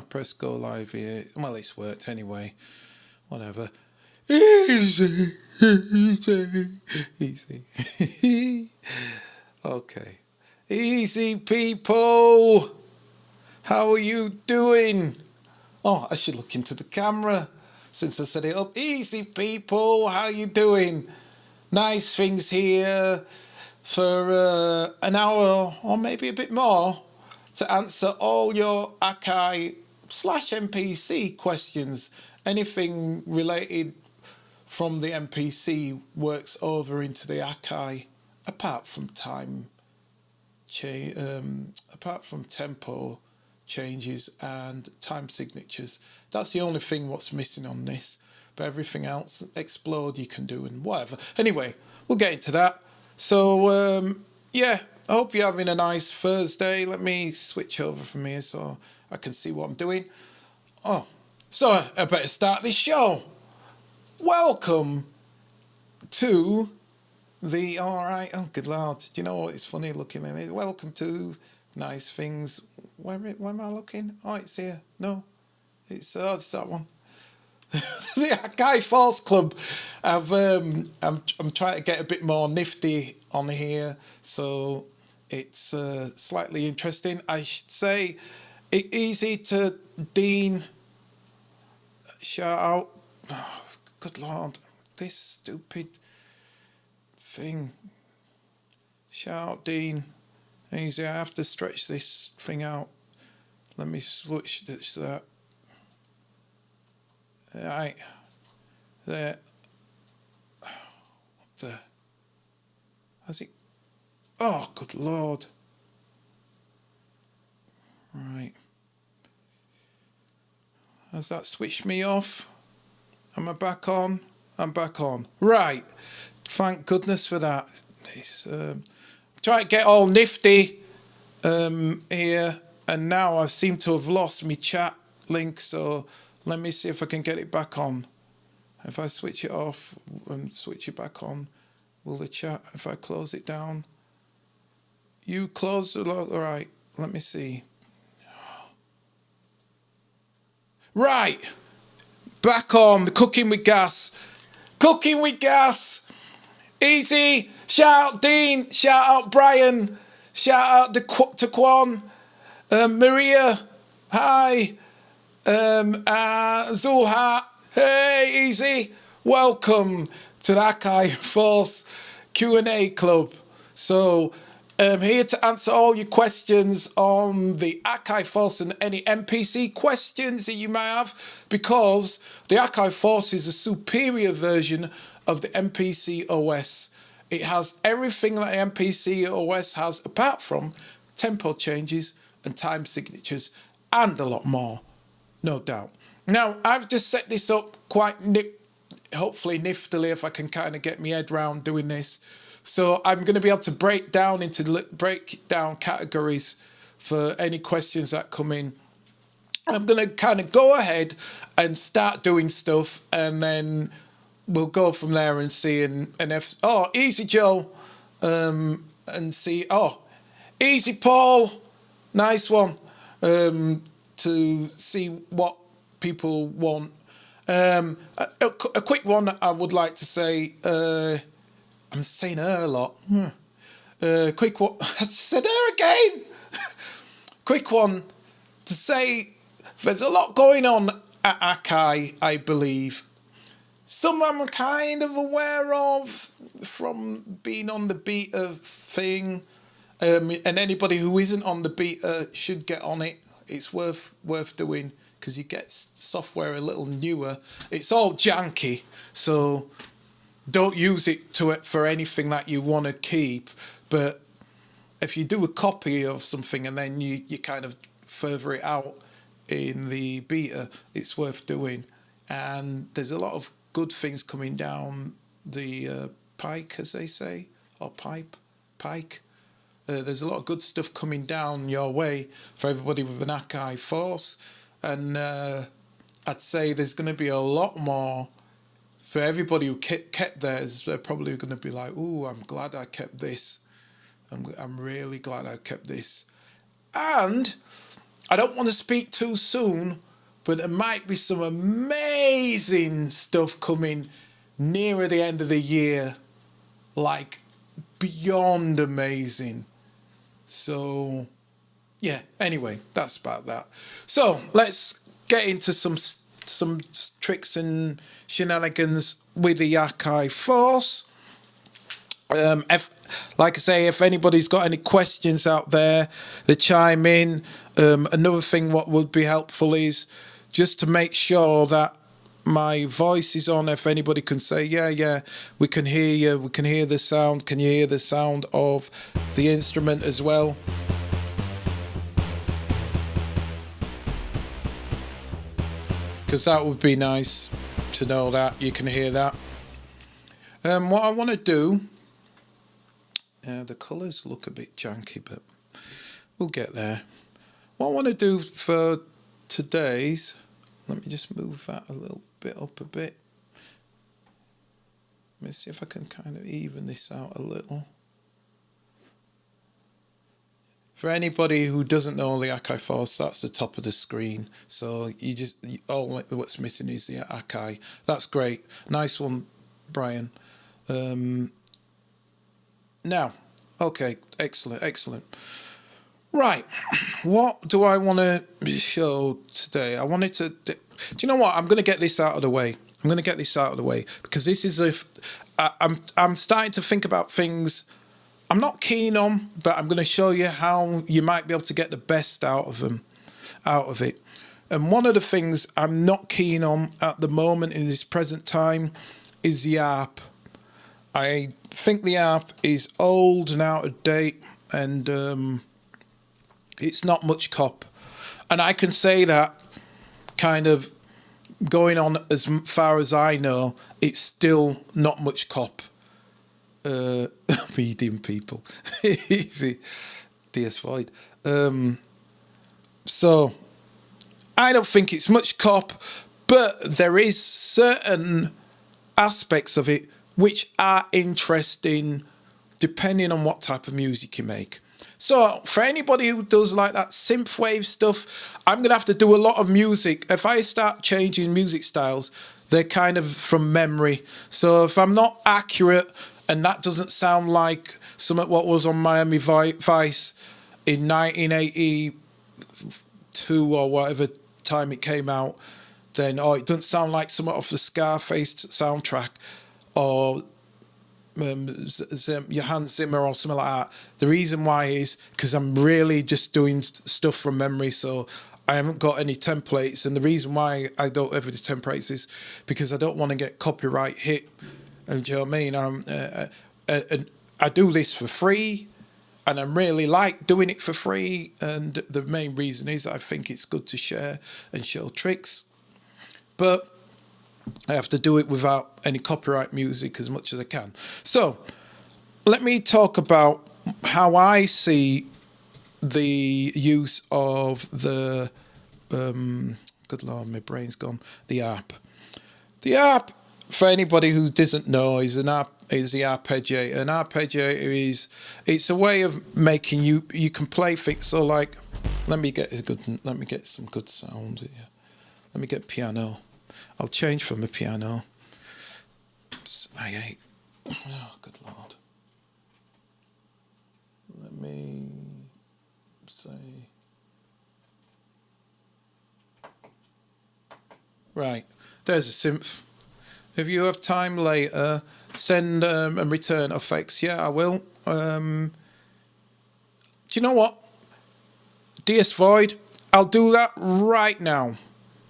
Press go live here. Well, it's worked anyway. Whatever. Easy, easy, easy. Okay. Easy, people. How are you doing? Oh, I should look into the camera since I set it up. Easy, people. How you doing? Nice things here for an hour or maybe a bit more to answer all your Akai/MPC questions. Anything related from the MPC works over into the Akai, apart from apart from tempo changes and time signatures. That's the only thing what's missing on this. But everything else, explode you can do and whatever. Anyway, we'll get into that. So yeah, I hope you're having a nice Thursday. Let me switch over from here so I can see what I'm doing. Oh, so I better start this show. Welcome to the, all right, oh good lord, do you know what, it's funny looking at it. Welcome to nice things. Where am I looking? Oh, it's here. No, it's that one. The Akai Force Club. I'm trying to get a bit more nifty on here, so it's slightly interesting. I should say, easy to Dean. Shout out. Oh, good lord, this stupid thing. Shout out, Dean. Easy. I have to stretch this thing out. Let me switch this to that. Right. There. There. Has it? Oh, good lord. Right. Has that switched me off? Am I back on? I'm back on. Right. Thank goodness for that. It's trying to get all nifty here, and now I seem to have lost my chat link, so let me see if I can get it back on. If I switch it off and switch it back on, will the chat, if I close it down? You close the log, all right, let me see. Right, back on, the cooking with gas. Cooking with gas. Easy. Shout out Dean. Shout out Brian. Shout out to Kwan. Maria. Hi. Zulha. Hey, Easy. Welcome to the Akai Force Q&A Club. So, I'm here to answer all your questions on the Akai Force and any MPC questions that you may have, because the Akai Force is a superior version of the MPC OS. It has everything that the MPC OS has, apart from tempo changes and time signatures, and a lot more, no doubt. Now, I've just set this up quite hopefully niftily, if I can kind of get my head round doing this. So I'm going to be able to break down categories for any questions that come in. I'm going to kind of go ahead and start doing stuff, and then we'll go from there and see. And if, oh, easy Joe, and see, oh, easy Paul, nice one, to see what people want. A quick one I would like to say, I'm saying her a lot. Quick one, I said her again. Quick one to say, there's a lot going on at Akai, I believe. Some I'm kind of aware of from being on the beta thing, and anybody who isn't on the beta should get on it. It's worth doing, because you get software a little newer. It's all janky, so don't use it for anything that you want to keep. But if you do a copy of something and then you kind of further it out in the beta, it's worth doing. And there's a lot of good things coming down the pike, as they say, or pike. There's a lot of good stuff coming down your way for everybody with an Akai Force. And I'd say there's going to be a lot more for everybody who kept theirs. They're probably going to be like, ooh, I'm glad I kept this. I'm really glad I kept this. And I don't want to speak too soon, but there might be some amazing stuff coming nearer the end of the year, like beyond amazing. So yeah, anyway, that's about that. So let's get into some tricks and shenanigans with the Akai Force. Like I say, if anybody's got any questions out there, they chime in. Another thing what would be helpful is just to make sure that my voice is on. If anybody can say, yeah, we can hear you, we can hear the sound. Can you hear the sound of the instrument as well? Because that would be nice to know that you can hear that. What I want to do, the colours look a bit janky, but we'll get there. What I want to do for today's, let me just move that a little bit up a bit. Let me see if I can kind of even this out a little. For anybody who doesn't know the Akai Force, that's the top of the screen. So all what's missing is the Akai. That's great. Nice one, Brian. Now, okay, excellent. Right, what do I want to show today? I wanted to. Do you know what? I'm going to get this out of the way. Because this is I'm starting to think about things I'm not keen on, but I'm going to show you how you might be able to get the best out of it. And one of the things I'm not keen on at the moment in this present time is the ARP. I think the ARP is old and out of date, and it's not much cop. And I can say that kind of going on as far as I know, it's still not much cop. Medium people. Easy. DS Void. So I don't think it's much cop, but there is certain aspects of it which are interesting depending on what type of music you make. So for anybody who does like that synthwave stuff, I'm going to have to do a lot of music. If I start changing music styles, they're kind of from memory. So if I'm not accurate and that doesn't sound like some of what was on Miami Vice in 1982 or whatever time it came out, then it doesn't sound like something off the Scarface soundtrack or Johann Zimmer or something like that. The reason why is because I'm really just doing stuff from memory, so I haven't got any templates. And the reason why I don't ever do templates is because I don't want to get copyright hit. And do you know what I mean? I do this for free, and I really like doing it for free. And the main reason is I think it's good to share and show tricks. But I have to do it without any copyright music as much as I can. So let me talk about how I see the use of the, good Lord, my brain's gone, the ARP. The ARP, for anybody who doesn't know, is the Arpeggiator. An Arpeggiator it's a way of making you can play things. So like, let me get some good sound here. Let me get piano. I'll change from a piano. I hate. Oh, good Lord. Let me say. Right, there's a synth. If you have time later, send and return effects. Yeah, I will. Do you know what? DS Void, I'll do that right now.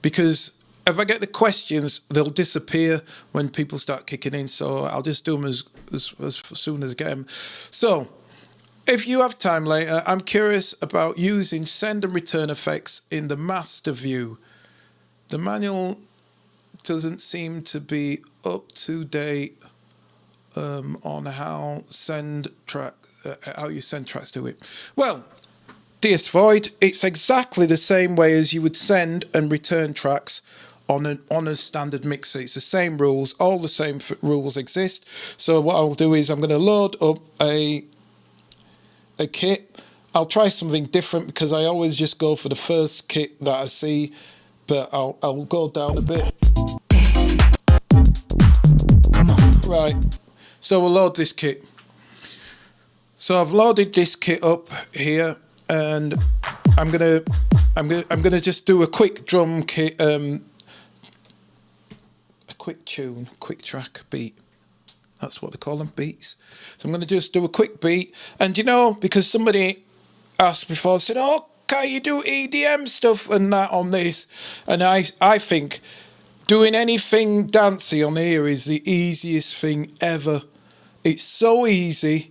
Because if I get the questions, they'll disappear when people start kicking in. So I'll just do them as soon as I get them. So if you have time later, I'm curious about using send and return effects in the master view. The manual doesn't seem to be up to date on how you send tracks to it. Well, DS Void, it's exactly the same way as you would send and return tracks on a standard mixer. It's the same rules, all the same rules exist. So what I'll do is I'm going to load up a kit. I'll try something different because I always just go for the first kit that I see, but I'll go down a bit. Right, so we'll load this kit. So I've loaded this kit up here, and I'm gonna just do a quick drum kit, a quick tune, quick track beat. That's what they call them, beats. So I'm gonna just do a quick beat, and you know, because somebody asked before, said, "Oh, can you do EDM stuff and that on this?" And I think doing anything dancey on here is the easiest thing ever. It's so easy.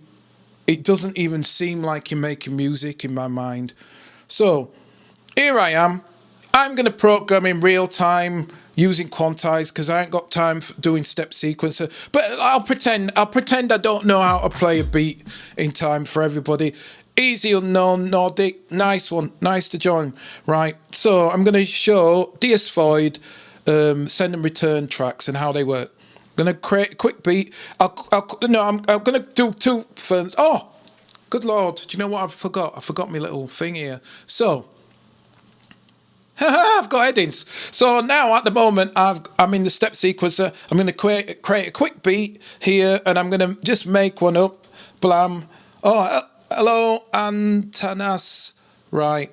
It doesn't even seem like you're making music in my mind. So here I am. I'm going to program in real time using quantize because I ain't got time for doing step sequencer. But I'll pretend I don't know how to play a beat in time for everybody. Easy unknown Nordic, nice one, nice to join. Right. So I'm going to show DS Void send and return tracks and how they work. I'm going to create a quick beat. I'm going to do two ferns. Oh, good Lord. Do you know what I forgot? I forgot my little thing here. So, I've got headings. So now at the moment, I'm in the step sequencer. I'm going to create a quick beat here, and I'm going to just make one up. Blam. Oh, hello, Antanas. Right.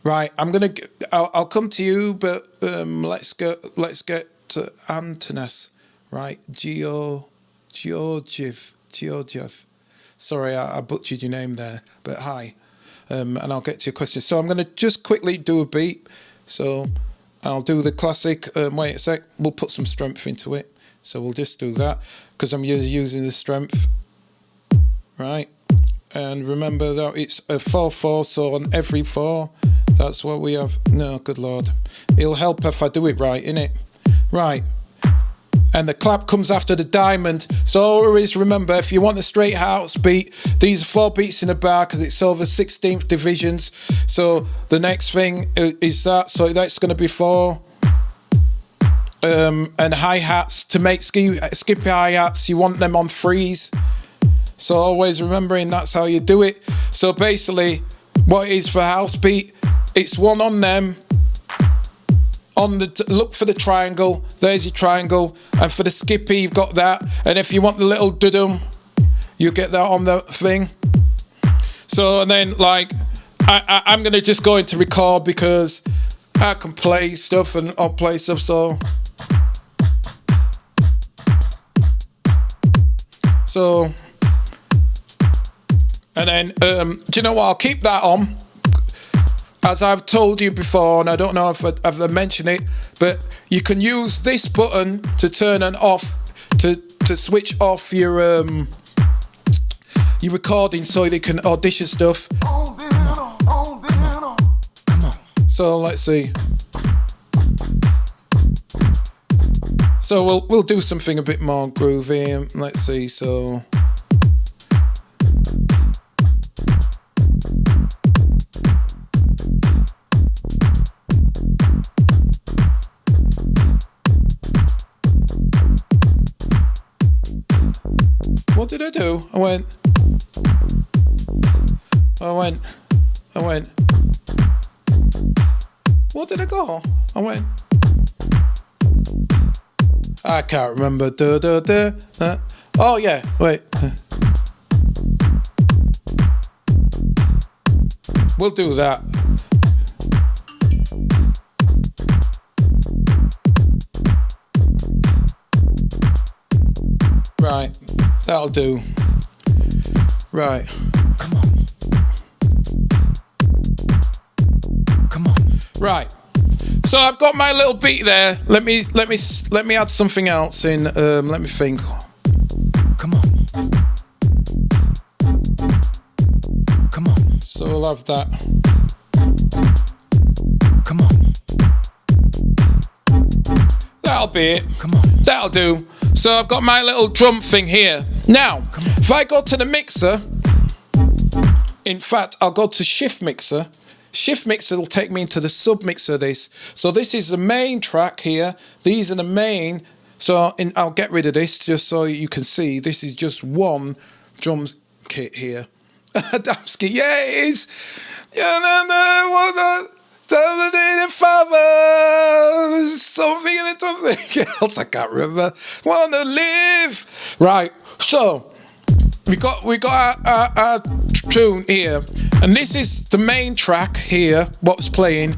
I'll come to you, but let's get to Antanas. Right, Georgiev. Sorry, I butchered your name there, but hi. And I'll get to your question. So I'm going to just quickly do a beat. So I'll do the classic. Wait a sec. We'll put some strength into it. So we'll just do that because I'm using the strength. Right. And remember that it's a 4/4. So on every 4, that's what we have. No, good Lord. It'll help if I do it right, innit? Right. And the clap comes after the diamond. So always remember, if you want a straight house beat, these are 4 beats in a bar because it's over 16th divisions. So the next thing is that. So that's going to be 4. And hi-hats. To make skippy hi-hats, you want them on 3s. So always remembering that's how you do it. So basically, what it is for house beat, it's 1 on them. Look for the triangle. There's your triangle. And for the skippy, you've got that. And if you want the little dudum, you get that on the thing. So and then like I'm gonna just go into record because I can play stuff and I'll play stuff. So and then do you know what? I'll keep that on. As I've told you before, and I don't know if I've mentioned it, but you can use this button to turn and off, to switch off your recording so they can audition stuff. So let's see. So we'll do something a bit more groovy. Let's see. So. What did I do? I went. What did I go? I went. I can't remember. Oh yeah, wait. We'll do that. Right, that'll do. Right. Come on. Right. So I've got my little beat there. Let me add something else in. Let me think. Come on. So we'll have that. Come on. That'll be it. Come on. That'll do. So I've got my little drum thing here. Now, if I go to the mixer, in fact, I'll go to shift mixer. Shift mixer will take me into the sub mixer of this. So this is the main track here. These are the main. So I'll get rid of this just so you can see. This is just one drum kit here. Adamski, yeah, it is. Father, something else I can't remember. Wanna live. Right, so we got our tune here, and this is the main track here, what's playing.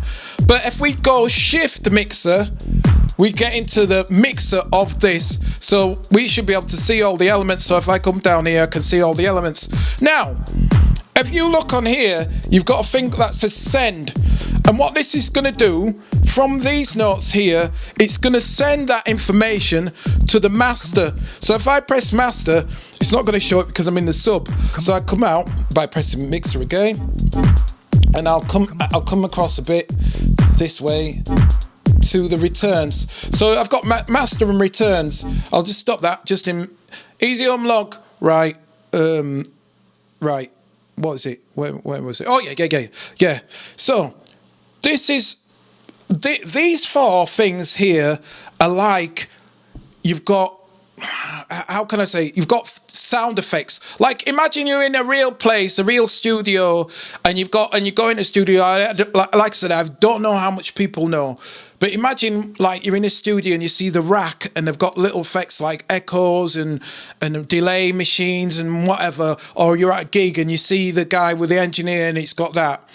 But if we go shift mixer, we get into the mixer of this, so we should be able to see all the elements. So if I come down here, I can see all the elements. Now, if you look on here, you've got a thing that says send. And what this is going to do, from these notes here, it's going to send that information to the master. So if I press master, it's not going to show it because I'm in the sub. So I come out by pressing mixer again, and I'll come across a bit this way to the returns. So I've got master and returns. I'll just stop that just in easy unlock. Right. Right. What is it? Where was it? Oh yeah. So this is these four things here are like, you've got, how can I say, you've got sound effects. Like, imagine you're in a real place, a real studio, and you go into a studio. Like I said, I don't know how much people know, but imagine like you're in a studio and you see the rack, and they've got little effects like echoes and delay machines and whatever. Or you're at a gig and you see the guy with the engineer and it's got that.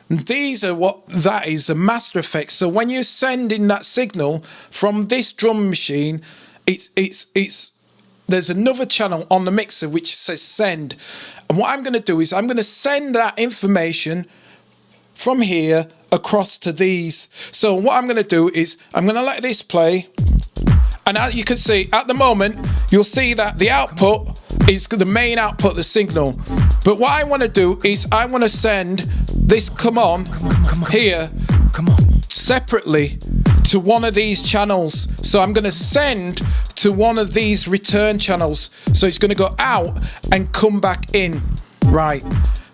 These are what that is, a master effect. So when you're sending that signal from this drum machine, it's there's another channel on the mixer which says send. And what I'm going to do is I'm going to send that information from here across to these. So what I'm going to do is I'm going to let this play. And as you can see, at the moment, you'll see that the output is the main output, the signal. But what I want to do is I want to send this come on here separately to one of these channels. So I'm going to send to one of these return channels. So it's going to go out and come back in. Right.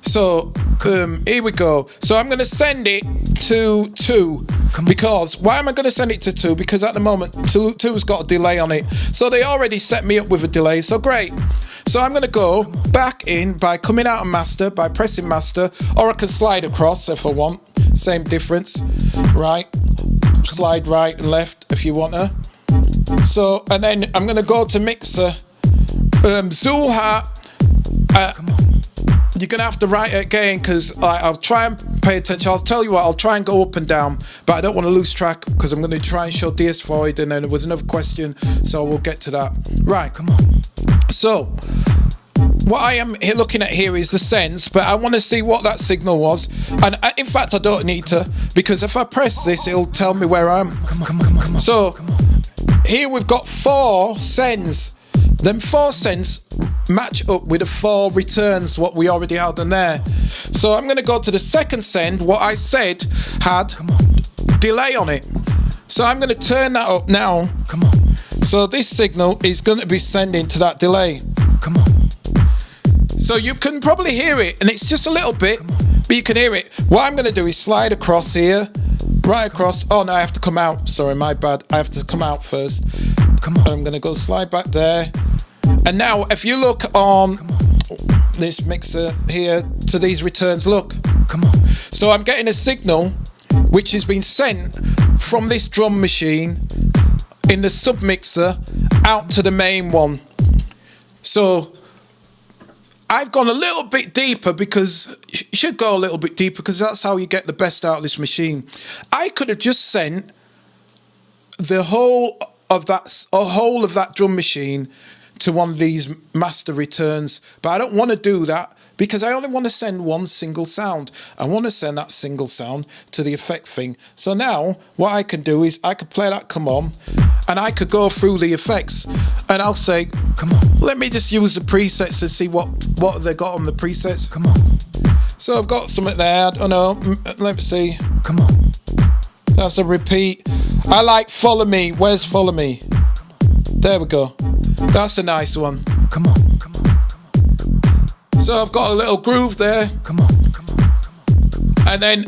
So here we go. So I'm going to send it to 2. Because why am I going to send it to 2? Because at the moment 2's got a delay on it. So they already set me up with a delay. So great. So I'm going to go back in by coming out of master, by pressing master, or I can slide across if I want. Same difference. Right. Slide right and left if you want to. So, and then I'm going to go to mixer. Zulha. You're going to have to write it again, because I'll try and pay attention. I'll tell you what, I'll try and go up and down, but I don't want to lose track, because I'm going to try and show DS Void, and then there was another question, so we'll get to that. Right. Come on. So, what I am here looking at here is the sends, but I want to see what that signal was. And in fact, I don't need to, because if I press this, it'll tell me where I am. So, here we've got 4 sends. Them 4 sends match up with the 4 returns, what we already had on there. So I'm going to go to the second send. What I said had delay on it. So I'm going to turn that up now. So this signal is going to be sending to that delay. So you can probably hear it, and it's just a little bit, but you can hear it. What I'm going to do is slide across here, right across. Oh no, I have to come out. Sorry, my bad. I have to come out first. I'm going to go slide back there. And now, if you look on this mixer here to these returns, look. So I'm getting a signal which has been sent from this drum machine in the sub mixer out to the main one. So I've gone a little bit deeper, because you should go a little bit deeper, because that's how you get the best out of this machine. I could have just sent the whole of that drum machine to one of these master returns, but I don't want to do that, because I only want to send one single sound. I want to send that single sound to the effect thing. So now what I can do is I could play that come on, and I could go through the effects, and I'll say, come on, let me just use the presets and see what they got on the presets. Come on. So I've got something there. I don't know. Let me see. Come on. That's a repeat. I like Follow Me. Where's Follow Me? There we go. That's a nice one. Come on. So I've got a little groove there. Come on. And then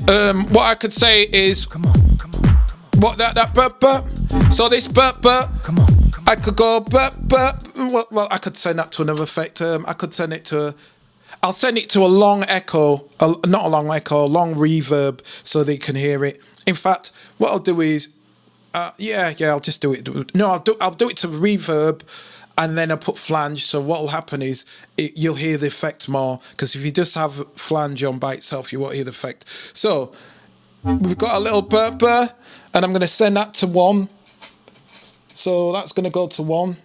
what I could say is, what that burp burp. So this burp burp. I could go burp burp. Well, I could send that to another effect. I could send it to. I'll send it to a long echo, not a long echo, a long reverb, so they can hear it. In fact, what I'll do is, I'll just do it. No, I'll do it to reverb, and then I'll put flange. So what will happen is you'll hear the effect more, because if you just have flange on by itself, you won't hear the effect. So we've got a little burp, and I'm going to send that to 1. So that's going to go to 1.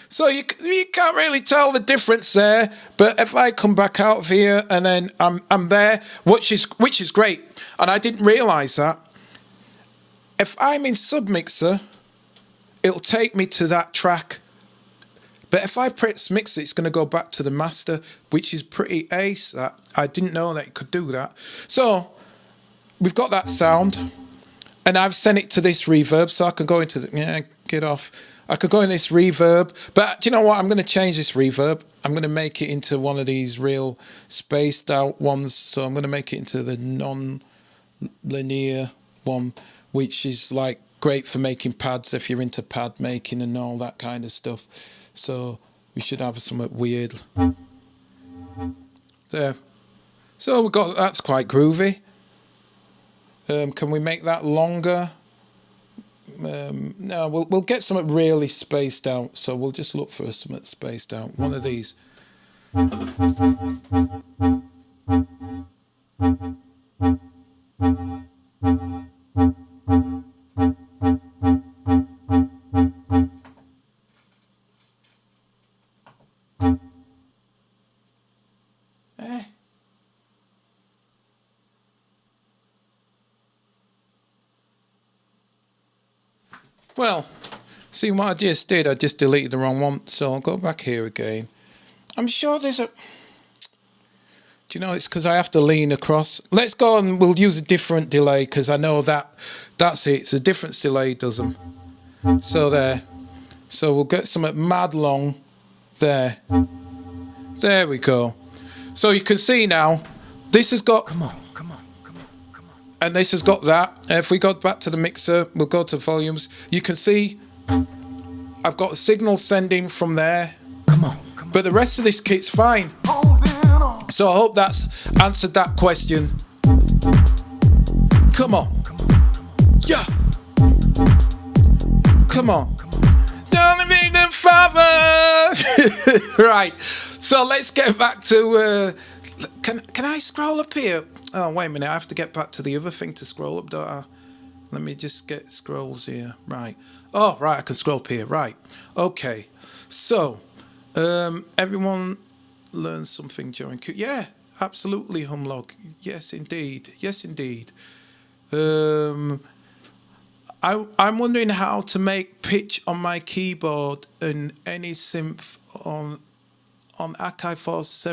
So you can't really tell the difference there, but if I come back out of here and then I'm there, which is great, and I didn't realise that. If I'm in Submixer, it'll take me to that track, but if I press mixer, it's going to go back to the master, which is pretty ace. That I didn't know that it could do that. So we've got that sound, and I've sent it to this reverb, so I can go into get off. I could go in this reverb, but do you know what? I'm going to change this reverb. I'm going to make it into one of these real spaced out ones. So I'm going to make it into the non-linear one, which is like great for making pads if you're into pad making and all that kind of stuff. So we should have something weird there. So we've got, that's quite groovy. Can we make that longer? No, we'll get something really spaced out. So we'll just look for something spaced out. One of these. Well, see what I just did, I just deleted the wrong one, so I'll go back here again. I'm sure there's a... Do you know, it's because I have to lean across. Let's go and we'll use a different delay, because I know that's it. It's a different delay does them. So there. So we'll get something mad long there. There we go. So you can see now, this has got... Come on. And this has got that. If we go back to the mixer, we'll go to volumes. You can see I've got a signal sending from there. Come on. But the rest of this kit's fine. So I hope that's answered that question. Come on. Yeah. Come on. Don't be the father. Right. So let's get back to... Can I scroll up here? Oh, wait a minute. I have to get back to the other thing to scroll up, don't I? Let me just get scrolls here. Right. Oh, right. I can scroll up here. Right. Okay. So, everyone learns something during... Yeah, absolutely, Humlog. Yes, indeed. Yes, indeed. I'm wondering how to make pitch on my keyboard and any synth on Akai Force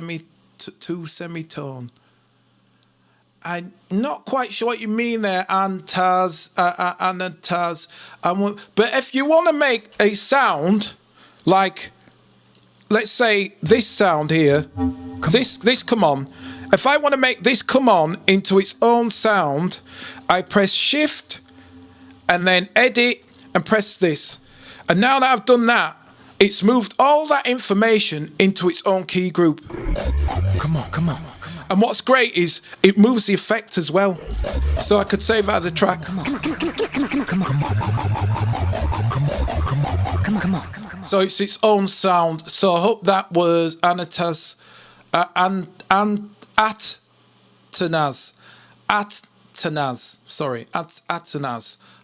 2 semitone. I'm not quite sure what you mean there, Antaz. But if you want to make a sound like, let's say this sound here, this come on. If I want to make this come on into its own sound, I press Shift and then Edit and press this. And now that I've done that, it's moved all that information into its own key group. Come on. And what's great is it moves the effect as well. So I could save that as a track. Come on. So it's its own sound. So I hope that was Anatas Atanaz.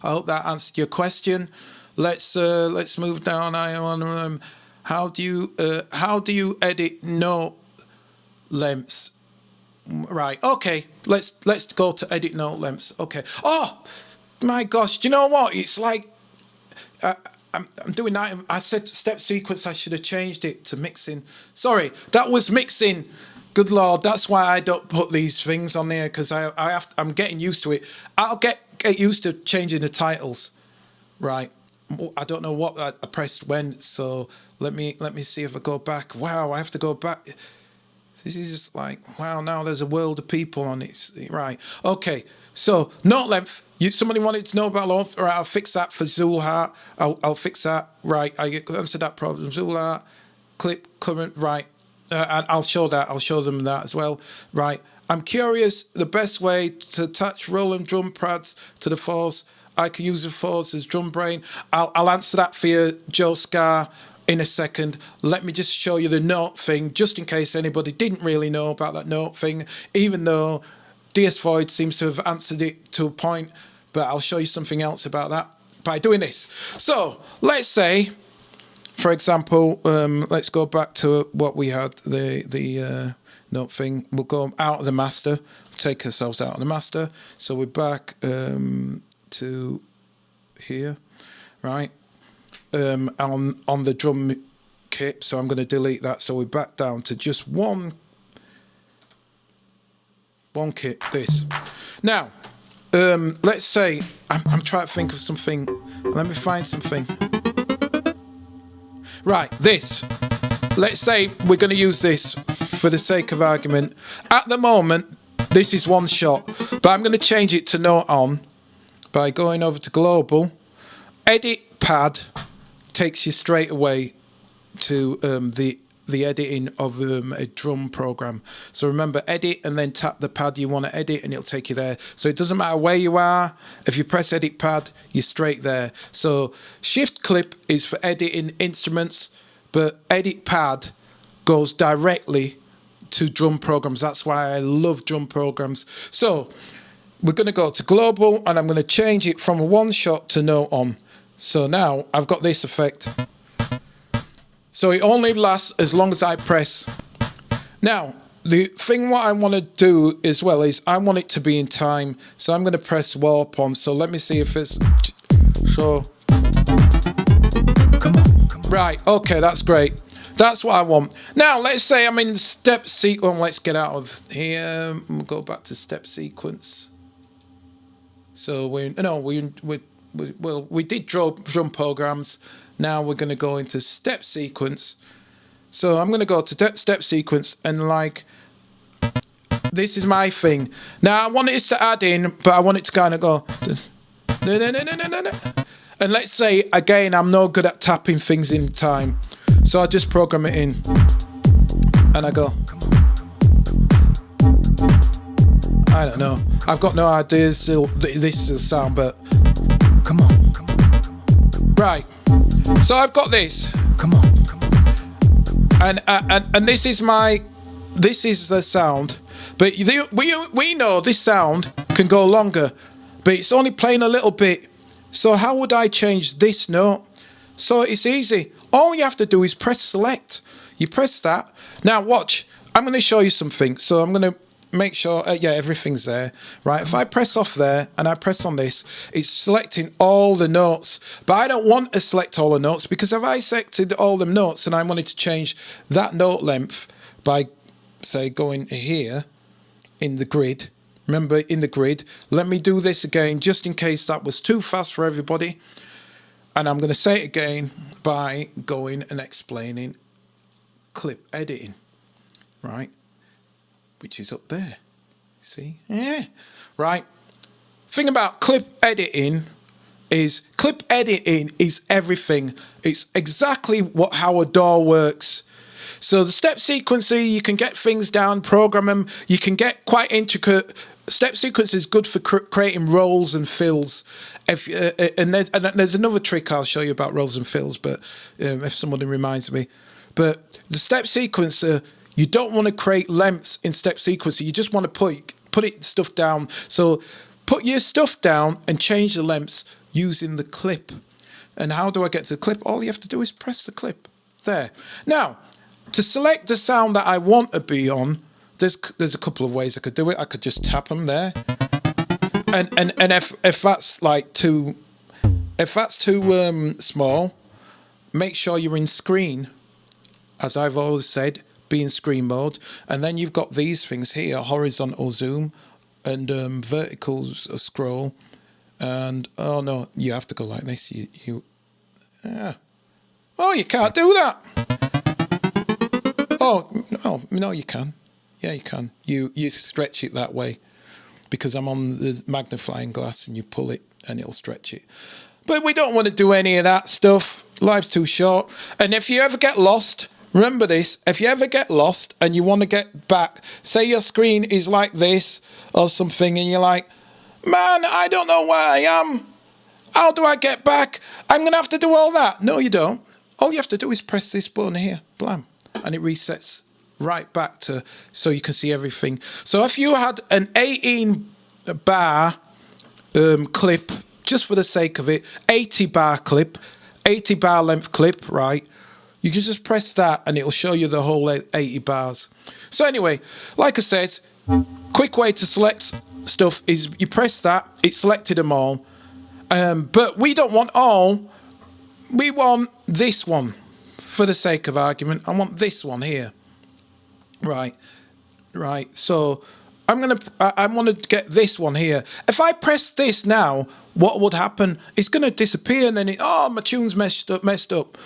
I hope that answered your question. Let's move down. How do you edit note lengths? Right. Okay. Let's go to edit note lengths. Okay. Oh my gosh. Do you know what? It's like I'm doing that. I said step sequence. I should have changed it to mixing. Sorry, that was mixing. Good Lord. That's why I don't put these things on there, because I'm getting used to it. I'll get used to changing the titles. Right. I don't know what I pressed when. So let me see if I go back. Wow. I have to go back. This is just like, wow, now there's a world of people on it. Right. Okay. So, note length. Somebody wanted to know about length. All right, I'll fix that for Zulhart. I'll fix that. Right. I answered that problem. Zulhart. Clip, current. Right. and I'll show them that as well. Right. I'm curious the best way to attach Roland drum pads to the Force. I can use the Force as drum brain. I'll answer that for you, Joe Scar, in a second. Let me just show you the note thing, just in case anybody didn't really know about that note thing, even though DS Void seems to have answered it to a point, but I'll show you something else about that by doing this. So let's say, for example, let's go back to what we had, the note thing. We'll go out of the master, take ourselves out of the master. So we're back to here, right? On the drum kit. So I'm going to delete that. So we're back down to just one kit, this. Now, let's say, I'm trying to think of something. Let me find something. Right, this. Let's say we're going to use this for the sake of argument. At the moment, this is one shot, but I'm going to change it to note on by going over to global. Edit pad takes you straight away to the editing of a drum program. So remember, edit and then tap the pad you want to edit and it'll take you there. So it doesn't matter where you are. If you press edit pad, you're straight there. So shift clip is for editing instruments, but edit pad goes directly to drum programs. That's why I love drum programs. So we're going to go to global and I'm going to change it from a one shot to note on. So now I've got this effect. So it only lasts as long as I press. Now, the thing what I want to do as well is I want it to be in time. So I'm going to press warp on. So let me see if it's... So... Come on. Right, okay, that's great. That's what I want. Now, let's say I'm in step sequence. Let's get out of here. We'll go back to step sequence. So we did drum programs. Now we're going to go into step sequence. So I'm going to go to step sequence and like, this is my thing. Now I want it to add in, but I want it to kind of go. And let's say, again, I'm no good at tapping things in time. So I just program it in. And I go. I don't know. I've got no idea still this is the sound, but come on. Right. So I've got this. Come on. And this is the sound. But we know this sound can go longer, but it's only playing a little bit. So how would I change this note? So it's easy. All you have to do is press select. You press that. Now watch. I'm going to show you something. So I'm going to make sure, yeah, everything's there, right? If I press off there and I press on this, it's selecting all the notes, but I don't want to select all the notes because if I selected all the notes and I wanted to change that note length by, say, going here in the grid, remember in the grid, let me do this again just in case that was too fast for everybody. And I'm going to say it again by going and explaining clip editing, right? Which is up there. See? Yeah. Right. Thing about clip editing is everything. It's exactly how a DAW works. So the step sequencer, you can get things down, program them. You can get quite intricate. Step sequence is good for creating rolls and fills. And there's another trick I'll show you about rolls and fills, but if somebody reminds me. But the step sequencer, you don't want to create lengths in step sequencer. You just want to put stuff down. So put your stuff down and change the lengths using the clip. And how do I get to the clip? All you have to do is press the clip. There. Now, to select the sound that I want to be on, there's a couple of ways I could do it. I could just tap them there. And if that's like too small, make sure you're in screen. As I've always said, be in screen mode, and then you've got these things here: horizontal zoom and vertical scroll. And oh no, you have to go like this. Oh, you can't do that. Oh no, you can. Yeah, you can. You stretch it that way because I'm on the magnifying glass, and you pull it, and it'll stretch it. But we don't want to do any of that stuff. Life's too short. And if you ever get lost, Remember this, if you ever get lost and you want to get back, say your screen is like this or something, and you're like, man, I don't know where I am. How do I get back? I'm going to have to do all that. No, you don't. All you have to do is press this button here, blam, and it resets right back to, so you can see everything. So if you had an 18 bar clip, just for the sake of it, 80 bar clip, 80 bar length clip, right? You can just press that and it'll show you the whole 80 bars. So anyway, like I said, quick way to select stuff is you press that, it selected them all. But we don't want all, we want this one. For the sake of argument, I want this one here. Right. So I want to get this one here. If I press this now, what would happen? It's going to disappear, and then my tune's messed up.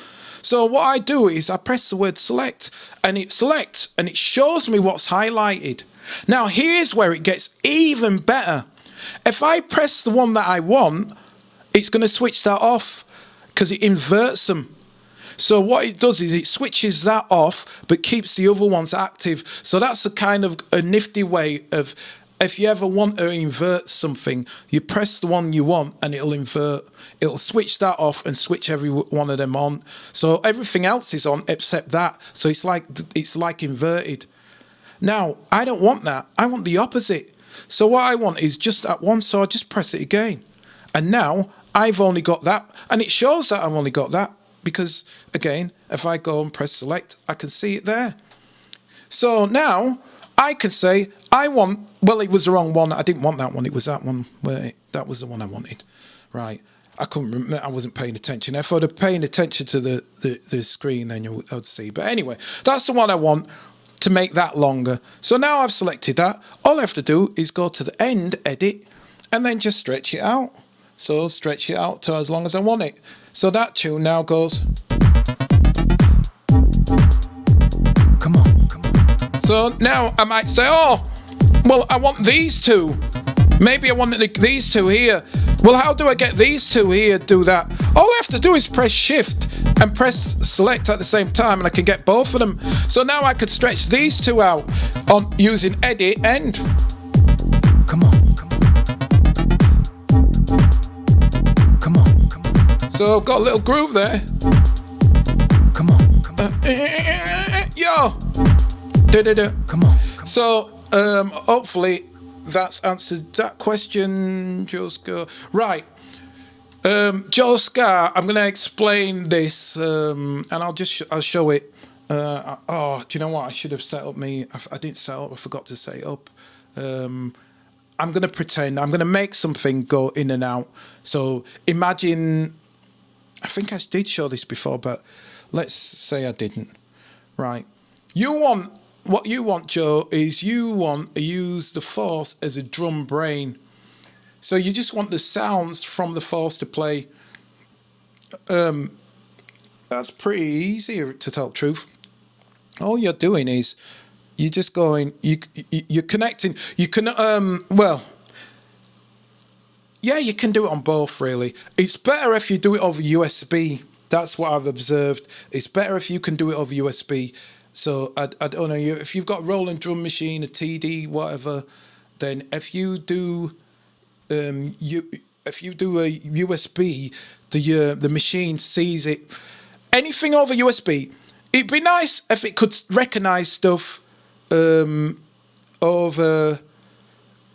So what I do is I press the word select, and it selects, and it shows me what's highlighted. Now here's where it gets even better. If I press the one that I want, it's going to switch that off because it inverts them. So what it does is it switches that off, but keeps the other ones active. So that's a kind of a nifty way of, if you ever want to invert something, you press the one you want and it'll invert. It'll switch that off and switch every one of them on. So everything else is on except that. So it's like inverted. Now, I don't want that. I want the opposite. So what I want is just that one. So I just press it again. And now I've only got that. And it shows that I've only got that. Because, again, if I go and press select, I can see it there. So now I can say, well, it was the wrong one. I didn't want that one. It was that one. That was the one I wanted. Right. I couldn't remember. I wasn't paying attention. If I'd have paying attention to the screen, then you would see. But anyway, that's the one I want to make that longer. So now I've selected that. All I have to do is go to the end, edit, and then just stretch it out. So stretch it out to as long as I want it. So that tune now goes. Come on. So now I might say, oh, well, I want these two. Maybe I want these two here. Well, how do I get these two here? Do that. All I have to do is press shift and press select at the same time, and I can get both of them. So now I could stretch these two out on using edit end. Come on. So I've got a little groove there. Come on. Yo. Come on. So hopefully that's answered that question, Joe Scar. Right. Joe Scar, I'm going to explain this, and I'll show it. Do you know what? I should have set up I didn't set up. I forgot to set it up. I'm going to pretend. I'm going to make something go in and out. So imagine. I think I did show this before, but let's say I didn't. Right. What you want, Joe, is you want to use the Force as a drum brain. So you just want the sounds from the Force to play. That's pretty easy, to tell the truth. All you're doing is you're just going, you're connecting. You can, yeah, you can do it on both, really. It's better if you do it over USB. That's what I've observed. It's better if you can do it over USB. So I don't know, if you've got a rolling drum machine, a TD, whatever, then if you do a USB, the machine sees it. Anything over USB. It'd be nice if it could recognize stuff over.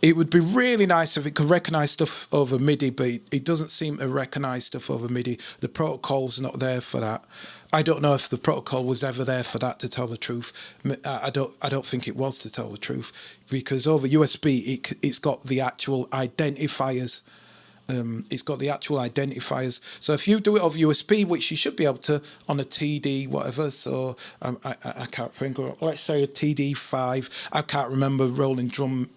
It would be really nice if it could recognize stuff over MIDI, but it doesn't seem to recognize stuff over MIDI. The protocol's not there for that. I don't know if the protocol was ever there for that, to tell the truth. I don't think it was, to tell the truth, because over USB it's got the actual identifiers. So if you do it over USB, which you should be able to on a TD, whatever. So I can't think. Let's say a TD5. I can't remember rolling drum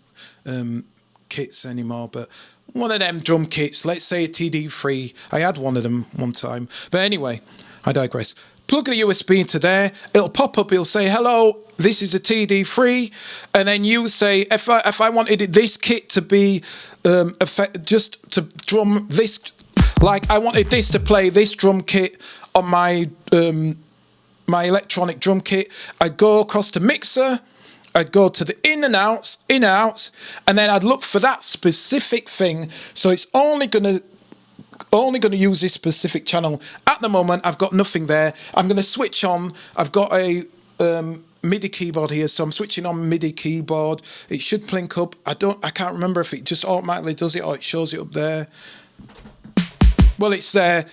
kits anymore, but one of them drum kits, let's say a TD3. I had one of them one time, but anyway, I digress. Plug the USB into there, it'll pop up, it'll say, hello, this is a TD3, and then you say, if I wanted this kit to be just to drum this, like I wanted this to play this drum kit on my my electronic drum kit, I'd go across to mixer, I'd go to the in and outs, and then I'd look for that specific thing. So it's only gonna use this specific channel. At the moment, I've got nothing there. I'm gonna switch on. I've got a MIDI keyboard here, so I'm switching on MIDI keyboard. It should plink up. I can't remember if it just automatically does it or it shows it up there. Well, it's there.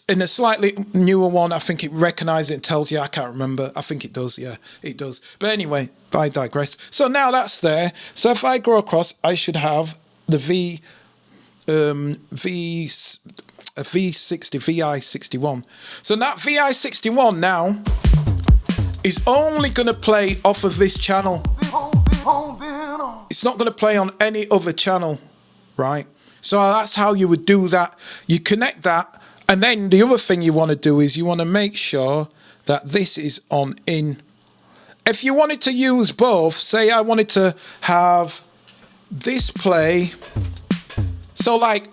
In a slightly newer one, I think it recognises it and tells you. I can't remember. I think it does. Yeah, it does. But anyway, I digress. So now that's there. So if I go across, I should have the VI61. So that VI61 now is only going to play off of this channel. It's not going to play on any other channel, right? So that's how you would do that. You connect that, and then the other thing you want to do is you want to make sure that this is on in. If you wanted to use both, say I wanted to have this play, so like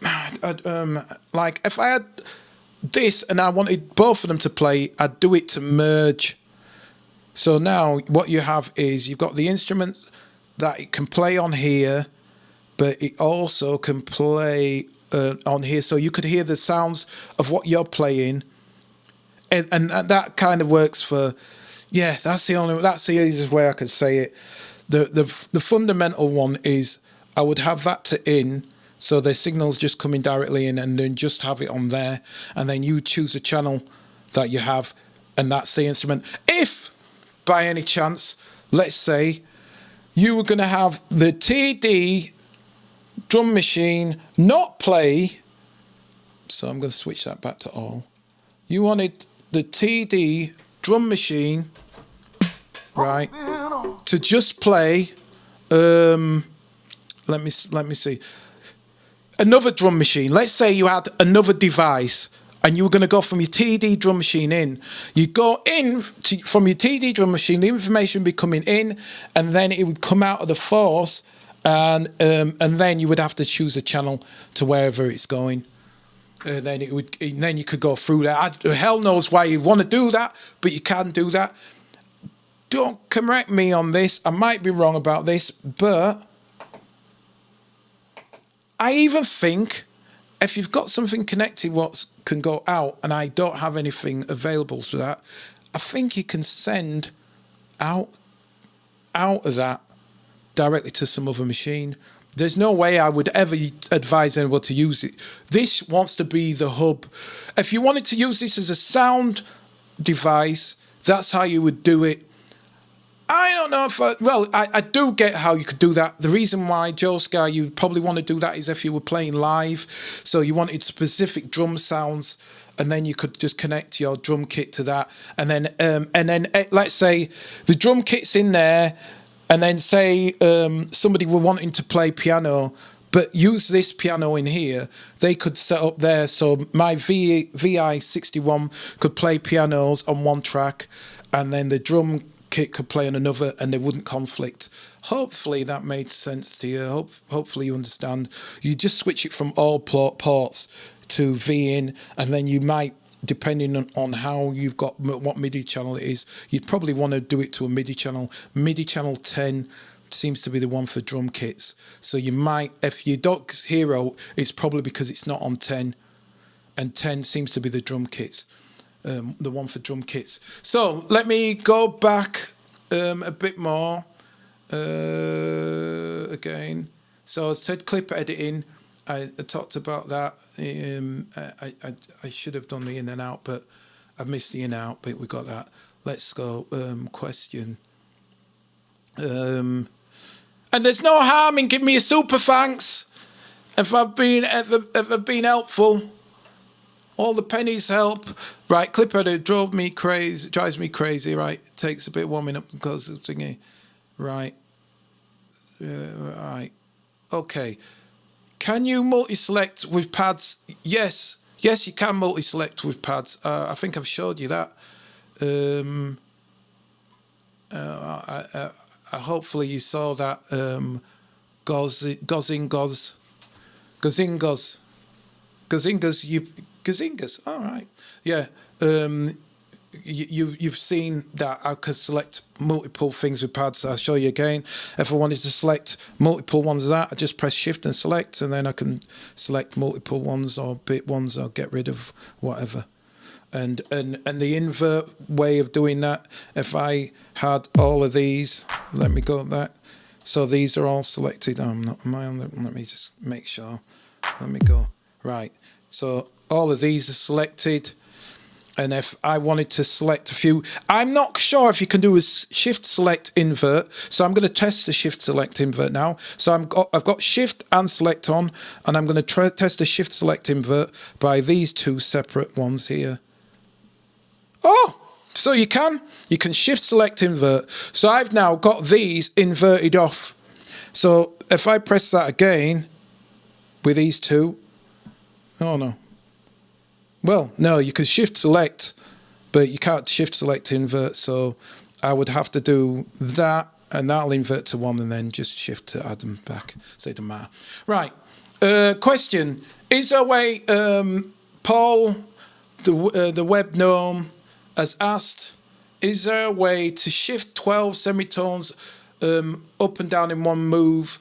if I had this and I wanted both of them to play, I'd do it to merge. So now what you have is you've got the instrument that it can play on here, but it also can play on here, so you could hear the sounds of what you're playing, and that kind of works for, yeah. That's the easiest way I could say it. The fundamental one is I would have that to in, so the signal's just coming directly in, and then just have it on there, and then you choose the channel that you have, and that's the instrument. If by any chance, let's say you were going to have the TD drum machine not play, so I'm going to switch that back to all. You wanted the TD drum machine, right, to just play. Let me see. Another drum machine. Let's say you had another device, and you were going to go from your TD drum machine in. You go in from your TD drum machine. The information would be coming in, and then it would come out of the Force. And then you would have to choose a channel to wherever it's going. Then you could go through that. Hell knows why you want to do that, but you can do that. Don't correct me on this. I might be wrong about this, but I even think if you've got something connected what can go out, and I don't have anything available for that, I think you can send out of that directly to some other machine. There's no way I would ever advise anyone to use it. This wants to be the hub. If you wanted to use this as a sound device, that's how you would do it. I don't know if I do get how you could do that. The reason why, Joe Sky, you probably want to do that is if you were playing live, so you wanted specific drum sounds, and then you could just connect your drum kit to that, and then let's say the drum kit's in there. And then say somebody were wanting to play piano, but use this piano in here, they could set up there. So my VI61 could play pianos on one track, and then the drum kit could play on another, and they wouldn't conflict. Hopefully that made sense to you. Hopefully you understand. You just switch it from all ports to V in, and then you might, depending on how you've got what MIDI channel it is, you'd probably want to do it to a MIDI channel. MIDI channel 10 seems to be the one for drum kits. So you might, if your Dog's Hero, it's probably because it's not on 10, and 10 seems to be the drum kits, the one for drum kits. So let me go back a bit more again. So I said clip editing. I talked about that. I should have done the in and out, but I missed the in and out, but we got that. Let's go question. And there's no harm in giving me a super thanks if I've been ever been helpful. All the pennies help. Right, clip editor drives me crazy. Right, it takes a bit warming up because of thingy. Right. Right. Okay. Can you multi-select with pads? Yes, you can multi-select with pads. I think I've showed you that. Hopefully you saw that. Gazingas. Gazingas. All right. Yeah. You've seen that I could select multiple things with pads. I'll show you again. If I wanted to select multiple ones of that, I just press shift and select, and then I can select multiple ones or bit ones or get rid of whatever. And the invert way of doing that, if I had all of these, let me go that. So these are all selected. I'm not, am I on the, let me just make sure. Let me go. Right. So all of these are selected. And if I wanted to select a few, I'm not sure if you can do a shift select invert. So I'm going to test the shift select invert now. So I've got shift and select on, and I'm going to test the shift select invert by these two separate ones here. Oh, so you can shift select invert. So I've now got these inverted off. So if I press that again with these two, oh no. Well, no, you can shift select, but you can't shift select invert. So I would have to do that, and that'll invert to one, and then just shift to add them back. So it doesn't matter. Right. Question: is there a way? Paul, the web gnome, has asked: is there a way to shift 12 semitones up and down in one move?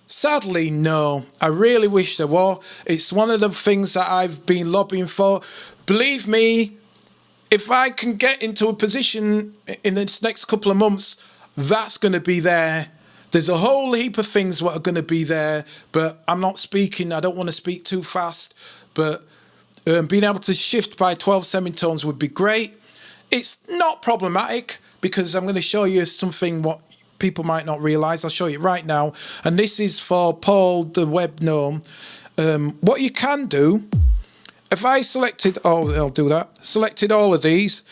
Sadly, no. I really wish there were. It's one of the things that I've been lobbying for. Believe me, if I can get into a position in the next couple of months, that's going to be there. There's a whole heap of things that are going to be there, but I'm not speaking. I don't want to speak too fast, but being able to shift by 12 semitones would be great. It's not problematic because I'm going to show you something what people might not realize. I'll show you right now, and this is for Paul the web gnome. What you can do, if I selected I'll do that, selected all of these.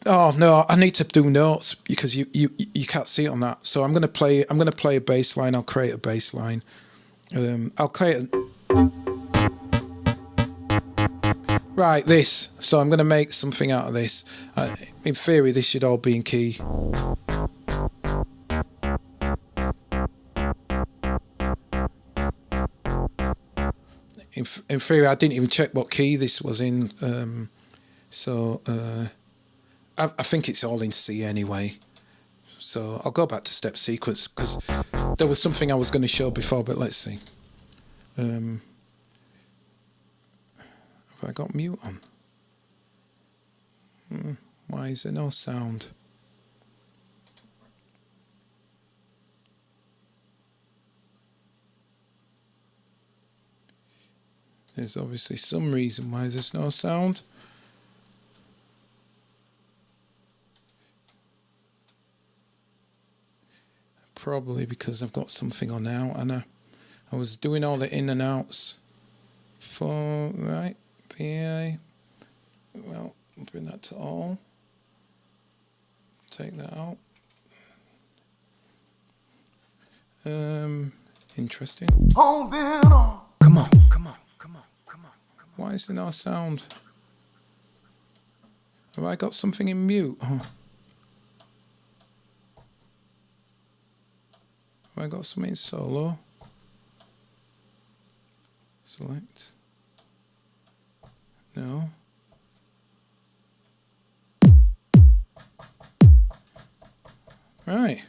Oh no, I need to do notes because you can't see it on that. So I'm going to play a bass line. I'll create a bass line. I'll create right, this. So I'm going to make something out of this. In theory, this should all be in key. In theory, I didn't even check what key this was in. I think it's all in C anyway. So I'll go back to step sequence because there was something I was going to show before, but let's see. Have I got mute on? Why is there no sound? There's obviously some reason why there's no sound. Probably because I've got something on now, and I was doing all the in and outs for, right, PA. Well, I'm doing that to all. Take that out. Interesting. Hold it on. Come on. Why is there no sound? Have I got something in mute? Oh. Have I got something in solo? Select. No. Right.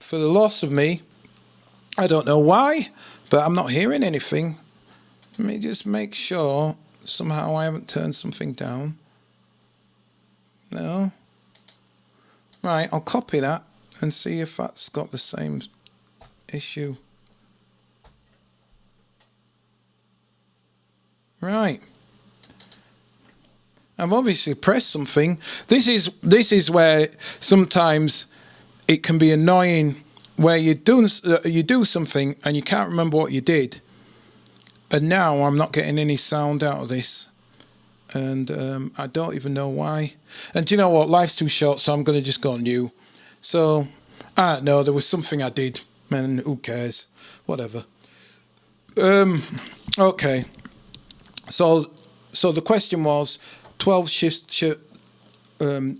For the loss of me, I don't know why, but I'm not hearing anything. Let me just make sure somehow I haven't turned something down. No. Right, I'll copy that and see if that's got the same issue. Right. I've obviously pressed something. This is where sometimes it can be annoying, where you do something and you can't remember what you did. And now I'm not getting any sound out of this. And I don't even know why. And do you know what? Life's too short, so I'm going to just go new. So, I don't know. There was something I did. Man, who cares? Whatever. Okay. So the question was 12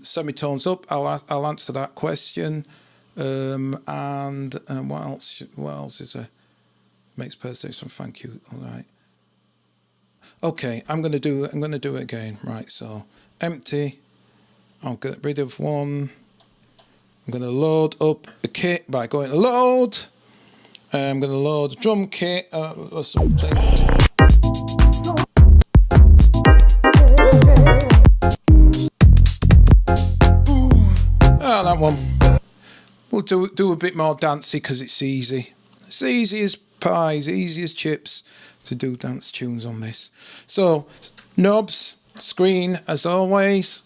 semitones up. I'll answer that question. And what else? What else is there? Makes perfect sense. Thank you. All right. Okay, I'm gonna do it again. Right, so empty. I'll get rid of one. I'm gonna load up the kit by going to load. I'm gonna load the drum kit or something. Oh, that one. We'll do a bit more dancey because it's easy. It's easy as pies, easy as chips to do dance tunes on this. So, knobs, screen as always.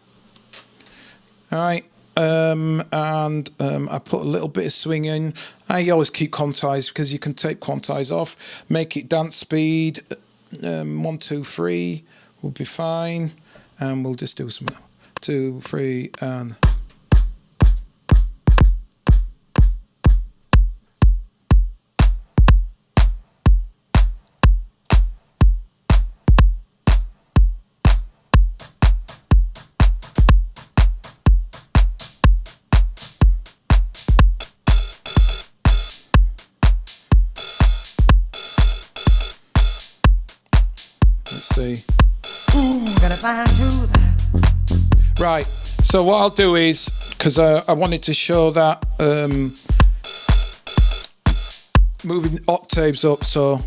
All right, and I put a little bit of swing in. I always keep quantize because you can take quantize off, make it dance speed. 1, 2, 3 will be fine, and we'll just do some 2, 3, and. See. Right, so what I'll do is, because I wanted to show that moving octaves up, so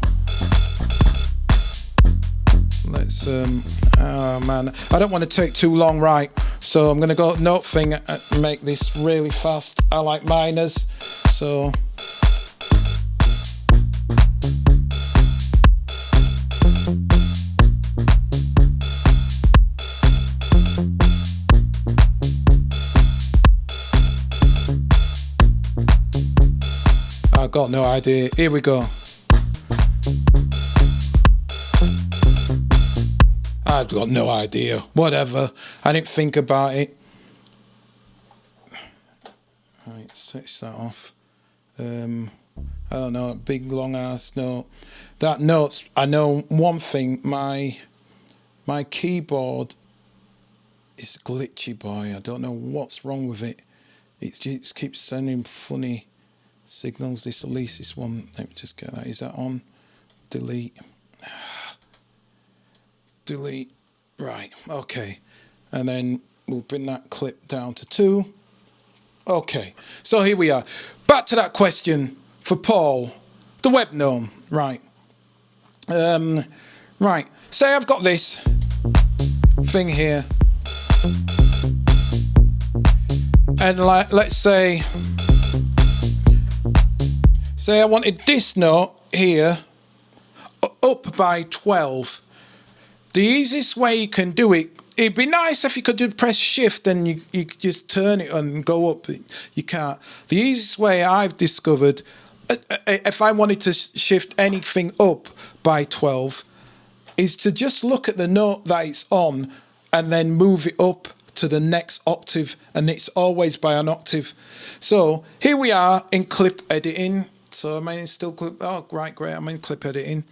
let's, oh man, I don't want to take too long, right, so I'm going to go note thing and make this really fast. I like minors, so... I've got no idea. Here we go. I've got no idea. Whatever. I didn't think about it. Right, switch that off. I don't know. Big long ass note. That note's. I know one thing. My keyboard is glitchy, boy. I don't know what's wrong with it. It just keeps sending funny signals. This at least this one. Let me just get that. Is that on? Delete. Delete. Right. Okay. And then we'll bring that clip down to 2. Okay. So here we are. Back to that question for Paul, the web gnome. Right. Right. Say I've got this thing here, and like, let's say I wanted this note here up by 12. The easiest way you can do it, it'd be nice if you could press shift and you just turn it and go up. You can't. The easiest way I've discovered, if I wanted to shift anything up by 12, is to just look at the note that it's on and then move it up to the next octave, and it's always by an octave. So here we are in clip editing. So am I still clip? Oh, right, great. I'm in clip editing.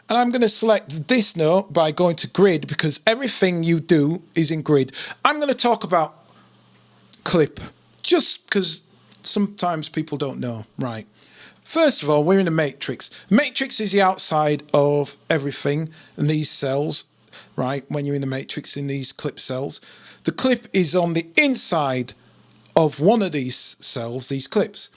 And I'm going to select this note by going to grid, because everything you do is in grid. I'm going to talk about clip just because sometimes people don't know. Right. First of all, we're in a matrix. Matrix is the outside of everything in these cells, right? When you're in the matrix in these clip cells. The clip is on the inside of one of these cells, these clips.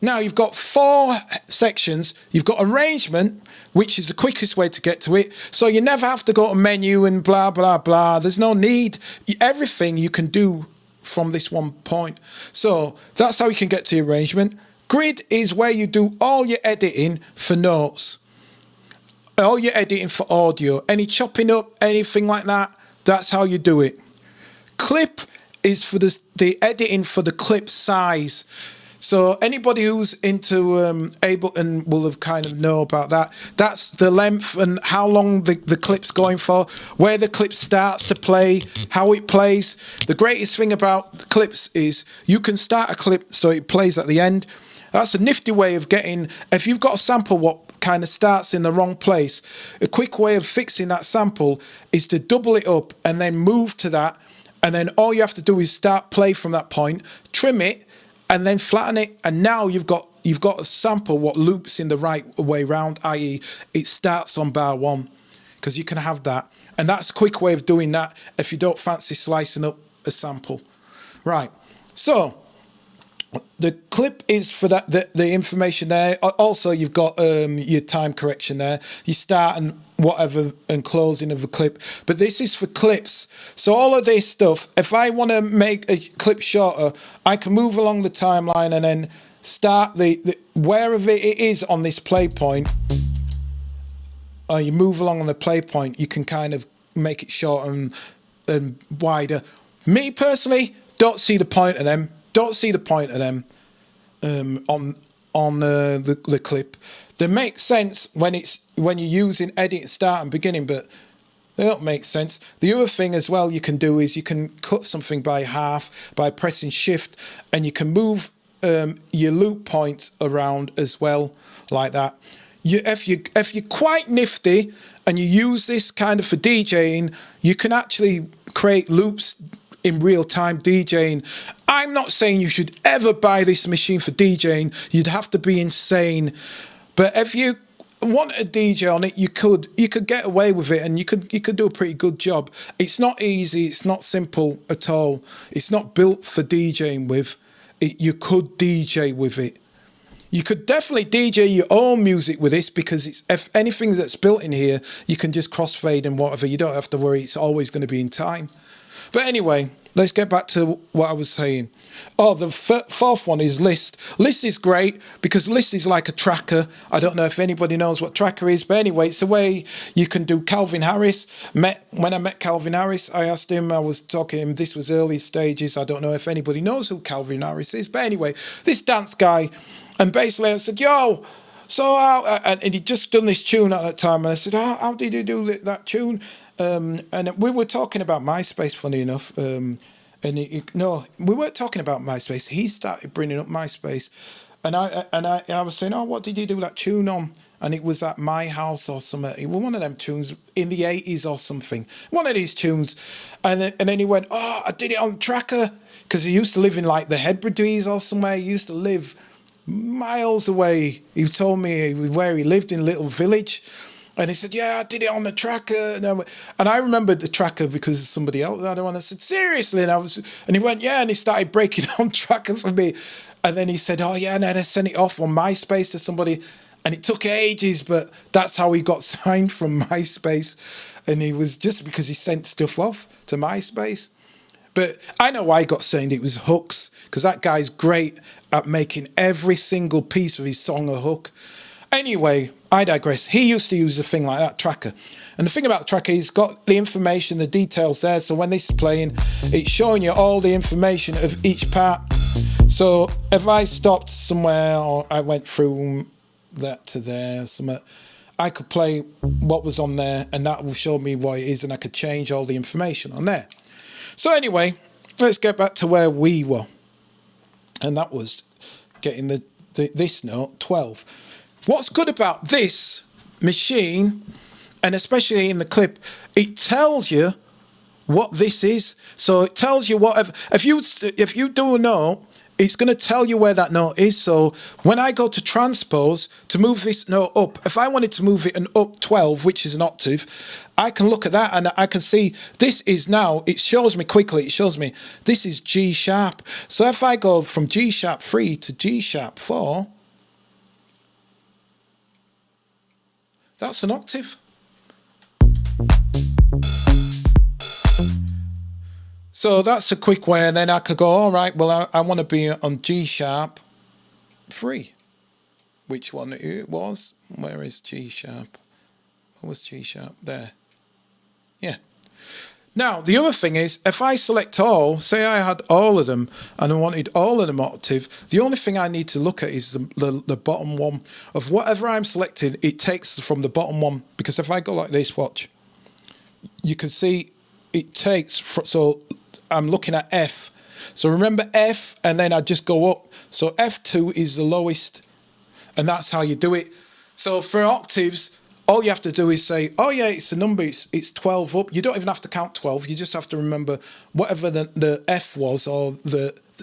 Now you've got 4 sections. You've got arrangement, which is the quickest way to get to it. So you never have to go to menu and blah, blah, blah. There's no need. Everything you can do from this one point. So that's how you can get to the arrangement. Grid is where you do all your editing for notes. All your editing for audio. Any chopping up, anything like that, that's how you do it. Clip is for the editing for the clip size. So anybody who's into Ableton will have kind of know about that. That's the length and how long the clip's going for, where the clip starts to play, how it plays. The greatest thing about the clips is you can start a clip so it plays at the end. That's a nifty way of getting, if you've got a sample what kind of starts in the wrong place, a quick way of fixing that sample is to double it up and then move to that. And then all you have to do is start play from that point, trim it, and then flatten it, and now you've got a sample what loops in the right way round, i.e. it starts on bar 1. because you can have that. And that's a quick way of doing that if you don't fancy slicing up a sample. Right, so the clip is for that the information there. Also, you've got your time correction there. You start and whatever and closing of the clip. But this is for clips. So all of this stuff, if I want to make a clip shorter, I can move along the timeline and then start the wherever it is on this play point. Or you move along on the play point, you can kind of make it shorter and wider. Me personally, don't see the point of them. Don't see the point of them on the clip. They make sense when you're using edit, start and beginning, but they don't make sense. The other thing as well you can do is you can cut something by half by pressing shift, and you can move your loop points around as well, like that. If you're quite nifty and you use this kind of for DJing, you can actually create loops in real time DJing. I'm not saying you should ever buy this machine for DJing. You'd have to be insane. But if you want a DJ on it, you could get away with it, and you could do a pretty good job. It's not easy. It's not simple at all. It's not built for DJing with. You could DJ with it. You could definitely DJ your own music with this, because if anything that's built in here, you can just crossfade and whatever. You don't have to worry. It's always going to be in time. But anyway, let's get back to what I was saying. Oh, the fourth one is list. List is great because list is like a tracker. I don't know if anybody knows what tracker is, but anyway, it's a way you can do Calvin Harris. When I met Calvin Harris, I asked him, I was talking to him, this was early stages. I don't know if anybody knows who Calvin Harris is, but anyway, this dance guy. And basically I said, yo, so and he'd just done this tune at that time. And I said, how did you do that tune? And we were talking about MySpace, funny enough. No, we weren't talking about MySpace. He started bringing up MySpace. And I was saying, oh, what did you do that tune on? And it was at My House or something. It was one of them tunes in the 80s or something. One of these tunes. And then he went, oh, I did it on Tracker. Because he used to live in like the Hebrides or somewhere. He used to live miles away. He told me where he lived in a little village. And he said, yeah, I did it on the Tracker. And I remembered the Tracker because of somebody else. And I said, seriously? And he went, yeah. And he started breaking on Tracker for me. And then he said, oh, yeah, and then I sent it off on MySpace to somebody. And it took ages, but that's how he got signed from MySpace. And he was just because he sent stuff off to MySpace. But I know why he got signed. It was hooks, because that guy's great at making every single piece of his song a hook. Anyway, I digress. He used to use a thing like that, Tracker. And the thing about the Tracker, he's got the information, the details there. So when this is playing, it's showing you all the information of each part. So if I stopped somewhere or I went through that to there or something, I could play what was on there and that will show me what it is, and I could change all the information on there. So anyway, let's get back to where we were. And that was getting this note, 12. What's good about this machine, and especially in the clip, it tells you what this is. So it tells you whatever. If you do a note, it's going to tell you where that note is. So when I go to transpose to move this note up, if I wanted to move it an up 12, which is an octave, I can look at that and I can see this is now, it shows me quickly, it shows me this is G sharp. So if I go from G sharp 3 to G sharp 4, that's an octave. So that's a quick way, and then I could go, all right, well, I want to be on G sharp 3. Which one it was? Where is G sharp? What was G sharp? There. Yeah. Now, the other thing is, if I select all, say I had all of them, and I wanted all of them octave, the only thing I need to look at is the bottom one. Of whatever I'm selecting, it takes from the bottom one. Because if I go like this, watch, you can see it takes, so I'm looking at F. So remember F, and then I just go up. So F2 is the lowest, and that's how you do it. So for octaves, all you have to do is say, oh yeah, it's a number, it's 12 up. You don't even have to count 12. You just have to remember whatever the F was, or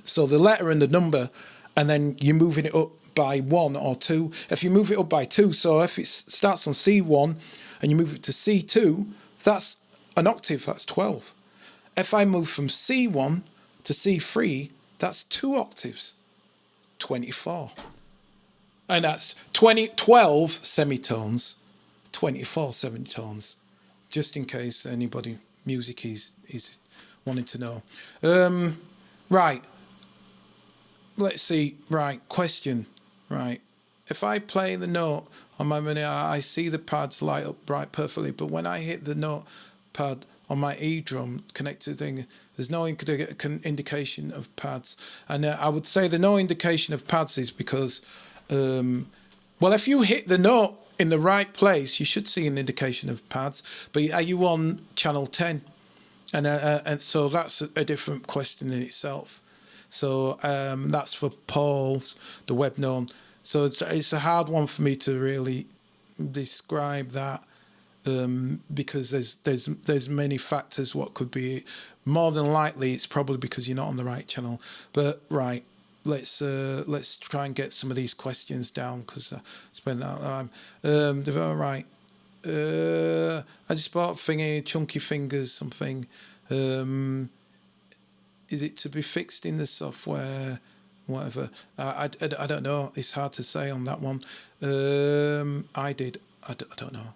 so the letter and the number, and then you're moving it up by 1 or 2. If you move it up by 2, so if it starts on C1 and you move it to C2, that's an octave, that's 12. If I move from C1 to C3, that's 2 octaves, 24. And that's 12 semitones, 24 semitones, just in case anybody music is wanting to know. Right. Let's see. Right. Question. Right. If I play the note on my mini, I see the pads light up bright perfectly, but when I hit the note pad on my E drum connected thing, there's no indication of pads. And I would say the no indication of pads is because, well, if you hit the note in the right place, you should see an indication of pads. But are you on channel 10? And so that's a different question in itself. So that's for Paul's, the web known. So it's a hard one for me to really describe that. Because there's many factors what could be. More than likely it's probably because you're not on the right channel. But right, let's try and get some of these questions down, because I spent that time. Right, I just bought thingy, chunky fingers something. Is it to be fixed in the software? Whatever. I don't know. It's hard to say on that one. I don't know.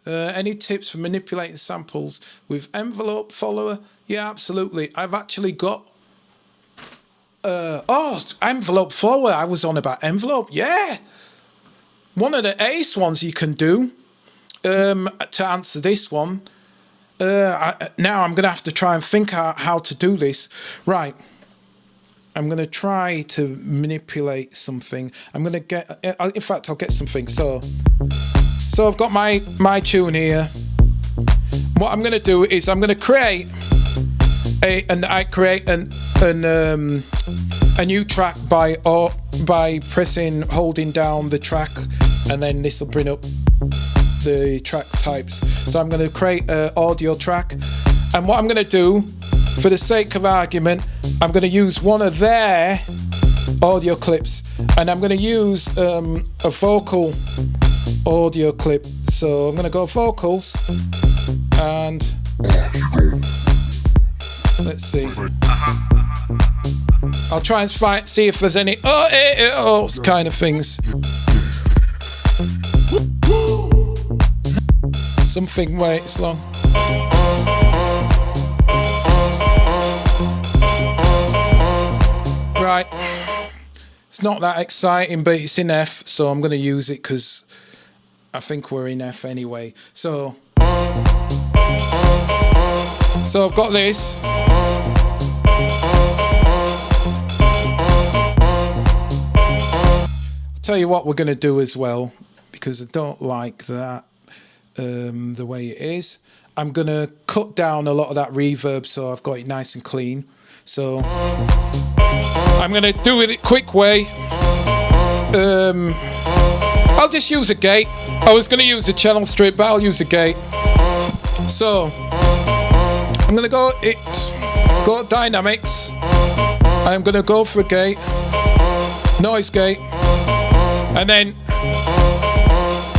Any tips for manipulating samples with envelope follower? Yeah, absolutely. I've actually got... envelope follower. I was on about envelope. Yeah. One of the ace ones you can do to answer this one. Now I'm going to have to try and think how to do this. Right. I'm going to try to manipulate something. I'm going to get... in fact, I'll get something. So I've got my tune here. What I'm going to do is I'm going to create a new track by holding down the track, and then this will bring up the track types. So I'm going to create an audio track, and what I'm going to do, for the sake of argument, I'm going to use one of their audio clips, and I'm going to use a vocal audio clip. So I'm going to go vocals, and let's see. I'll try and see if there's any kind of things. Something wait, it's long. Right. It's not that exciting, but it's in F, so I'm going to use it because I think we're in F anyway. So I've got this. I'll tell you what we're going to do as well, because I don't like that the way it is. I'm going to cut down a lot of that reverb, so I've got it nice and clean. So I'm going to do it a quick way. I'll just use a gate. I was going to use a channel strip, but I'll use a gate. So I'm going to go dynamics. I'm going to go for a gate, noise gate, and then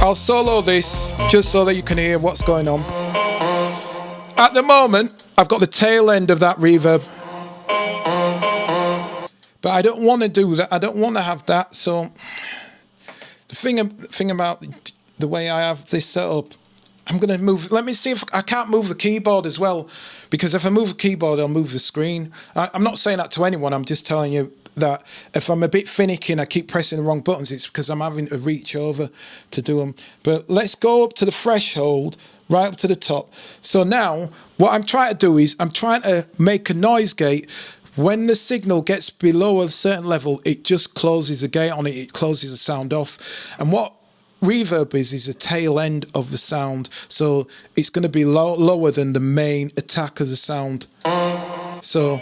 I'll solo this just so that you can hear what's going on. At the moment, I've got the tail end of that reverb, but I don't want to do that. I don't want to have that. So the thing about the way I have this set up, I'm going to move. Let me see if I can't move the keyboard as well, because if I move the keyboard, I'll move the screen. I'm not saying that to anyone. I'm just telling you that if I'm a bit finicky and I keep pressing the wrong buttons, it's because I'm having to reach over to do them. But let's go up to the threshold, right up to the top. So now what I'm trying to do is I'm trying to make a noise gate. When the signal gets below a certain level, it just closes the gate on it. It closes the sound off. And what reverb is the tail end of the sound. So it's going to be lower than the main attack of the sound. So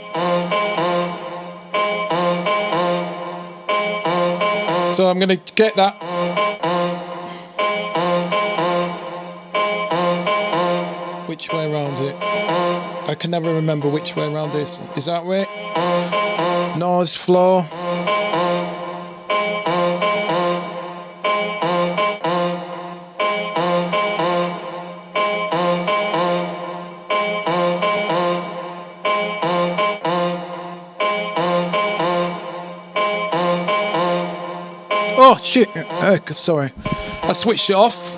I'm going to get that. Which way around it? I can never remember which way around this. Is that way? Noise floor. shit, sorry. I switched it off.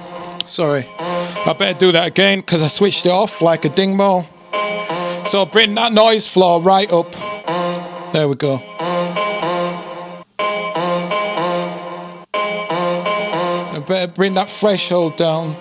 Sorry. I better do that again because I switched it off like a dingbo. So bring that noise floor right up. There we go. I better bring that threshold down.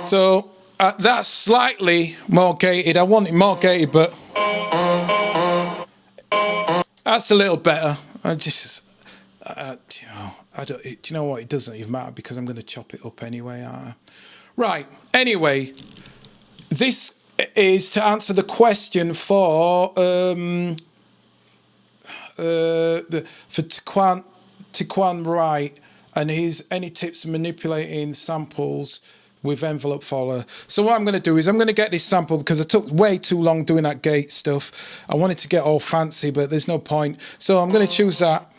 So that's slightly more gated. I want it more gated, but that's a little better. I just, you know, do you know what? It doesn't even matter because I'm going to chop it up anyway. Right. Anyway, this is to answer the question for Tiquan Wright, and his any tips in manipulating samples with envelope follower. So what I'm going to do is I'm going to get this sample because I took way too long doing that gate stuff. I wanted to get all fancy, but there's no point. So I'm going to choose that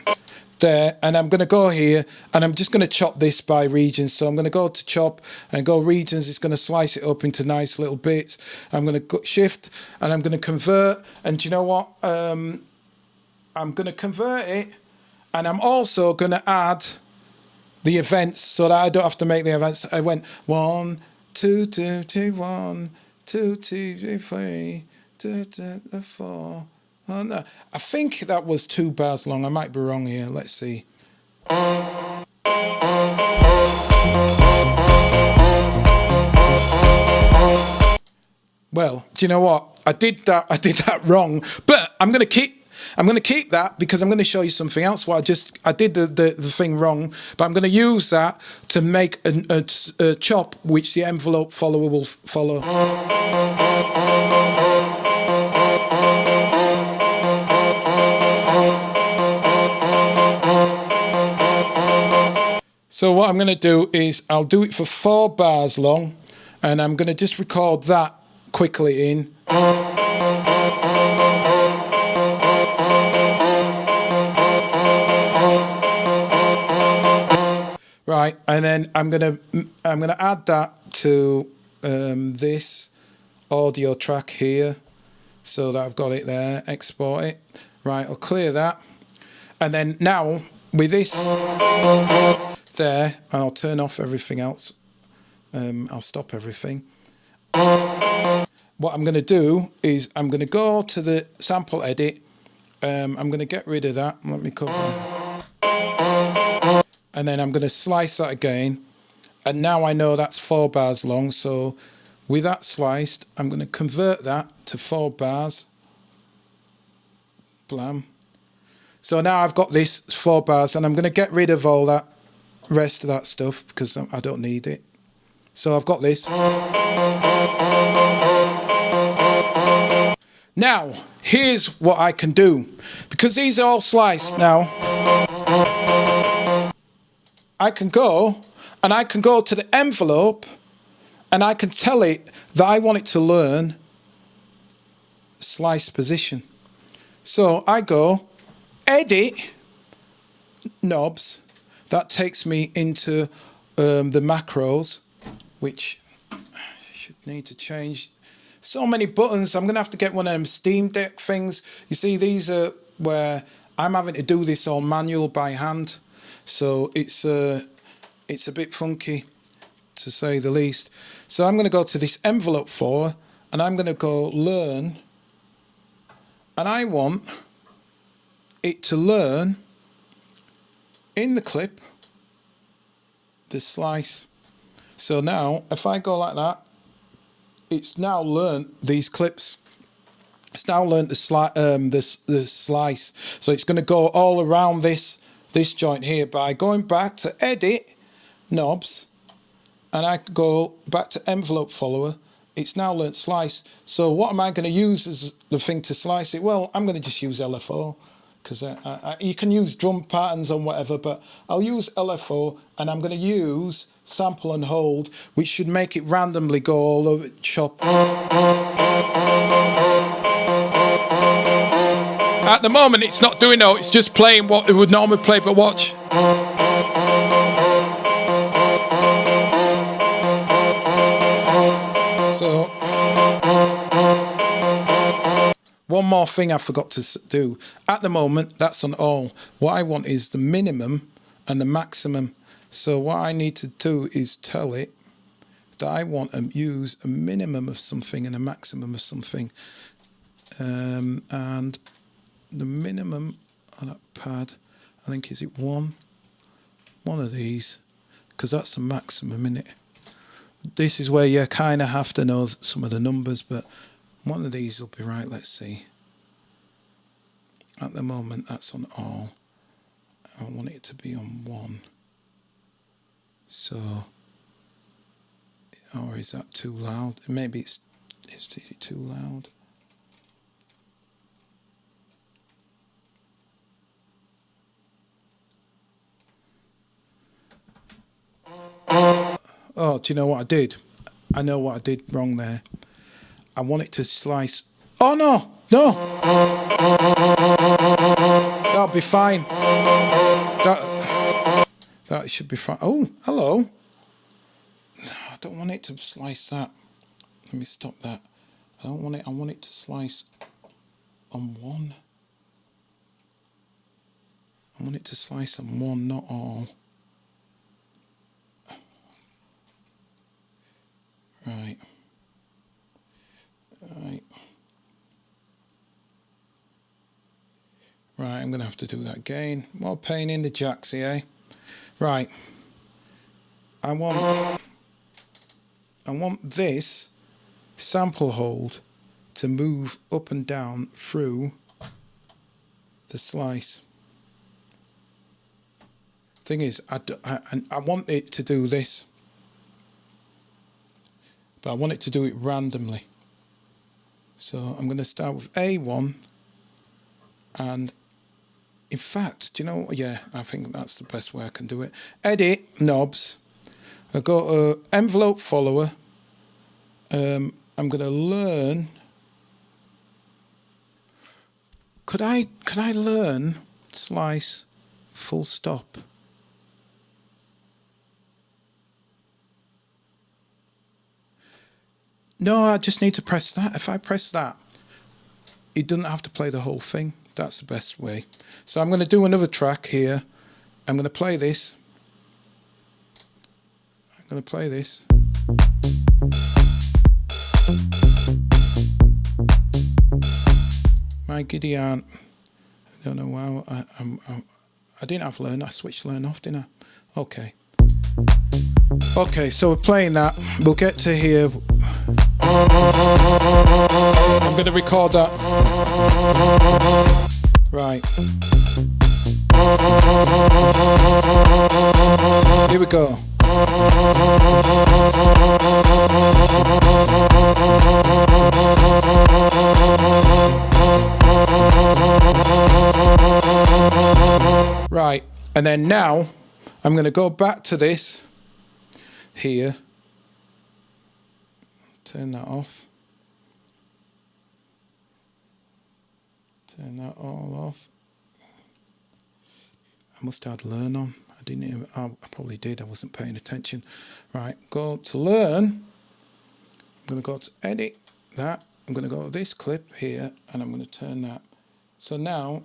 there, and I'm going to go here, and I'm just going to chop this by regions. So I'm going to go to chop and go regions. It's going to slice it up into nice little bits. I'm going to go shift, and I'm going to convert. And do you know what? I'm going to convert it, and I'm also going to add the events so that I don't have to make the events. I went 1, 2, 2, 2, 1, 2, 2, 3, 2, 2, 4. Oh, no. I think that was 2 bars long. I might be wrong here. Let's see. Well, do you know what? I did that wrong, but I'm going to keep that because I'm going to show you something else. I did the thing wrong, but I'm going to use that to make a chop which the envelope follower will follow. So what I'm going to do is I'll do it for 4 bars long, and I'm going to just record that quickly in. Right, and then I'm gonna add that to this audio track here, so that I've got it there. Export it. Right, I'll clear that, and then now with this there, and I'll turn off everything else. I'll stop everything. What I'm going to do is I'm going to go to the sample edit. I'm going to get rid of that. Let me cover. And then I'm going to slice that again. And now I know that's 4 bars long. So with that sliced, I'm going to convert that to 4 bars. Blam. So now I've got this 4 bars, and I'm going to get rid of all that rest of that stuff because I don't need it. So I've got this. Now, here's what I can do. Because these are all sliced now, I can go to the envelope, and I can tell it that I want it to learn slice position. So I go edit knobs. That takes me into the macros, which I should need to change. So many buttons. I'm going to have to get one of them Steam Deck things. You see, these are where I'm having to do this all manual by hand. So it's a bit funky, to say the least. So I'm going to go to this envelope 4, and I'm going to go learn. And I want it to learn in the clip the slice. So now if I go like that, it's now learned these clips. It's now learned the slice. So it's going to go all around this joint here by going back to edit knobs, and I go back to envelope follower. It's now learnt slice. So what am I going to use as the thing to slice it? Well, I'm going to just use LFO, because you can use drum patterns and whatever, but I'll use LFO, and I'm going to use sample and hold, which should make it randomly go all over chop. At the moment, it's not doing no. It's just playing what it would normally play, but watch. So, one more thing I forgot to do. At the moment, that's on all. What I want is the minimum and the maximum. So what I need to do is tell it that I want to use a minimum of something and a maximum of something. And the minimum on that pad, I think, is it one of these, because that's the maximum, isn't it? This is where you kind of have to know some of the numbers, but one of these will be right. Let's see. At the moment, that's on all. I want it to be on one. So, or is that too loud? Maybe it's too loud. Oh, do you know what I did? I know what I did wrong there. I want it to slice. Oh, no. That'll be fine. That should be fine. Oh, hello. I don't want it to slice that. Let me stop that. I don't want it. I want it to slice on one. I want it to slice on one, not all. Right. Right, I'm going to have to do that again. More pain in the jacks here, eh? Right. I want this sample hold to move up and down through the slice. Thing is, I want it to do this, but I want it to do it randomly. So I'm going to start with A1, and in fact, do you know what? Yeah, I think that's the best way I can do it. Edit, knobs. I've got an envelope follower. I'm going to learn. Could I learn slice full stop? No, I just need to press that. If I press that, it doesn't have to play the whole thing. That's the best way. So I'm going to do another track here. I'm going to play this. I'm going to play this. My giddy aunt. I don't know why I didn't have learn. I switched learn off, didn't I? Okay. Okay, so we're playing that. We'll get to here. I'm going to record that. Right. Here we go. Right, and then now I'm going to go back to this here. Turn that off. Turn that all off. I must have had learn on. I didn't even, I probably did. I wasn't paying attention. Right, go to learn. I'm going to go to edit that. I'm going to go to this clip here and I'm going to turn that. So now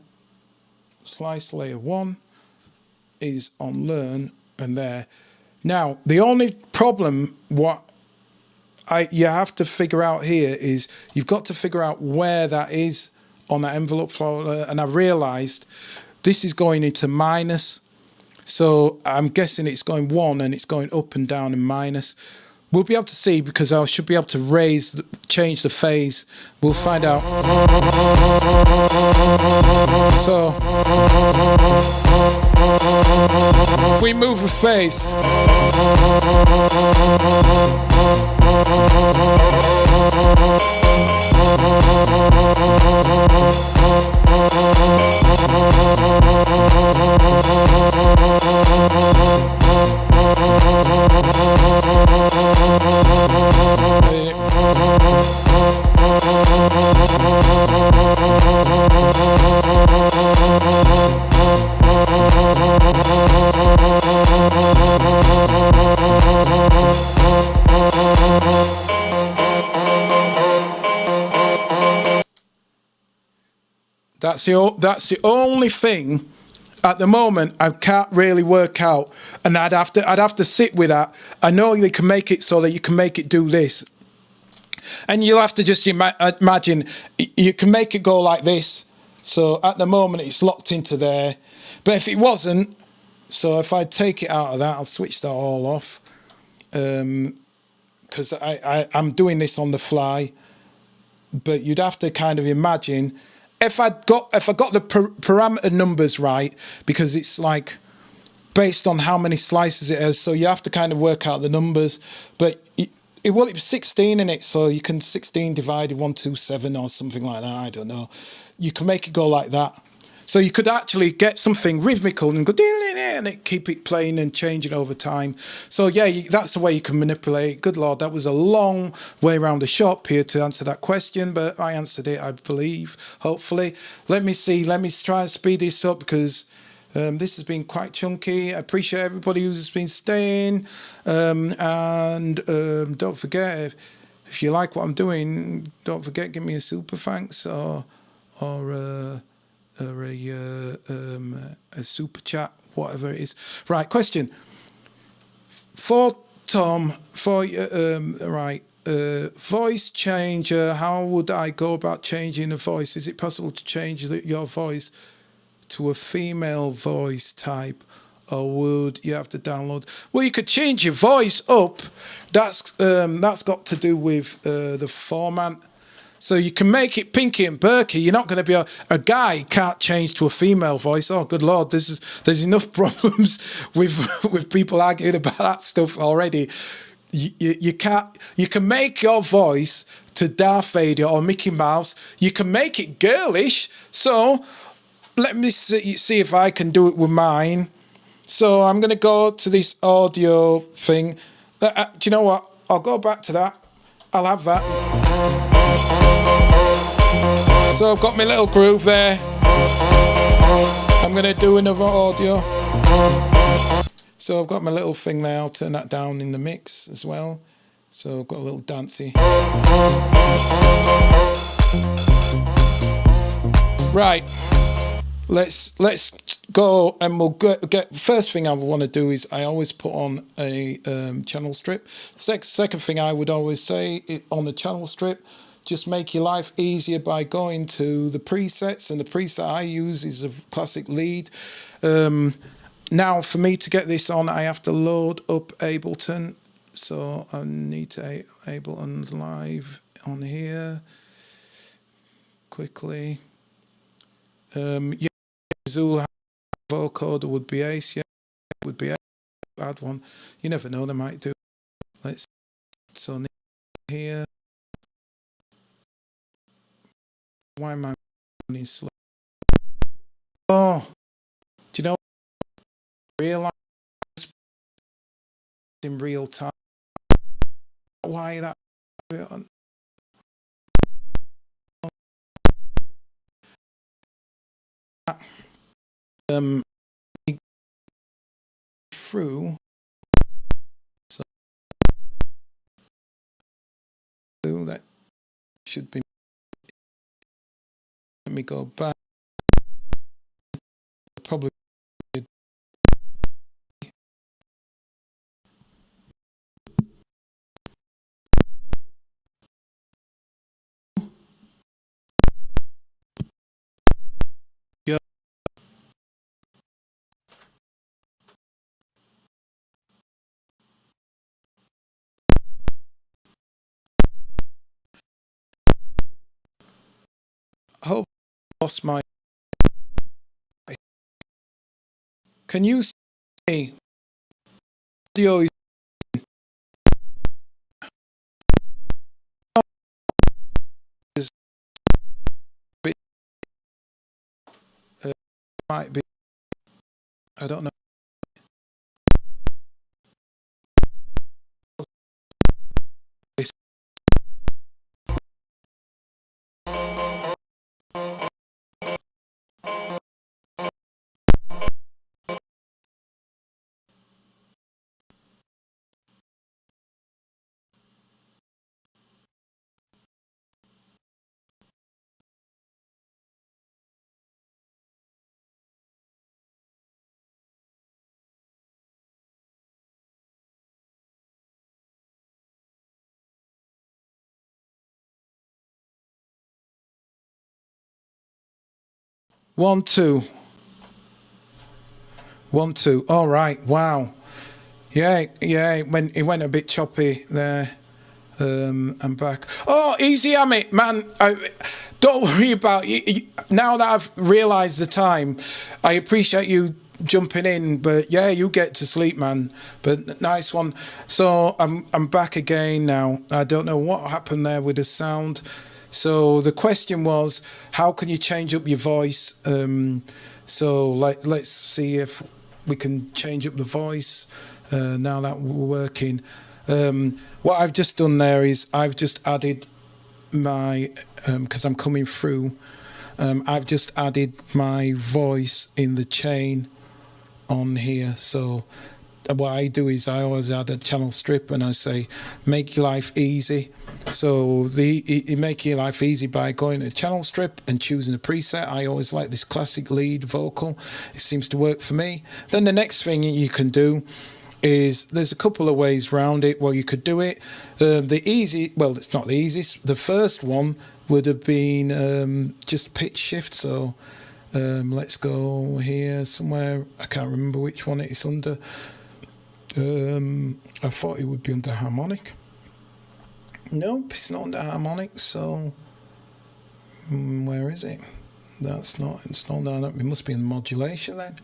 slice layer 1 is on learn and there. Now the only problem you have to figure out here is you've got to figure out where that is on that envelope folder, and I realized this is going into minus, so I'm guessing it's going 1 and it's going up and down and minus. We'll be able to see because I should be able to change the phase. We'll find out. So if we move the phase, That's the only thing at the moment I can't really work out, and I'd have to sit with that. I know they can make it so that you can make it do this, and you'll have to just imagine you can make it go like this. So at the moment it's locked into there, but if it wasn't, so if I take it out of that, I'll switch that all off, because I'm doing this on the fly. But you'd have to kind of imagine if I got the parameter numbers right, because it's like based on how many slices it has, so you have to kind of work out the numbers. But it was 16 in it, so you can 16 divided 127 or something like that. I don't know. You can make it go like that. So you could actually get something rhythmical and go and it keep it playing and changing over time. So yeah, that's the way you can manipulate. Good Lord, that was a long way around the shop here to answer that question, but I answered it, I believe, hopefully. Let me see. Let me try and speed this up because this has been quite chunky. I appreciate everybody who's been staying. And don't forget, if you like what I'm doing, don't forget, give me a super thanks or a super chat, whatever it is. Right, question for Tom, for voice changer. How would I go about changing a voice? Is it possible to change your voice to a female voice type, or would you have to download? Well, you could change your voice up. That's got to do with the format. So you can make it Pinky and Berkey. You're not going to be a guy can't change to a female voice. Oh, good Lord, there's enough problems with people arguing about that stuff already. You can't. You can make your voice to Darth Vader or Mickey Mouse. You can make it girlish. So let me see if I can do it with mine. So I'm going to go to this audio thing. Do you know what? I'll go back to that. I'll have that. So I've got my little groove there. I'm going to do another audio. So I've got my little thing there. I'll turn that down in the mix as well. So I've got a little dancey. Right. Let's go, and we'll get. First thing I want to do is I always put on a channel strip. Second thing I would always say on the channel strip, just make your life easier by going to the presets, and the preset I use is a classic lead. Now for me to get this on, I have to load up Ableton, so I need to Ableton Live on here quickly. Yeah. Zool vocoder would be ace, yeah, would be ace. Add one. You never know, they might do. Let's so here. Why am I running slow? Oh, do you know? Realize in real time why that. Through, so that should be. Let me go back. Probably. Yeah. I hope I lost my. Can you see audio is might be, I don't know. 1, 2. 1, 2. All right. Wow. Yeah. It went a bit choppy there. I'm back. Oh, easy, Amit, man. Don't worry about it. Now that I've realised the time, I appreciate you jumping in. But yeah, you get to sleep, man. But nice one. So I'm back again now. I don't know what happened there with the sound. So the question was, how can you change up your voice? So let's see if we can change up the voice now that we're working. What I've just done there is I've just added my, because I'm coming through, I've just added my voice in the chain on here. So what I do is I always add a channel strip and I say, make your life easy. So it make your life easy by going to channel strip and choosing a preset. I always like this classic lead vocal. It seems to work for me. Then the next thing you can do is there's a couple of ways around it where you could do it. It's not the easiest. The first one would have been just pitch shift. So let's go here somewhere. I can't remember which one it is under. I thought it would be under harmonic. Nope, it's not under harmonic. So where is it? It's not down. It must be in modulation then.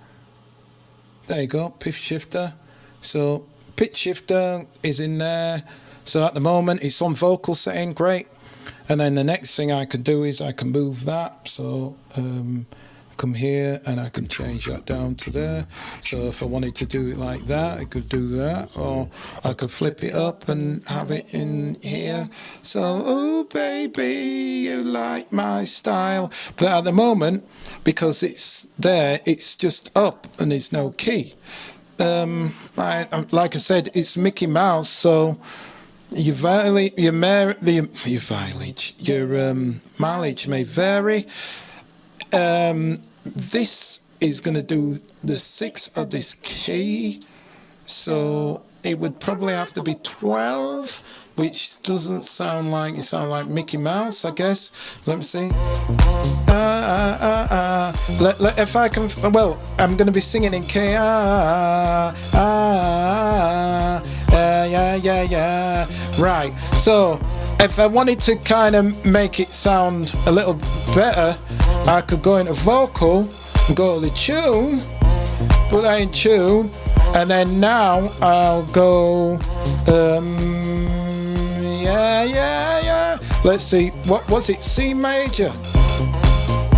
There you go, pitch shifter. So pitch shifter is in there. So at the moment it's on vocal setting, great. And then the next thing I can do is I can move that. So come here and I can change that down to there. So if I wanted to do it like that, I could do that. Or I could flip it up and have it in here. So, oh baby, you like my style. But at the moment, because it's there, it's just up and there's no key. Like I said, it's Mickey Mouse, so your mileage may vary. This is going to do the 6 of this key, so it would probably have to be 12, which doesn't sound like, it sounds like Mickey Mouse, I guess. Let me see. If I can, well, I'm going to be singing in key. Yeah. Right. So if I wanted to kind of make it sound a little better, I could go into vocal and go to the tune, put that in tune, and then now I'll go. Yeah. Let's see. What was it? C major.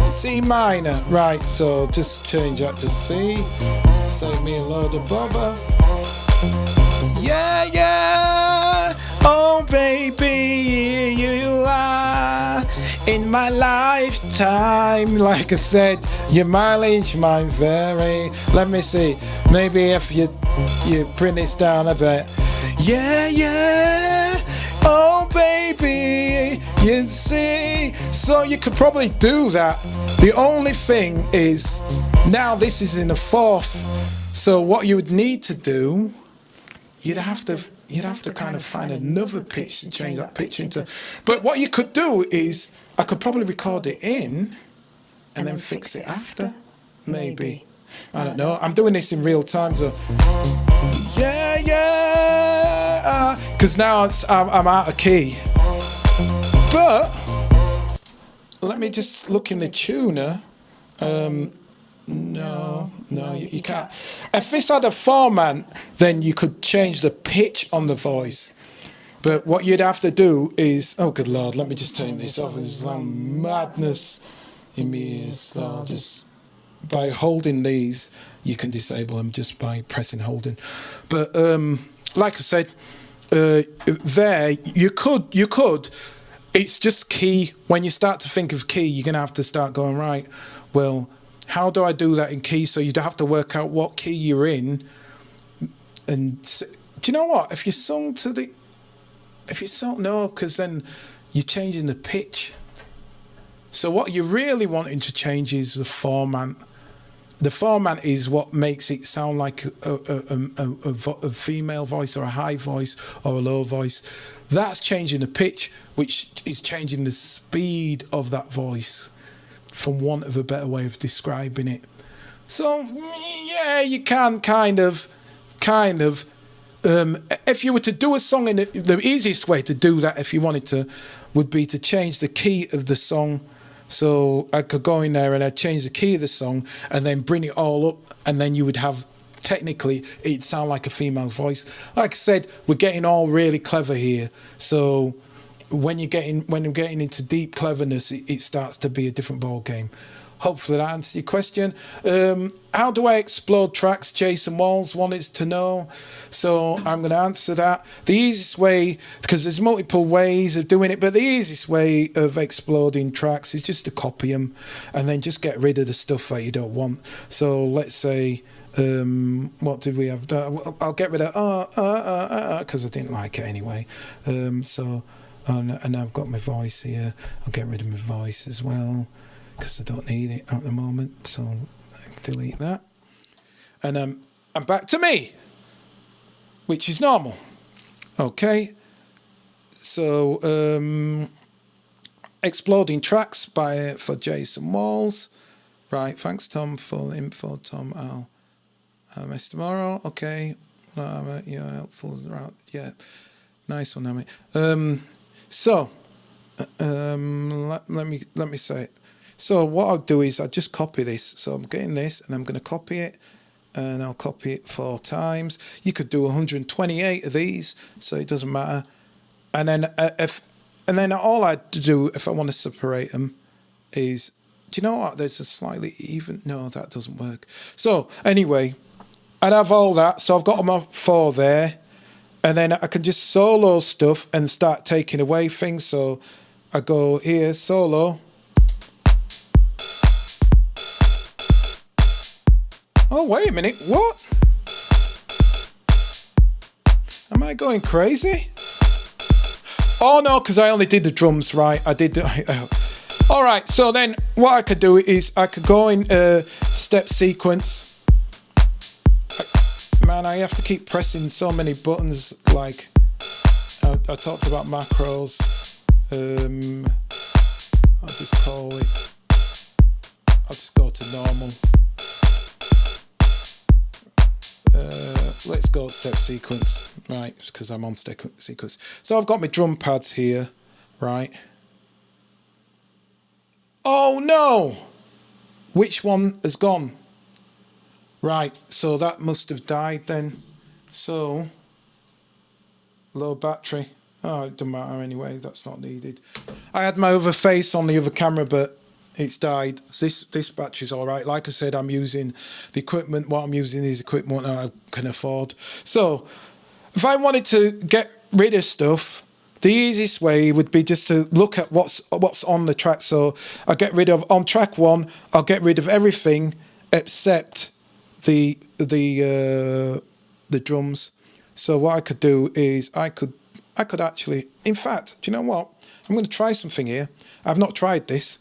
C minor. Right, so just change that to C. Save me a load of bother. Yeah. Oh, baby, you are in my lifetime. Like I said, your mileage might vary. Let me see. Maybe if you bring this down a bit. Yeah. Oh, baby, you see. So you could probably do that. The only thing is, now this is in the 4th. So what you would need to do, you'd have to kind of find another pitch to change that pitch into. But what you could do is, I could probably record it in and then fix it after, maybe. I don't know. I'm doing this in real time, so yeah. Because now I'm out of key. But let me just look in the tuner. No, you can't. If this had a format, then you could change the pitch on the voice. But what you'd have to do is, oh good Lord, let me just turn this off. There's some madness in my ears. So just by holding these, you can disable them just by pressing holding. But like I said, there you could. It's just key. When you start to think of key, you're gonna have to start going, right, well, how do I do that in key? So you'd have to work out what key you're in. And do you know what? If you no, because then you're changing the pitch. So what you're really wanting to change is the format. The format is what makes it sound like a female voice or a high voice or a low voice. That's changing the pitch, which is changing the speed of that voice. from want of a better way of describing it. So yeah, you can kind of. If you were to do a song, in the easiest way to do that, if you wanted to, would be to change the key of the song. So I could go in there and I'd change the key of the song and then bring it all up, and then you would have, technically, it'd sound like a female voice. Like I said, we're getting all really clever here. So when you're getting into deep cleverness, it starts to be a different ball game. Hopefully that answers your question. How do I explode tracks? Jason Walls wanted to know. So I'm going to answer that. The easiest way, because there's multiple ways of doing it, but the easiest way of exploding tracks is just to copy them and then just get rid of the stuff that you don't want. So let's say, what did we have? I'll get rid of because I didn't like it anyway. And I've got my voice here. I'll get rid of my voice as well, because I don't need it at the moment, so delete that. And I'm back to me, which is normal. Okay, so exploding tracks for Jason Walls. Right, thanks Tom for the info, Tom. I'll miss tomorrow. Okay, yeah, helpful. Yeah, nice one, Amy. So let me say it. So what I'll do is I'll just copy this. So I'm getting this and I'm going to copy it, and I'll copy it 4 times. You could do 128 of these, so it doesn't matter. And then all I do if I want to separate them is, do you know what? There's a slightly even. No, that doesn't work. So anyway, I'd have all that. So I've got them up 4 there, and then I can just solo stuff and start taking away things. So I go here, solo. Oh, wait a minute, what? Am I going crazy? Oh no, because I only did the drums, right? I did all right, so then what I could do is I could go in step sequence. Man, I have to keep pressing so many buttons, like I talked about macros. I'll just call it, I'll just go to normal. Let's go step sequence, right, because I'm on step sequence. So I've got my drum pads here, right? Oh no! Which one has gone? Right, so that must have died then. So, low battery. Oh, it doesn't matter anyway, that's not needed. I had my other face on the other camera, but it's died. This battery's all right. Like I said, I'm using the equipment. What I'm using is equipment that I can afford. So if I wanted to get rid of stuff, the easiest way would be just to look at what's on the track. So I get rid of, on track 1, I'll get rid of everything except the drums. So what I could do is I could actually, in fact, do you know what? I'm going to try something here. I've not tried this.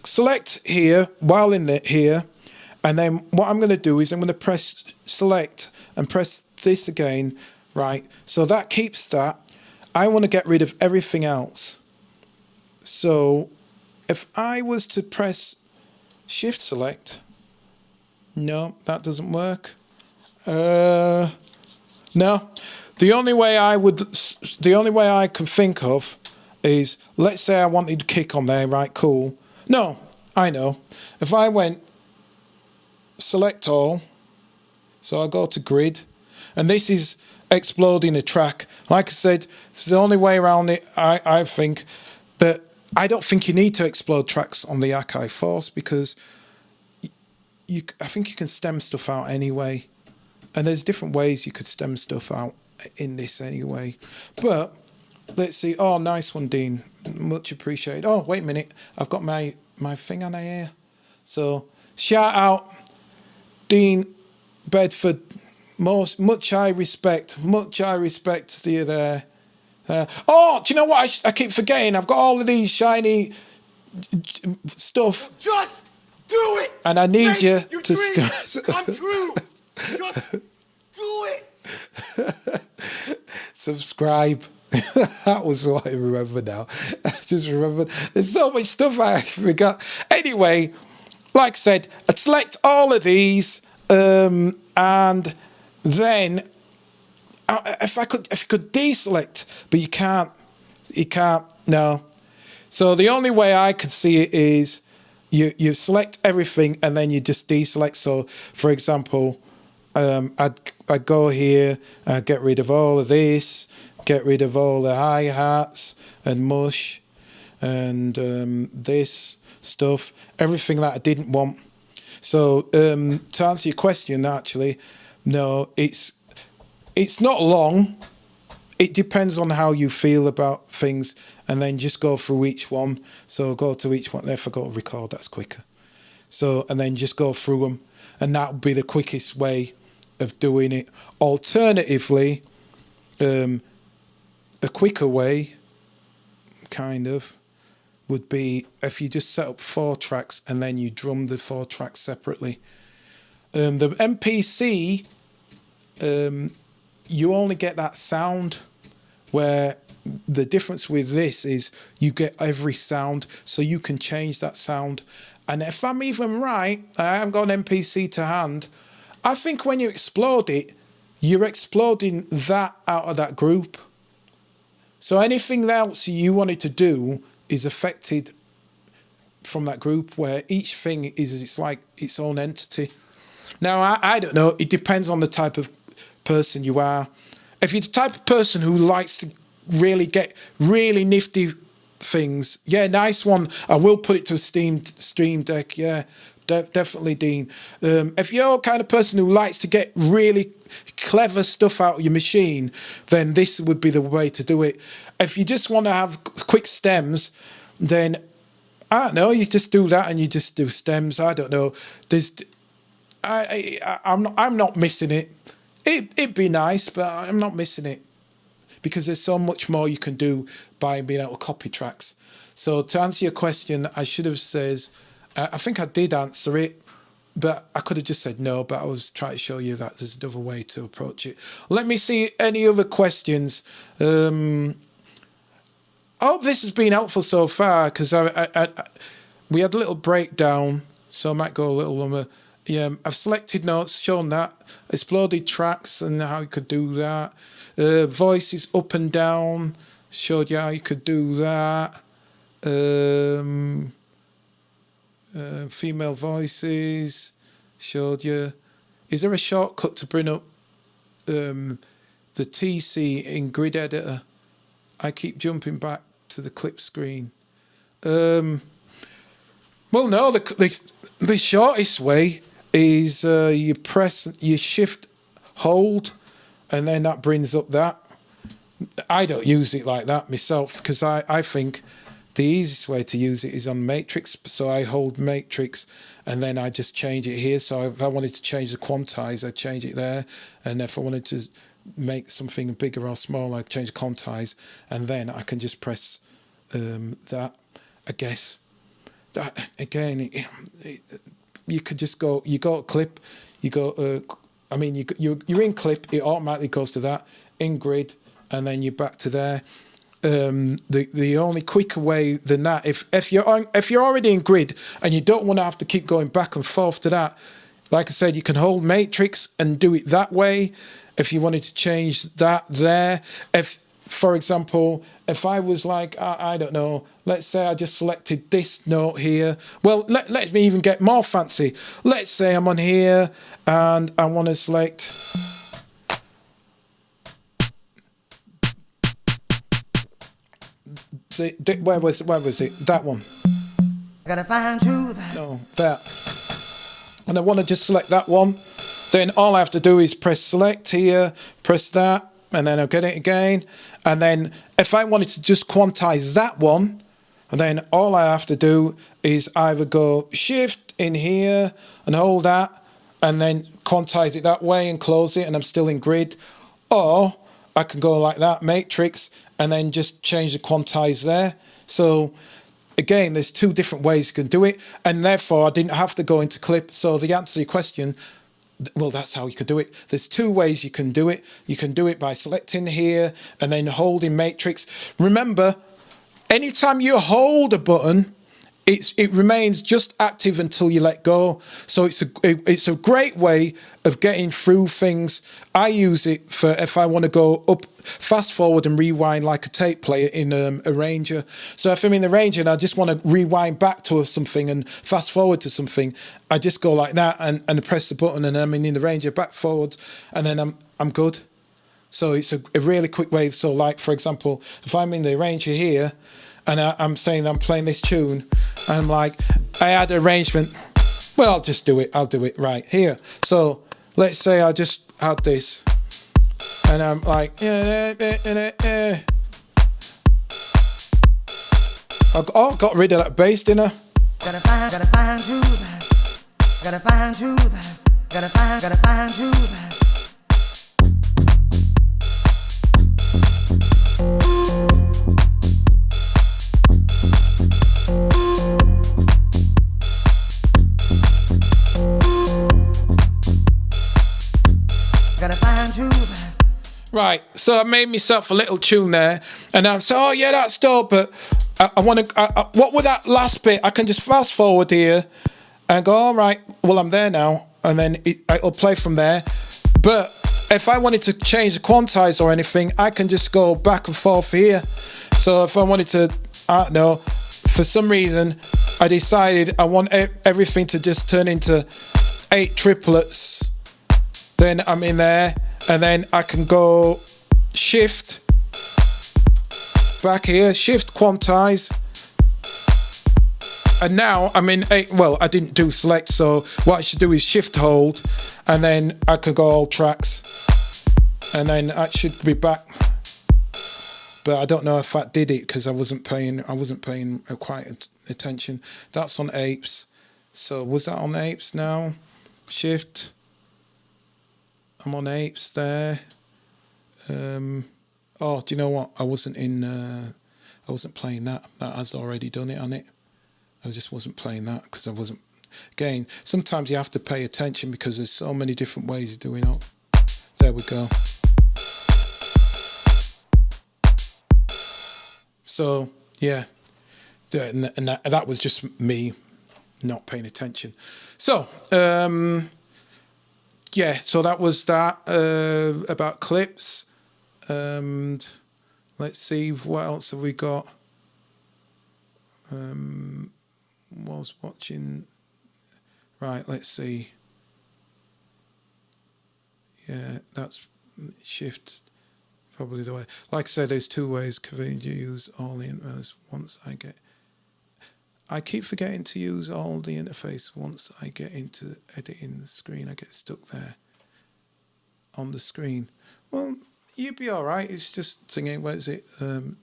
Select here while in it here, and then what I'm going to do is I'm going to press select and press this again, right? So that keeps that. I want to get rid of everything else. So if I was to press shift select, no, that doesn't work. No, the only way I can think of is, let's say I wanted kick on there, right? Cool. No, I know. If I went select all, so I go to grid, and this is exploding a track. Like I said, it's the only way around it, I think. But I don't think you need to explode tracks on the Akai Force, because I think you can stem stuff out anyway. And there's different ways you could stem stuff out in this anyway. But let's see. Oh, nice one, Dean. Much appreciated. Oh, wait a minute. I've got my thing on here. So shout out Dean Bedford. Much I respect to you there. Oh, do you know what? I keep forgetting. I've got all of these shiny stuff. Just do it! And I need you your to dreams come true! Just do it! subscribe. That was what I remember now. I just remember there's so much stuff I forgot. Anyway, like I said, I'd select all of these, and then if you could deselect, but you can't. No. So the only way I could see it is you select everything and then you just deselect. So, for example, I'd go here, get rid of all of this, get rid of all the hi-hats and mush and this stuff, everything that I didn't want. So to answer your question, actually, no, it's not long. It depends on how you feel about things, and then just go through each one. So go to each one. If I go to record, that's quicker. So, and then just go through them, and that would be the quickest way of doing it. Alternatively, a quicker way, kind of, would be if you just set up 4 tracks and then you drum the 4 tracks separately. The MPC, you only get that sound, where the difference with this is you get every sound, so you can change that sound. And if I'm even right, I haven't got an MPC to hand, I think when you explode it, you're exploding that out of that group. So anything else you wanted to do is affected from that group, where each thing it's like its own entity. Now, I don't know. It depends on the type of person you are. If you're the type of person who likes to really get really nifty things, yeah, nice one. I will put it to a Stream Deck. Yeah, definitely, Dean. If you're the kind of person who likes to get really clever stuff out of your machine, then this would be the way to do it. If you just want to have quick stems, then I don't know. You just do that, and you just do stems. I don't know. I'm not missing it. It'd be nice, but I'm not missing it, because there's so much more you can do by being able to copy tracks. So to answer your question, I should have said, I think I did answer it, but I could have just said no, but I was trying to show you that there's another way to approach it. Let me see any other questions. I hope this has been helpful so far, because we had a little breakdown, so I might go a little longer. Yeah, I've selected notes, shown that, exploded tracks and how you could do that. Voices up and down, showed you how you could do that. Female voices, showed you. Is there a shortcut to bring up the TC in Grid Editor? I keep jumping back to the clip screen. Well, no, the shortest way is you shift hold, and then that brings up that. I don't use it like that myself, because I think the easiest way to use it is on matrix. So I hold matrix, and then I just change it here. So if I wanted to change the quantize, I change it there, and if I wanted to make something bigger or smaller, I change the quantize, and then I can just press that, I guess. That, again, you could just go, you go clip, you go, you're in clip, it automatically goes to that, in grid, and then you're back to there. The only quicker way than that, if you're already in grid and you don't want to have to keep going back and forth to that, like I said, you can hold matrix and do it that way. If you wanted to change that there, for example, if I was like, I don't know, let's say I just selected this note here. Well, let me even get more fancy. Let's say I'm on here and I want to select where was it? That one. I gotta find truth. No, that. And I want to just select that one. Then all I have to do is press select here, press that, and then I'll get it again. And then if I wanted to just quantize that one, then all I have to do is either go shift in here and hold that, and then quantize it that way and close it, and I'm still in grid. Or I can go like that, matrix, and then just change the quantize there. So again, there's 2 different ways you can do it, and therefore I didn't have to go into clip. So the answer to your question, well, that's how you could do it. There's two ways you can do it. You can do it by selecting here and then holding matrix. Remember, anytime you hold a button, it remains just active until you let go. So it's a great way of getting through things. I use it for if I want to go up, fast forward and rewind like a tape player in a Ranger. So if I'm in the Ranger and I just want to rewind back to something and fast forward to something, I just go like that and press the button and I'm in the Ranger, back forward, and then I'm good. So it's a really quick way. So like, for example, if I'm in the Ranger here and I'm saying I'm playing this tune, and I'm like, I had an arrangement. Well, I'll just do it. I'll do it right here. So let's say I just had this, and I'm like, I got rid of that bass, didn't I? Gotta find truth. Gotta find truth. Gotta find truth. Gotta find truth. Right, so I made myself a little tune there, and I'm saying, oh yeah, that's dope, but I want to, what with that last bit, I can just fast forward here and go, all right, well, I'm there now, and then it'll play from there. But if I wanted to change the quantize or anything, I can just go back and forth here. So if I wanted to, I don't know, for some reason, I decided I want everything to just turn into 8 triplets. Then I'm in there, and then I can go shift back here, shift quantize, and now I'm in 8. Well, I didn't do select, so what I should do is shift hold, and then I could go all tracks, and then I should be back. But I don't know if that did it because I wasn't paying quite attention. That's on apes. So was that on apes now? Shift. I'm on apes there. Oh, do you know what? I wasn't playing that. That has already done it on it. I just wasn't playing that because I wasn't. Again, sometimes you have to pay attention because there's so many different ways of doing it. There we go. So yeah, and that was just me not paying attention. So. Yeah, so that was that about clips. And let's see, what else have we got? Was watching. Right, let's see. Yeah, that's shift. Probably the way. Like I said, there's two ways. Can you use all the interface once I get. I keep forgetting to use all the interface once I get into editing the screen. I get stuck there on the screen. Well, you'd be all right. It's just singing. Where is it?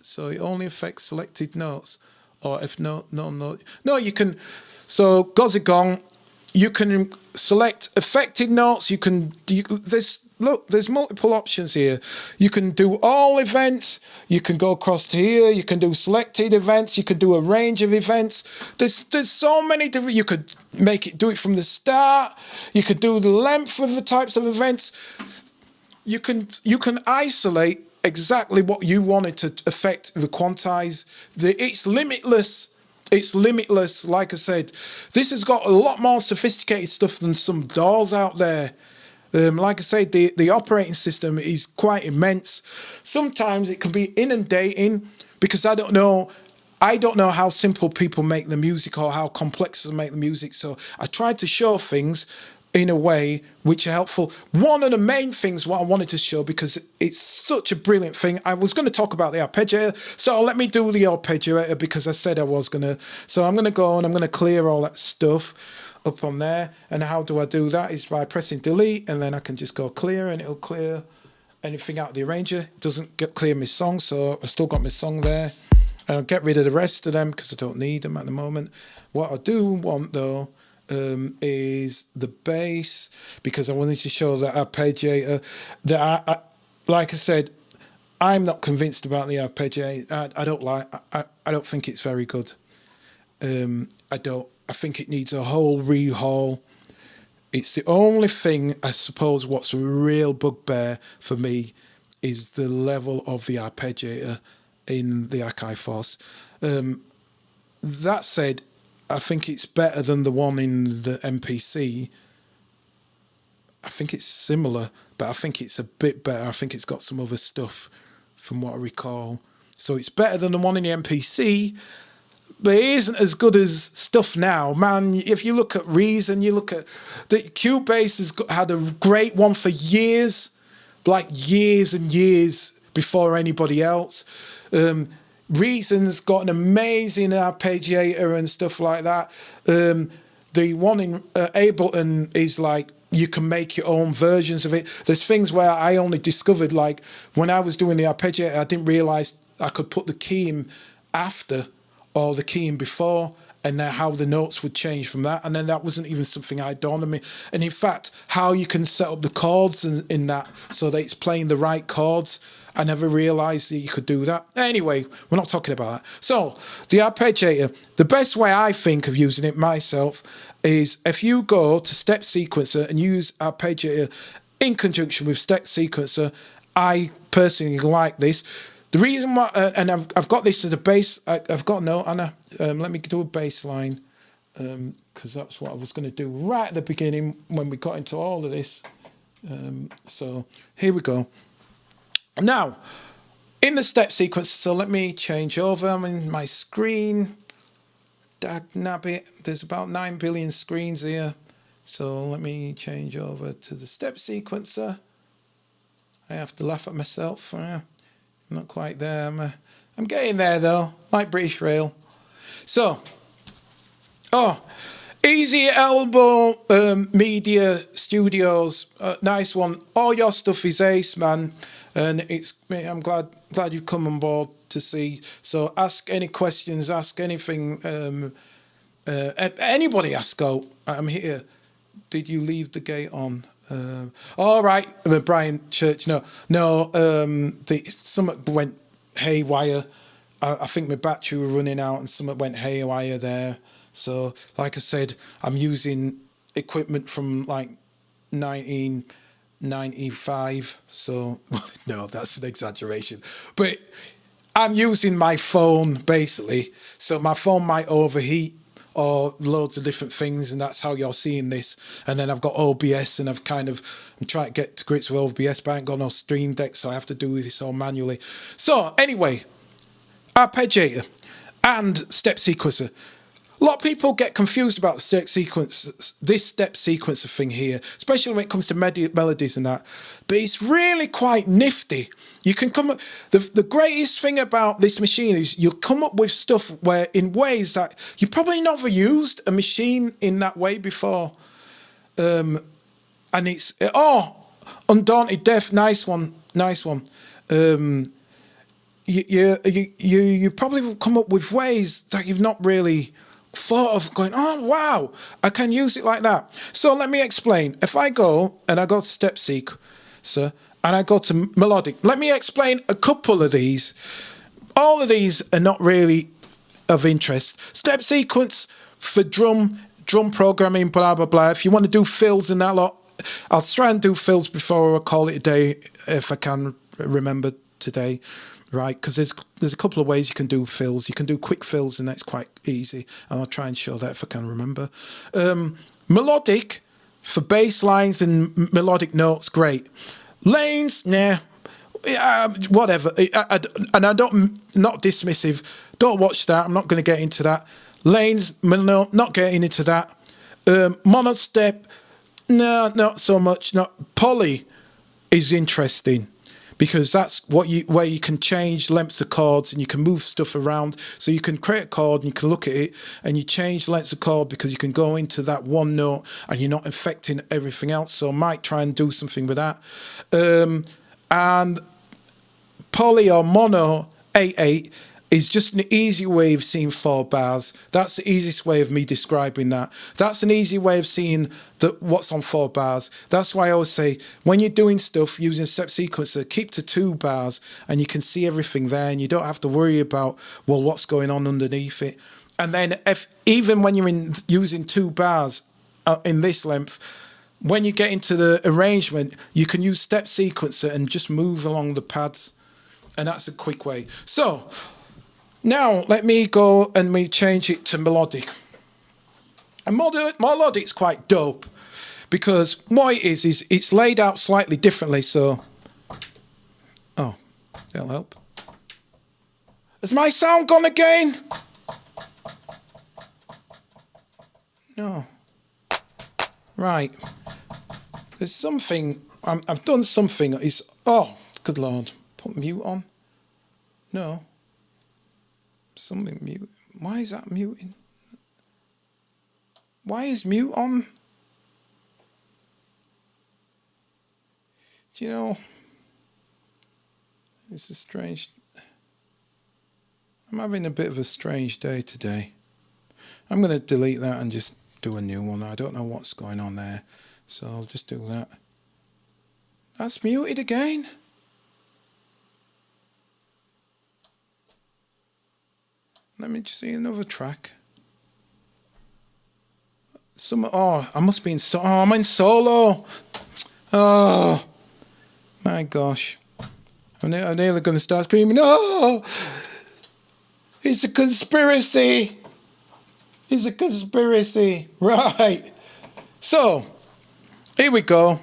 So it only affects selected notes, or if no, you can. So Gozigong, you can select affected notes. There's multiple options here. You can do all events. You can go across to here. You can do selected events. You can do a range of events. There's so many different. You could do it from the start. You could do the length of the types of events. You can isolate exactly what you wanted to affect the quantize. It's limitless. It's limitless. Like I said, this has got a lot more sophisticated stuff than some DAWs out there. Like I said, the operating system is quite immense. Sometimes it can be inundating because I don't know how simple people make the music or how complex they make the music. So I tried to show things in a way which are helpful. One of the main things what I wanted to show, because it's such a brilliant thing, I was going to talk about the arpeggiator, so let me do the arpeggiator because I said I was going to. So I'm going to go and I'm going to clear all that stuff up on there. And how do I do that? Is by pressing delete, and then I can just go clear, and it'll clear anything out of the arranger. It doesn't clear my song, so I've still got my song there. I'll get rid of the rest of them because I don't need them at the moment. What I do want though is the bass, because I wanted to show that arpeggiator. That I like I said, I'm not convinced about the arpeggiator. I don't think it's very good. I think it needs a whole rehaul. It's the only thing, I suppose, what's a real bugbear for me is the level of the arpeggiator in the Akai Force. That said, I think it's better than the one in the MPC. I think it's similar, but I think it's a bit better. I think it's got some other stuff from what I recall. So it's better than the one in the MPC, but it isn't as good as stuff now. Man, if you look at Reason, you look at... the Cubase has had a great one for years, like years and years before anybody else. Reason's got an amazing arpeggiator and stuff like that. The one in Ableton is like, you can make your own versions of it. There's things where I only discovered, like when I was doing the arpeggiator, I didn't realize I could put the key in after or the key in before, and then how the notes would change from that. And then that wasn't even something I'd done on me. And in fact, how you can set up the chords in that so that it's playing the right chords. I never realised that you could do that. Anyway, we're not talking about that. So, the arpeggiator, the best way I think of using it myself is if you go to Step Sequencer and use arpeggiator in conjunction with Step Sequencer. I personally like this. The reason why, and I've got this as a bass, I've got no, Anna, let me do a bass line, because that's what I was going to do right at the beginning when we got into all of this. So, here we go. Now, in the step sequence, so let me change over. I'm in my screen. Dagnabbit, there's about 9 billion screens here. So let me change over to the step sequencer. I have to laugh at myself. I'm not quite there. I'm getting there though, like British Rail. So, Easy Elbow Media Studios, nice one. All your stuff is ace, man. And I'm glad you've come on board to see. So ask any questions, ask anything. Anybody ask out. I'm here. Did you leave the gate on? All right, Brian Church. No. Something went haywire. I think my battery were running out, and something went haywire there. So, like I said, I'm using equipment from like 1995. So, no, that's an exaggeration. But I'm using my phone basically. So my phone might overheat or loads of different things, and that's how you're seeing this. And then I've got OBS, and I'm trying to get to grips with OBS, but I ain't got no Stream Deck, so I have to do this all manually. So anyway, Arpeggiator and Step Sequencer. A lot of people get confused about the step sequence, this step sequencer thing here, especially when it comes to melodies and that. But it's really quite nifty. You can come up. The greatest thing about this machine is you'll come up with stuff where, in ways that you probably never used a machine in that way before. And it's Undaunted Death, nice one. You probably will come up with ways that you've not really thought of, going, oh wow, I can use it like that. So let me explain. If I go to Step Sequencer and I go to Melodic, let me explain a couple of these. All of these are not really of interest. Step Sequence for drum programming, blah blah blah. If you want to do fills and that lot, I'll try and do fills before I call it a day if I can remember today. Right, because there's a couple of ways you can do fills. You can do quick fills, and that's quite easy. And I'll try and show that if I can remember. Melodic for bass lines and melodic notes, great. Lanes, nah, whatever. And I don't, not dismissive. Don't watch that. I'm not going to get into that. Lanes, no, not getting into that. Monostep, no, not so much. Not poly is interesting. Because that's where you can change lengths of chords and you can move stuff around. So you can create a chord and you can look at it and you change lengths of chord because you can go into that one note and you're not affecting everything else. So I might try and do something with that. And poly or mono 8/8 is just an easy way of seeing 4 bars. That's the easiest way of me describing that. That's an easy way of seeing what's on 4 bars. That's why I always say, when you're doing stuff using Step Sequencer, keep to 2 bars and you can see everything there and you don't have to worry about, well, what's going on underneath it. And then even when you're using 2 bars in this length, when you get into the arrangement, you can use step sequencer and just move along the pads. And that's a quick way. So now let me go and me change it to melodic. And melodic's quite dope because what it is it's laid out slightly differently. So, oh, that'll help. Has my sound gone again? No. Right. There's something, I've done something. It's, oh, good Lord. Put mute on. No. Something mute. Why is that muting? Why is mute on? Do you know? It's a strange. I'm having a bit of a strange day today. I'm going to delete that and just do a new one. I don't know what's going on there. So I'll just do that. That's muted again. Let me just see another track. Oh, I must be in solo. Oh, I'm in solo. Oh, my gosh. I'm nearly going to start screaming. Oh, it's a conspiracy. It's a conspiracy. Right. So, here we go.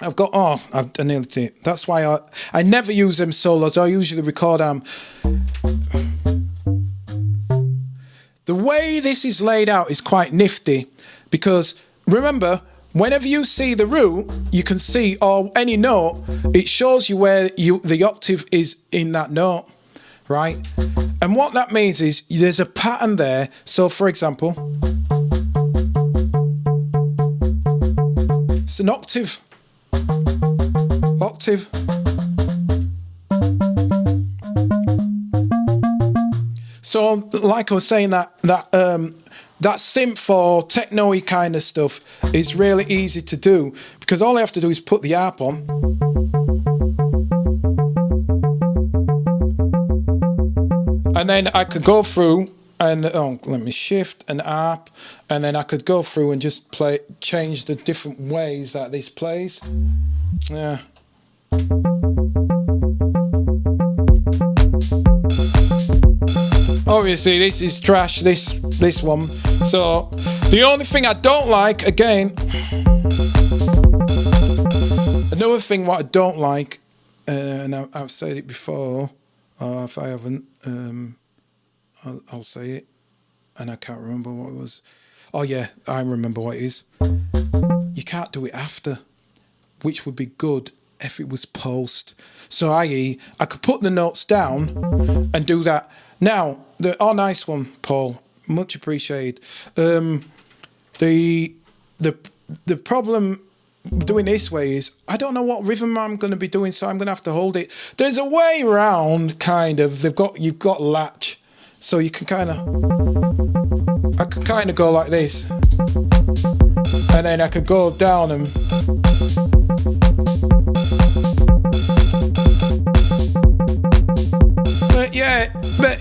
I've got, I nearly did it. That's why I never use them solos. I usually record them. The way this is laid out is quite nifty because remember, whenever you see the root, you can see, or any note, it shows you where the octave is in that note, right? And what that means is there's a pattern there. So for example, it's an octave. Octave. So, like I was saying, that synth or techno-y kind of stuff is really easy to do because all I have to do is put the harp on. And then I could go through and, let me shift and harp, and then I could go through and just change the different ways that this plays. Yeah. Obviously, this is trash, this one. So, the only thing I don't like, again, another thing what I don't like, and I've said it before, or if I haven't, I'll say it, and I can't remember what it was. Oh yeah, I remember what it is. You can't do it after, which would be good if it was post. So i.e., I could put the notes down and do that. Now, nice one, Paul. Much appreciated. The problem doing this way is I don't know what rhythm I'm going to be doing, so I'm going to have to hold it. There's a way around, kind of. You've got latch, so you can I could kind of go like this, and then I could go down and. But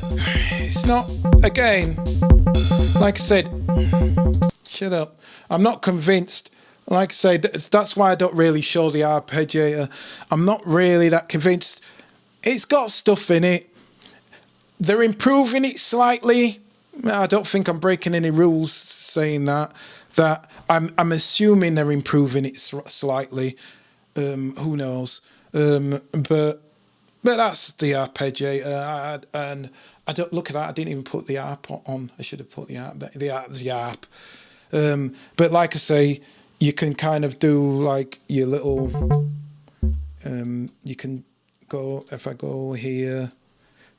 it's not, again, like I said, shut up. I'm not convinced. Like I said, that's why I don't really show the Arpeggiator. I'm not really that convinced. It's got stuff in it. They're improving it slightly. I don't think I'm breaking any rules saying that. That I'm assuming they're improving it slightly. Who knows? But that's the Arpeggiator, and I don't look at that. I didn't even put the harp on. I should have put the harp. But like I say, you can kind of do like your little. You can go if I go here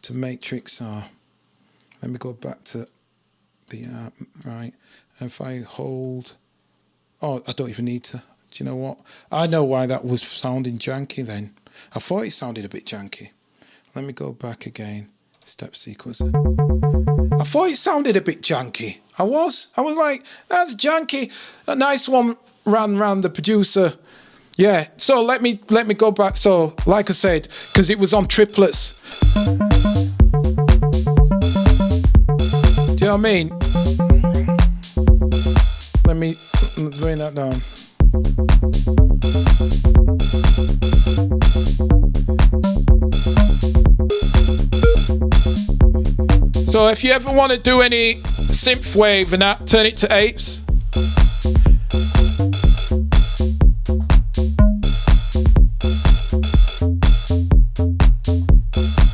to matrix. Let me go back to the harp. Right, if I hold. Oh, I don't even need to. Do you know what? I know why that was sounding janky then. I thought it sounded a bit janky. Let me go back again. Step sequence. I thought it sounded a bit janky. I was like, that's janky. A nice one ran round the producer. Yeah. So let me go back. So like I said, because it was on triplets. Do you know what I mean? Let me bring that down. So if you ever want to do any synth wave and that, turn it to apes.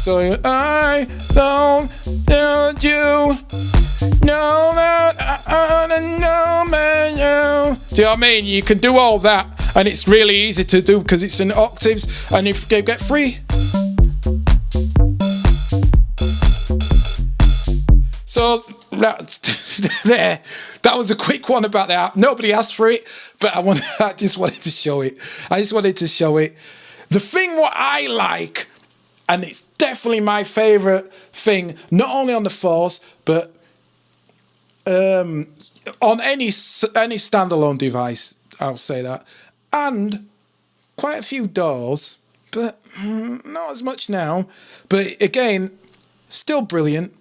So I don't you know that I don't know man you. Do you know what I mean? You can do all that, and it's really easy to do because it's in octaves, and if you get free. So that was a quick one about that. Nobody asked for it, but I just wanted to show it. The thing what I like, and it's definitely my favourite thing, not only on the Force, but on any standalone device, I'll say that, and quite a few DAWs, but not as much now. But again, still brilliant,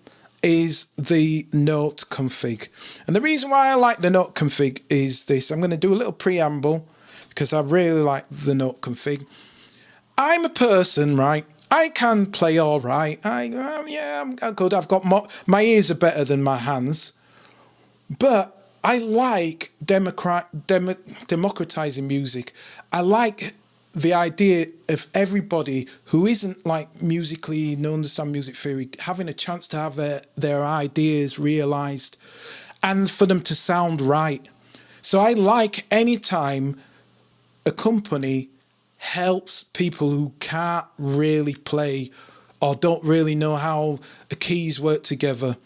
is the note config. And the reason why I like the note config is this. I'm going to do a little preamble because I really like the note config. I'm a person, right? I can play all right. I'm good. I've got my ears are better than my hands. But I like democratizing music. I like the idea of everybody who isn't like musically, no understand music theory, having a chance to have their ideas realized and for them to sound right. So I like any time a company helps people who can't really play or don't really know how the keys work together.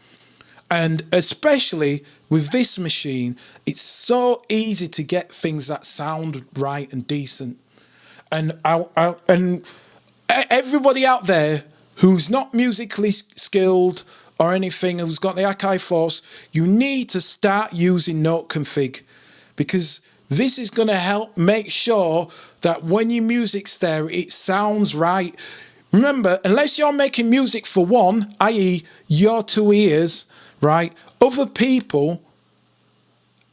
And especially with this machine, it's so easy to get things that sound right and decent. And everybody out there who's not musically skilled or anything, who's got the Akai Force, you need to start using Note Config, because this is going to help make sure that when your music's there, it sounds right. Remember, unless you're making music for one, i.e. your two ears, right, other people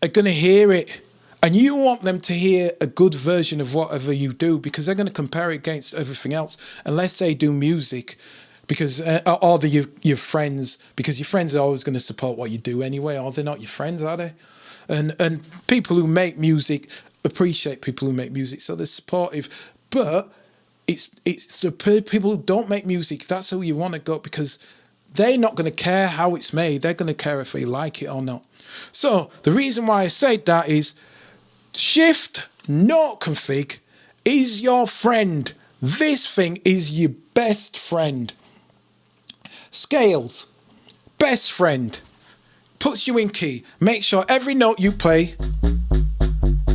are going to hear it. And you want them to hear a good version of whatever you do, because they're going to compare it against everything else, unless they do music, because or your friends, because your friends are always going to support what you do anyway, or they're not your friends, are they? And people who make music appreciate people who make music, so they're supportive. But it's the people who don't make music, that's who you want to go, because they're not going to care how it's made. They're going to care if they like it or not. So the reason why I said that is Shift Note Config is your friend. This thing is your best friend. Scales, best friend. Puts you in key. Make sure every note you play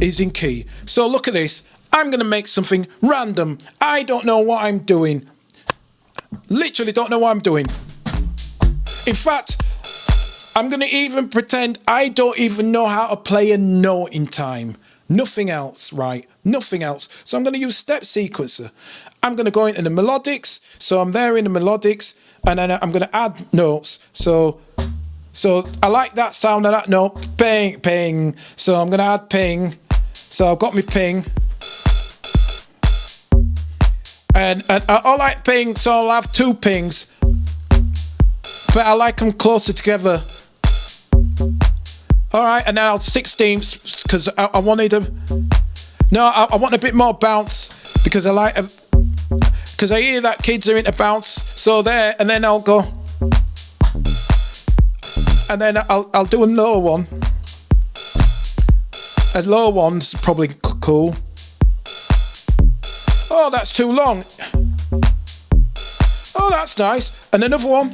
is in key. So look at this. I'm going to make something random. I don't know what I'm doing. Literally don't know what I'm doing. In fact, I'm going to even pretend I don't even know how to play a note in time. Nothing else, right? Nothing else. So I'm going to use step sequencer. I'm going to go into the melodics. So I'm there in the melodics, and then I'm going to add notes. So I like that sound of that note. Ping, ping. So I'm going to add ping. So I've got my ping. And I like ping, so I'll have two pings. But I like them closer together. All right, and then I'll 16ths because I wanted them. No, I want a bit more bounce because I like, because I hear that kids are into bounce. So there, and then I'll go, and then I'll do a lower one. A lower one's probably cool. Oh, that's too long. Oh, that's nice. And another one.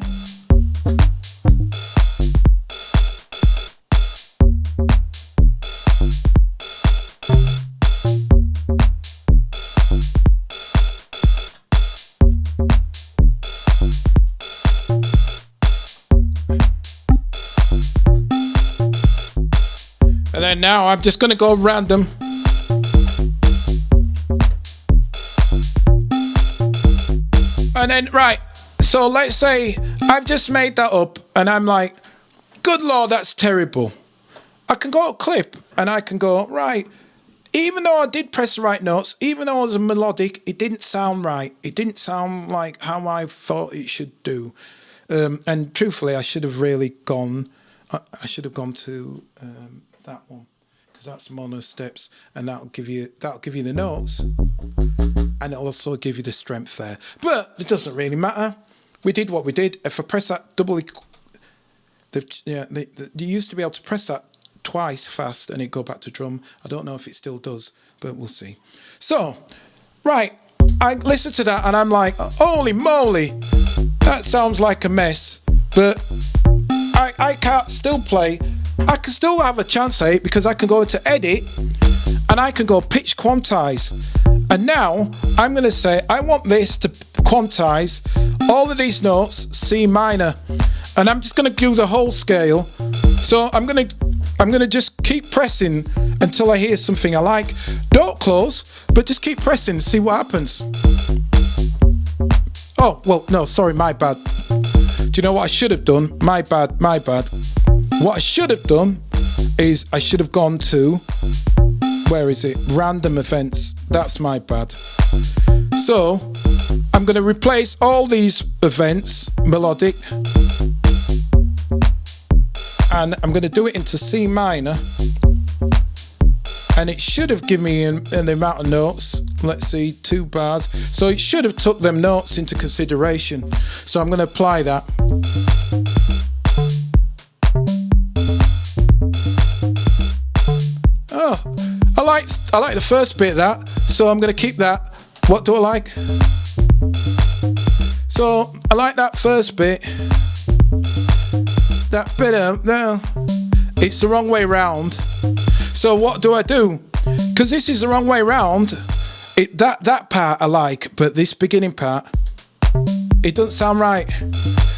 And then now I'm just going to go random. And then, right, so let's say I've just made that up and I'm like, good Lord, that's terrible. I can go to clip and I can go, right, even though I did press the right notes, even though it was a melodic, it didn't sound right. It didn't sound like how I thought it should do. And truthfully, I should have really gone, I should have gone to that one, because that's mono steps, and that'll give you the notes, and it'll also give you the strength there. But it doesn't really matter. We did what we did. If I press that double, you used to be able to press that twice fast and it go back to drum. I don't know if it still does, but we'll see. So, right, I listened to that and I'm like, holy moly, that sounds like a mess. But I can't still play. I can still have a chance at it because I can go to edit and I can go pitch quantize. And now I'm going to say I want this to quantize all of these notes C minor, and I'm just going to do the whole scale. So I'm going to just keep pressing until I hear something I like. Don't close, but just keep pressing, see what happens. Oh, well, no, sorry, my bad. Do you know what I should have done? My bad. What I should have done is I should have gone to, where is it? Random events. That's my bad. So I'm going to replace all these events, melodic, and I'm going to do it into C minor, and it should have given me an amount of notes. Let's see, 2 bars. So it should have took them notes into consideration. So I'm going to apply that. Oh, I like the first bit of that, so I'm going to keep that. What do I like? So I like that first bit. That bit no, it's the wrong way round. So what do I do? Because this is the wrong way round. That part I like, but this beginning part, it doesn't sound right.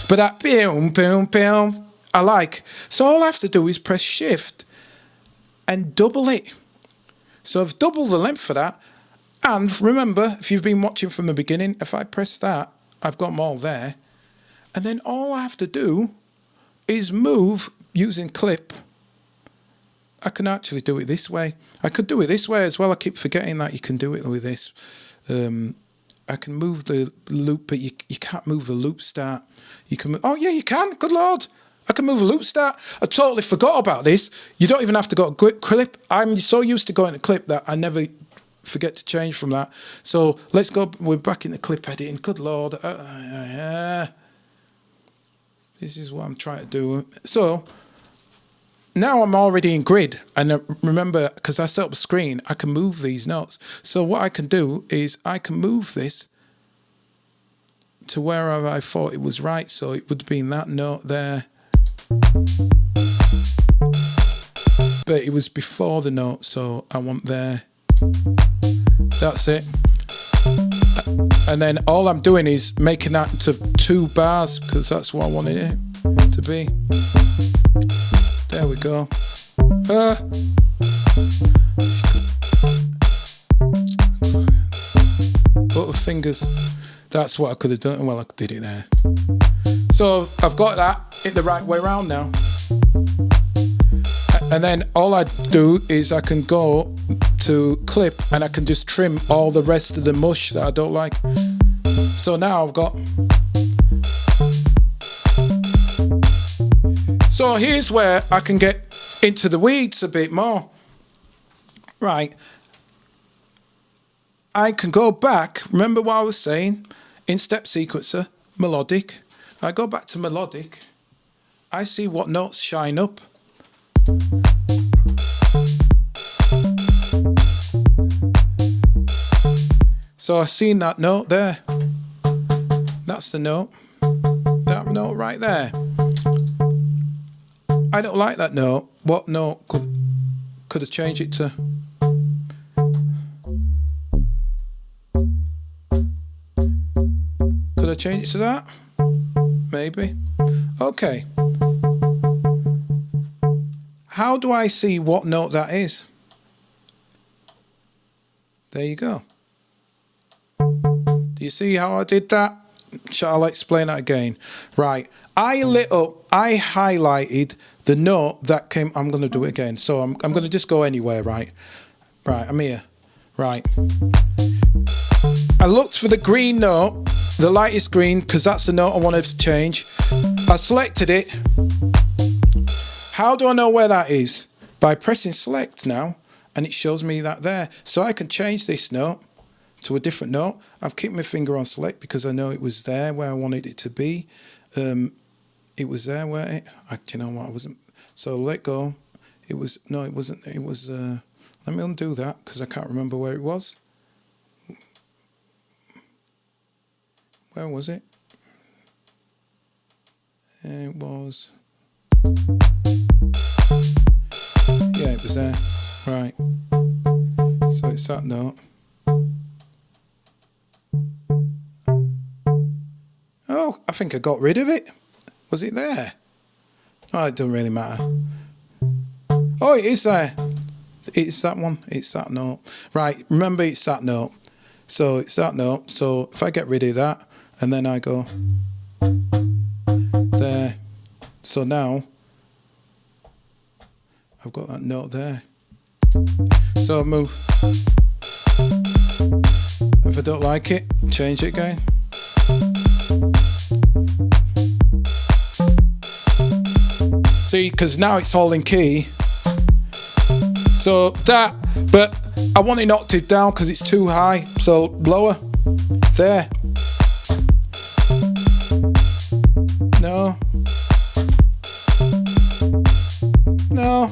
But that boom, boom, boom, I like. So all I have to do is press shift and double it. So I've doubled the length for that. And remember, if you've been watching from the beginning, if I press that, I've got them all there. And then all I have to do is move using clip. I can actually do it this way. I could do it this way as well. I keep forgetting that you can do it with this. I can move the loop, but you can't move the loop start. You can. Oh yeah, you can. Good Lord. I can move a loop start. I totally forgot about this. You don't even have to go to clip. I'm so used to going to clip that I never forget to change from that. So let's go. We're back in the clip editing. Good Lord. This is what I'm trying to do. So now I'm already in grid. And remember, because I set up a screen, I can move these notes. So what I can do is I can move this to wherever I thought it was right. So it would have been that note there. But it was before the note, so I want there. That's it. And then all I'm doing is making that into 2 bars, because that's what I wanted it to be. There we go. Butterfingers. That's what I could have done. Well, I did it there. So I've got that in the right way around now. And then all I do is I can go to clip and I can just trim all the rest of the mush that I don't like. So now I've got. So here's where I can get into the weeds a bit more. Right. I can go back. Remember what I was saying? In step sequencer, melodic. I go back to melodic. I see what notes shine up. So I've seen that note there. That's the note. That note right there. I don't like that note. What note could have changed it to? Could I change it to that? Maybe. Okay. How do I see what note that is? There you go. Do you see how I did that? Shall I explain that again? Right. I highlighted the note that came. I'm going to do it again. So I'm going to just go anywhere, right? Right, I'm here. Right. I looked for the green note, the lightest green, because that's the note I wanted to change. I selected it. How do I know where that is? By pressing select now, and it shows me that there. So I can change this note to a different note. I've kept my finger on select because I know it was there where I wanted it to be. It was there where you know what, I wasn't. So let go. It was, no, it wasn't. It was, let me undo that because I can't remember where it was. Where was it? It was, yeah, it was there. Right. So it's that note. Oh, I think I got rid of it. Was it there? Oh, it doesn't really matter. Oh, it is there. It's that one. It's that note. Right, remember it's that note. So it's that note. So if I get rid of that, and then I go there. So now I've got that note there. So I move. If I don't like it, change it again. See, because now it's all in key. So that, but I want it octave down because it's too high. So lower. There. No. No.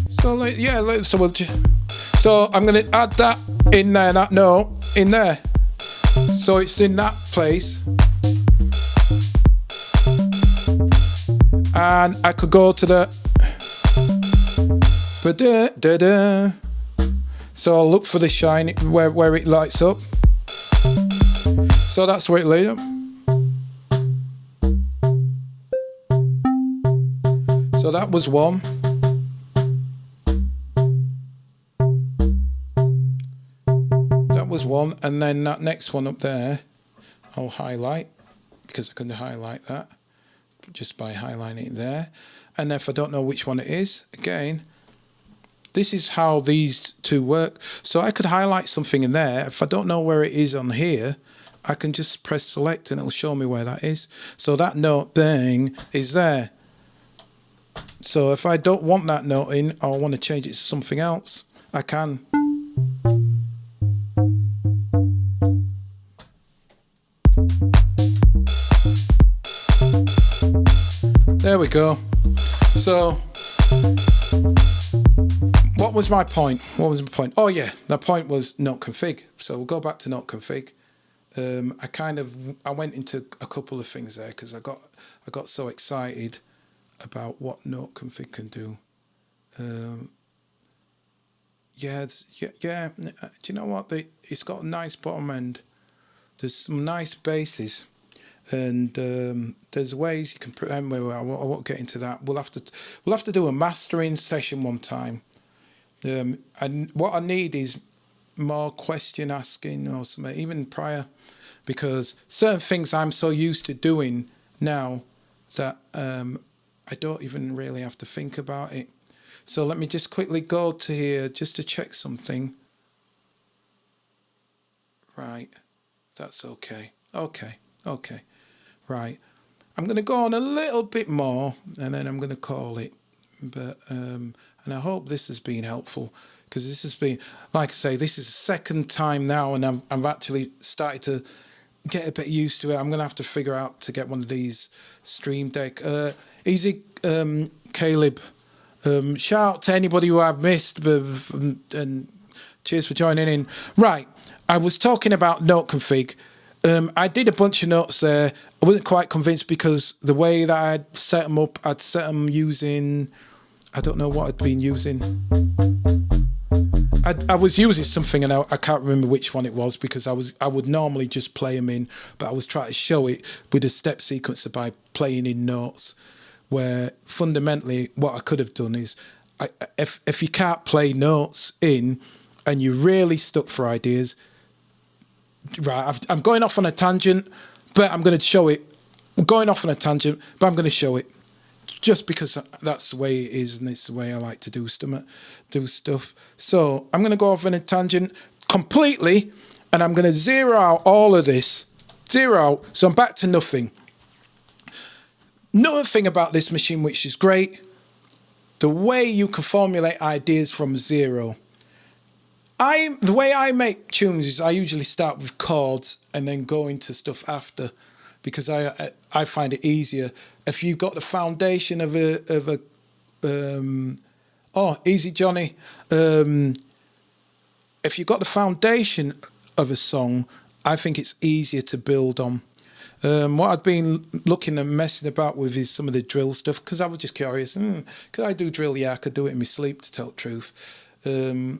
So yeah, so I'm going to add that in there, that note in there. So it's in that place. And I could go to the so I'll look for the shine where it lights up. So that's where it lights up. So that was one. That was one, and then that next one up there I'll highlight because I can highlight that just by highlighting it there. And if I don't know which one it is, again, this is how these two work. So I could highlight something in there. If I don't know where it is on here, I can just press select and it'll show me where that is. So that note thing is there. So if I don't want that note in, or I want to change it to something else, I can. There we go. So, what was my point? What was my point? Oh yeah, the point was note config. So we'll go back to note config. I went into a couple of things there because I got so excited about what note config can do. Yeah. Do you know what? It's got a nice bottom end. There's some nice basses. And there's ways you can put. Anyway, I won't get into that. We'll have to do a mastering session one time. And what I need is more question asking or something, even prior, because certain things I'm so used to doing now that I don't even really have to think about it. So let me just quickly go to here just to check something. Right, that's okay. Okay. Right, I'm going to go on a little bit more and then I'm going to call it. But and I hope this has been helpful, because this has been, like I say, this is the second time now, and I've actually started to get a bit used to it. I'm going to have to figure out to get one of these Stream Deck. Easy, Caleb. Shout out to anybody who I've missed, and cheers for joining in. Right, I was talking about note config. I did a bunch of notes there. I wasn't quite convinced because the way that I'd set them up, I'd set them using, I don't know what I'd been using. I was using something and I can't remember which one it was, because I would normally just play them in, but I was trying to show it with a step sequencer by playing in notes, where fundamentally what I could have done is, if you can't play notes in and you're really stuck for ideas, right, I'm going off on a tangent, but I'm going to show it. I'm going off on a tangent, but I'm going to show it. Just because that's the way it is, and it's the way I like to do stuff. So I'm going to go off on a tangent completely, and I'm going to zero out all of this. Zero out. So I'm back to nothing. Another thing about this machine, which is great, the way you can formulate ideas from zero. The way I make tunes is I usually start with chords and then go into stuff after, because I find it easier. If you've got the foundation of a easy Johnny. If you've got the foundation of a song, I think it's easier to build on. What I've been looking and messing about with is some of the drill stuff, because I was just curious. Could I do drill? Yeah, I could do it in my sleep, to tell the truth. I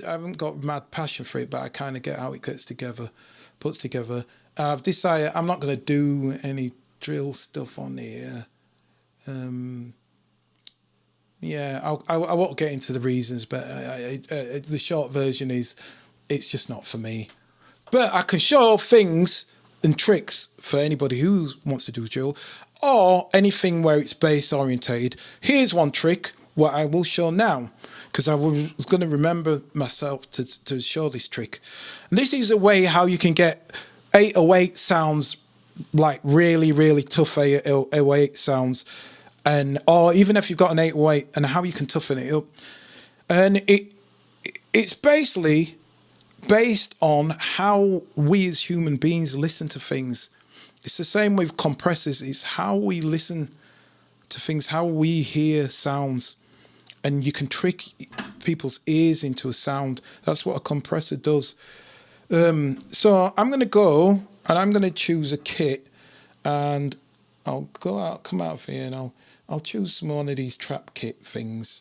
haven't got mad passion for it, but I kind of get how it puts together. I've decided I'm not going to do any drill stuff on here. I won't get into the reasons, but the short version is it's just not for me. But I can show things and tricks for anybody who wants to do drill or anything where it's bass orientated. Here's one trick, what I will show now, because I was going to remember myself to show this trick. And this is a way how you can get 808 sounds, like really, really tough 808 sounds, or even if you've got an 808, and how you can toughen it up. And it's basically based on how we as human beings listen to things. It's the same with compressors. It's how we listen to things, how we hear sounds. And you can trick people's ears into a sound. That's what a compressor does. So I'm going to go and I'm going to choose a kit, and I'll come out of here, and I'll choose one of these trap kit things.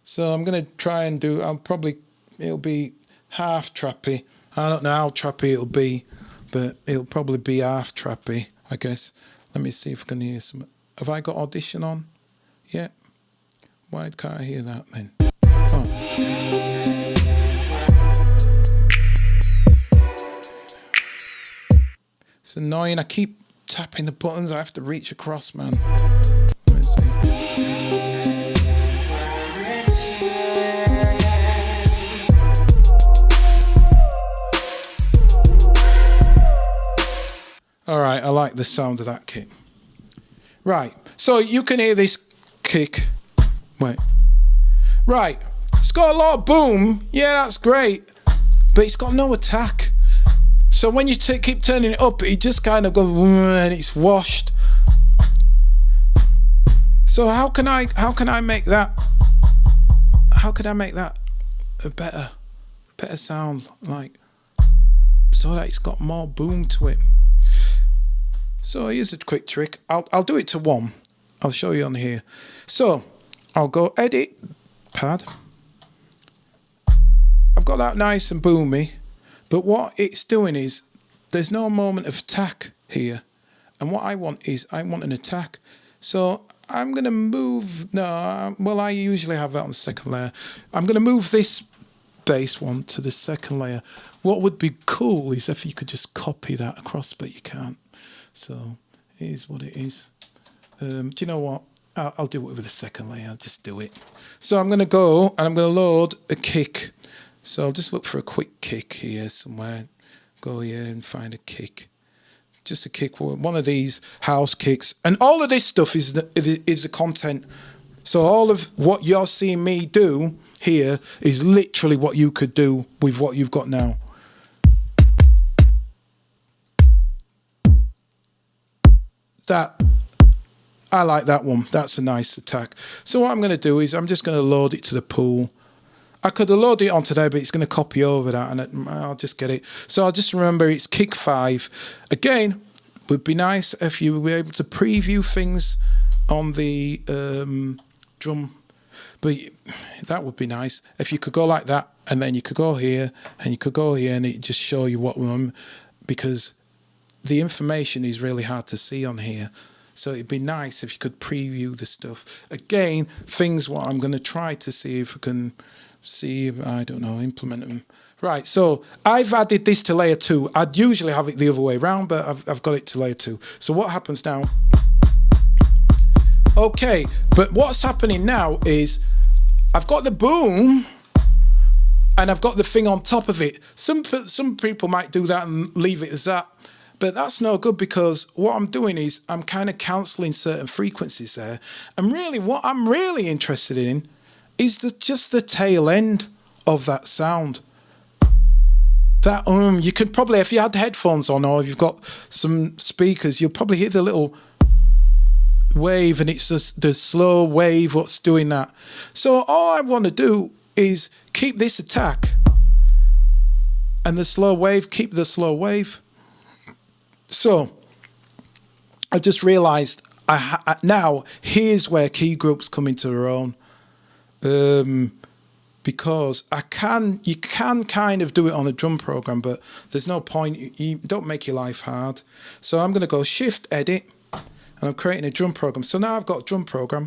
So I'm going to try and it'll be half trappy. I don't know how trappy it'll be, but it'll probably be half trappy, I guess. Let me see if I can hear some. Have I got audition on? Yeah. Why can't I hear that then? Oh. It's annoying. I keep tapping the buttons. I have to reach across, man. Let me see. All right, I like the sound of that kick. Right, so you can hear this kick. Wait. Right, it's got a lot of boom. Yeah, that's great. But it's got no attack. So when you keep turning it up, it just kind of goes and it's washed. So how can I make that? How could I make that a better sound, like, so that it's got more boom to it? So here's a quick trick. I'll do it to 1. I'll show you on here. So I'll go edit pad. I've got that nice and boomy, but what it's doing is there's no moment of attack here. And what I want an attack. So I'm going to move, I usually have that on the second layer. I'm going to move this bass one to the second layer. What would be cool is if you could just copy that across, but you can't. So here's what it is. Do you know what? I'll do it with the second layer. I'll just do it. So I'm going to go and I'm going to load a kick. So I'll just look for a quick kick here somewhere. Go here and find a kick. Just a kick, one of these house kicks. And all of this stuff is the content. So all of what you're seeing me do here is literally what you could do with what you've got now. I like that one. That's a nice attack. So what I'm going to do is I'm just going to load it to the pool. I could have loaded it on today, but it's going to copy over that, and I'll just get it. So I'll just remember it's kick 5. Again, would be nice if you were able to preview things on the drum. But that would be nice if you could go like that, and then you could go here, and you could go here, and it just show you what one, because the information is really hard to see on here. So it'd be nice if you could preview the stuff. Again, things what I'm going to try to see if I can implement them. Right, so I've added this to layer 2. I'd usually have it the other way around, but I've got it to layer 2. So what happens now? Okay, but what's happening now is I've got the boom and I've got the thing on top of it. Some people might do that and leave it as that, but that's no good, because what I'm doing is I'm kind of cancelling certain frequencies there. And really what I'm really interested in is just the tail end of that sound. That you could probably, if you had headphones on or if you've got some speakers, you'll probably hear the little wave, and it's just the slow wave what's doing that. So all I want to do is keep this attack and the slow wave, keep the slow wave. So I just realized now here's where key groups come into their own. Because you can kind of do it on a drum program, but there's no point. You don't make your life hard. So I'm going to go Shift Edit, and I'm creating a drum program. So now I've got a drum program.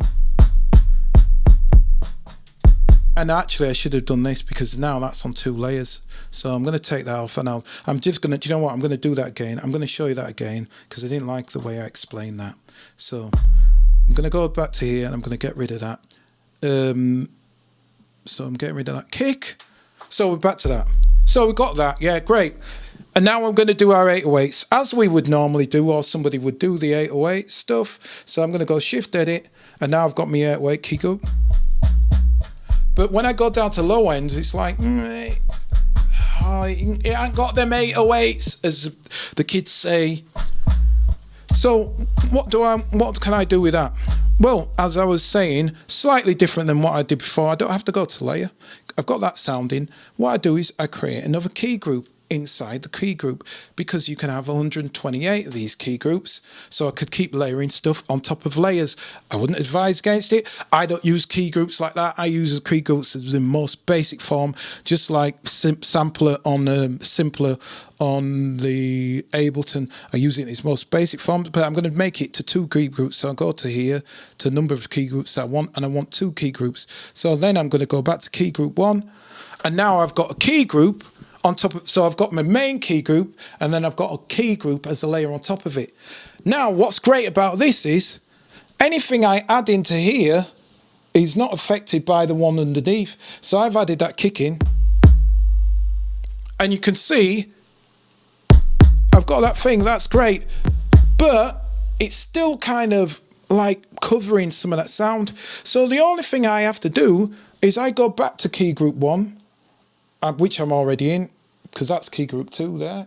And actually I should have done this, because now that's on 2 layers. So I'm going to take that off, and I'm just going to, do you know what? I'm going to do that again. I'm going to show you that again, because I didn't like the way I explained that. So I'm going to go back to here, and I'm going to get rid of that. So I'm getting rid of that kick. So we're back to that. So we got that. Yeah, great. And now I'm going to do our 808s as we would normally do, or somebody would do the 808 stuff. So I'm going to go Shift Edit, and now I've got my 808 key group. But when I go down to low ends, it's like, it ain't got them 808s, as the kids say. So what can I do with that? Well, as I was saying, slightly different than what I did before. I don't have to go to layer. I've got that sound in. What I do is I create another key group inside the key group, because you can have 128 of these key groups. So I could keep layering stuff on top of layers. I wouldn't advise against it. I don't use key groups like that. I use key groups as the most basic form, just like sampler on simpler on the Ableton. I use it in its most basic form, but I'm going to make it to 2 key groups. So I'll go to here to number of key groups that I want, and I want 2 key groups. So then I'm going to go back to key group 1, and now I've got a key group on top of, so I've got my main key group, and then I've got a key group as a layer on top of it. Now what's great about this is anything I add into here is not affected by the one underneath. So I've added that kick in, and you can see I've got that thing. That's great, but it's still kind of like covering some of that sound. So the only thing I have to do is I go back to key group 1, which I'm already in, because that's key group 2 there,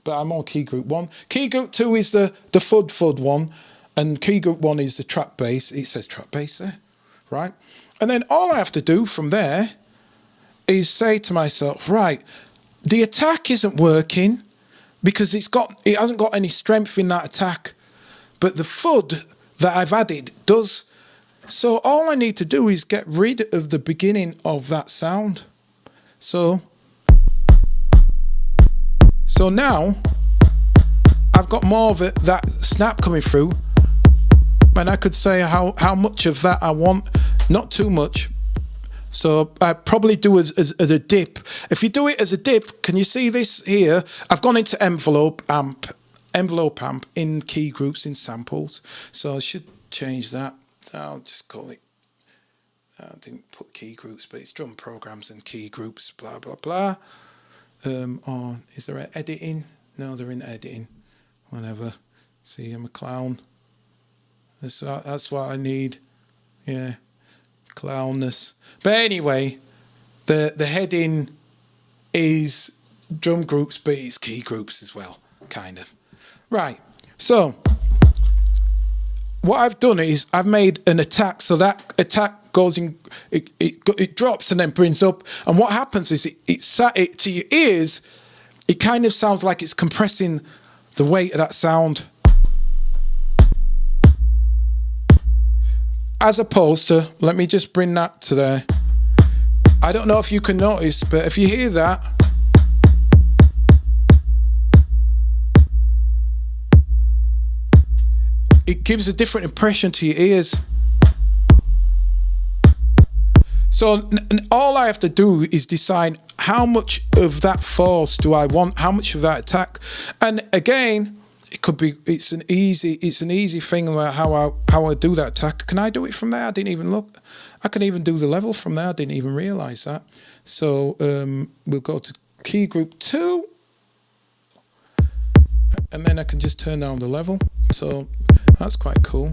but I'm on key group 1. Key group 2 is the FUD one, and key group 1 is the trap bass. It says trap bass there, right? And then all I have to do from there is say to myself, right, the attack isn't working because it hasn't got any strength in that attack, but the FUD that I've added does. So all I need to do is get rid of the beginning of that sound. So now I've got more of it, that snap coming through, and I could say how much of that I want, not too much. So I probably do as a dip. If you do it as a dip, can you see this here? I've gone into envelope amp in key groups in samples. So I should change that. I'll just call it, I didn't put key groups, but it's drum programs and key groups, blah, blah, blah. Or is there an editing? No, they're in editing. Whatever. See, I'm a clown. That's what I need. Yeah, clownness. But anyway, the heading is drum groups, but it's key groups as well, kind of. Right, so what I've done is I've made an attack, so that attack goes in, it drops and then brings up, and what happens is it to your ears, it kind of sounds like it's compressing the weight of that sound, as opposed to, let me just bring that to there. I don't know if you can notice, but if you hear that, it gives a different impression to your ears. So all I have to do is decide how much of that force do I want? How much of that attack? And again, it could be. It's an easy thing about how I do that attack. Can I do it from there? I didn't even look. I can even do the level from there. I didn't even realise that. So we'll go to key group 2, and then I can just turn down the level. So that's quite cool.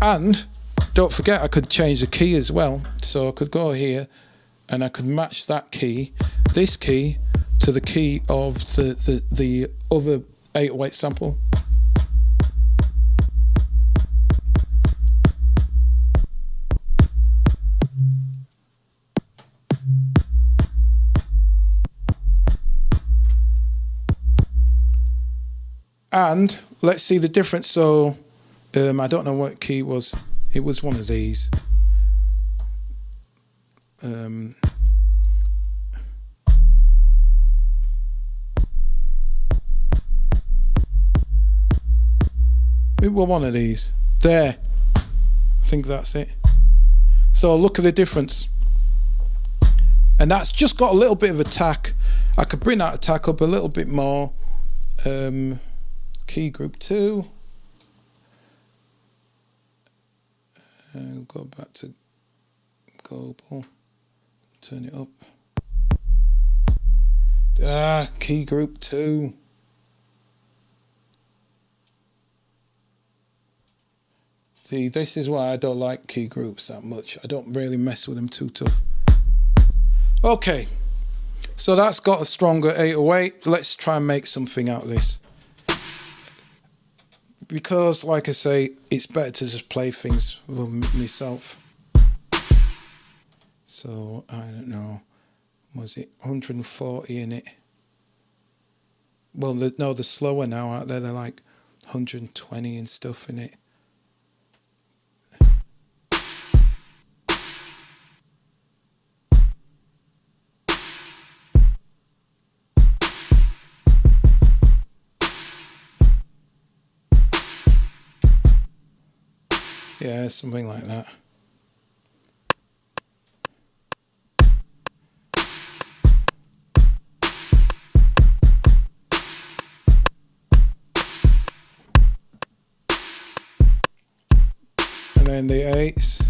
And don't forget, I could change the key as well. So I could go here and I could match that key, this key, to the key of the other 808 sample. And let's see the difference. So I don't know what key it was. It was one of these. It was one of these. There. I think that's it. So look at the difference. And that's just got a little bit of attack. I could bring that attack up a little bit more. Key group 2. Go back to global. Turn it up. Key group 2. See, this is why I don't like key groups that much. I don't really mess with them too tough. Okay, so that's got a stronger 808. Let's try and make something out of this. Because, like I say, it's better to just play things with myself. So, I don't know. Was it 140 in it? Well, no, they're slower now, aren't they? They're like 120 and stuff in it. Yeah, something like that. And then the 8s.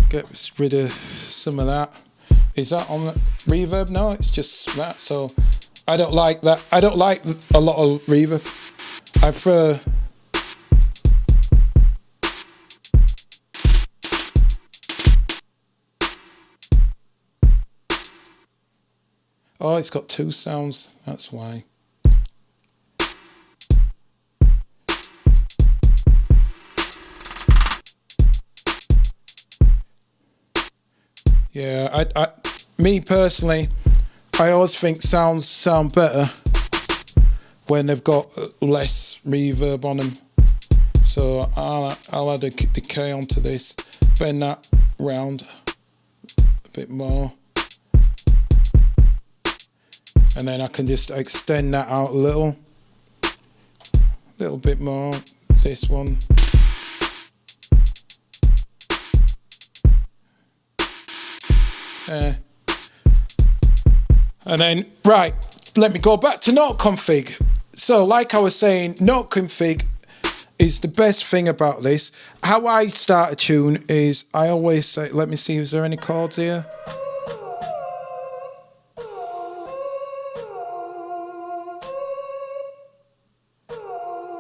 Get rid of some of that. Is that on the reverb? No, it's just that. So I don't like that. I don't like a lot of reverb. I prefer oh, it's got 2 sounds. That's why. Yeah, me personally, I always think sounds sound better when they've got less reverb on them. So I'll add a decay onto this, bend that round a bit more, and then I can just extend that out a little bit more. This one. And then, right, let me go back to note config. So like I was saying, note config is the best thing about this. How I start a tune is I always say, let me see, is there any chords here?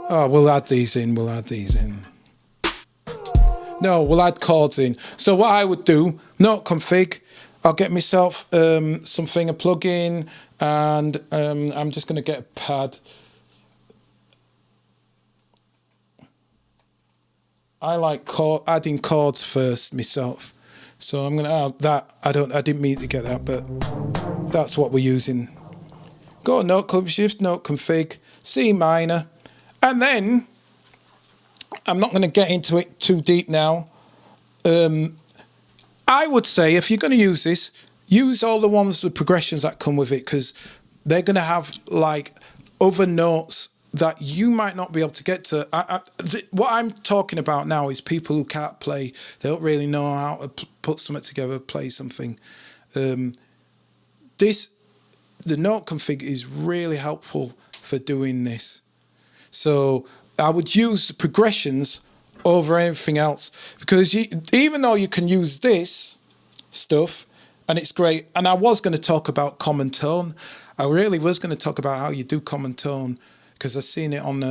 Oh, we'll add these in, No, we'll add chords in. So what I would do, note config, I'll get myself something, a plugin, and I'm just going to get a pad. I like adding chords first myself, so I'm going to add that. I didn't mean to get that, but that's what we're using. Go to note config, shift note config, C minor, and then I'm not going to get into it too deep now. I would say if you're going to use this, use all the ones, the progressions that come with it, because they're going to have like other notes that you might not be able to get to. What I'm talking about now is people who can't play. They don't really know how to put something together, play something. The note config is really helpful for doing this. So I would use the progressions over anything else, because even though you can use this stuff and it's great, and I was going to talk about common tone. I really was going to talk about how you do common tone, because I've seen it on,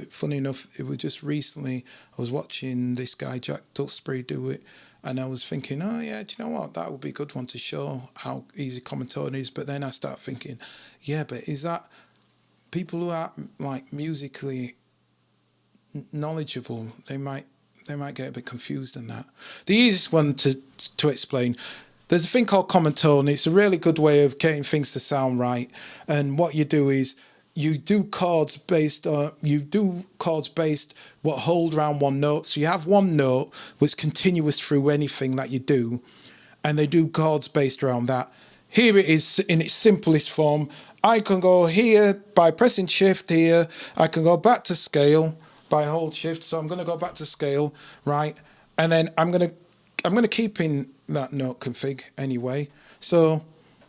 funny enough, it was just recently, I was watching this guy, Jack Duxbury, do it, and I was thinking, oh yeah, do you know what, that would be a good one to show how easy common tone is. But then I start thinking, yeah, but is that people who are like musically knowledgeable, they might get a bit confused in that. The easiest one to explain, there's a thing called common tone. It's a really good way of getting things to sound right. And what you do is you do chords based what hold around one note. So you have one note which is continuous through anything that you do, and they do chords based around that. Here it is in its simplest form. I can go here by pressing shift here. I can go back to scale by hold shift. So I'm going to go back to scale, right? And then I'm going to keep in that note config anyway. So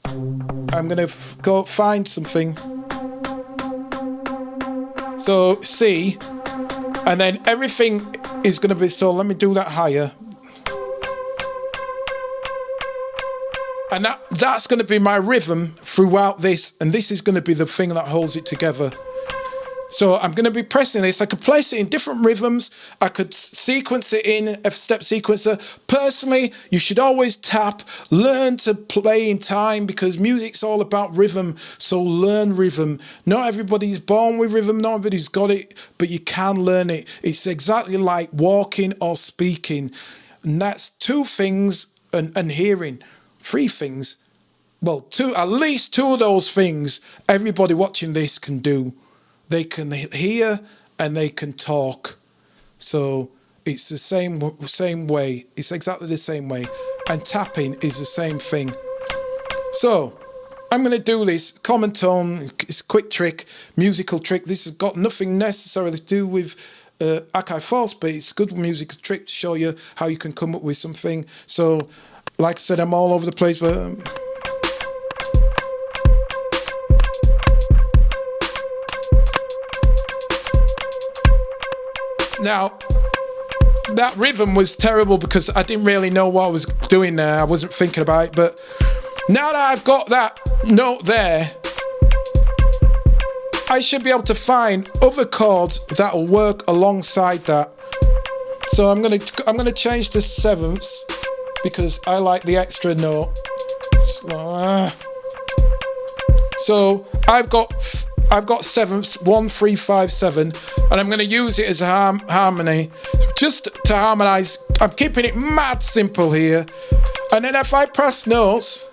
I'm going to go find something. So C, and then everything is going to be, so let me do that higher. And that's going to be my rhythm throughout this, and this is going to be the thing that holds it together. So I'm going to be pressing this. I could place it in different rhythms. I could sequence it in a step sequencer. Personally, you should always tap, learn to play in time, because music's all about rhythm. So learn rhythm. Not everybody's born with rhythm. Not everybody's got it, but you can learn it. It's exactly like walking or speaking. And that's two things, and hearing. Three things. Well, at least two of those things everybody watching this can do. They can hear and they can talk. So it's the same way. It's exactly the same way. And tapping is the same thing. So I'm going to do this common tone. It's a quick trick, musical trick. This has got nothing necessarily to do with Akai Force, but it's a good musical trick to show you how you can come up with something. So like I said, I'm all over the place, but now, that rhythm was terrible because I didn't really know what I was doing there. I wasn't thinking about it. But now that I've got that note there, I should be able to find other chords that will work alongside that. So I'm gonna change to sevenths because I like the extra note. So I've got sevenths, 1, 3, 5, 7, and I'm going to use it as a harmony, just to harmonize. I'm keeping it mad simple here, and then if I press notes,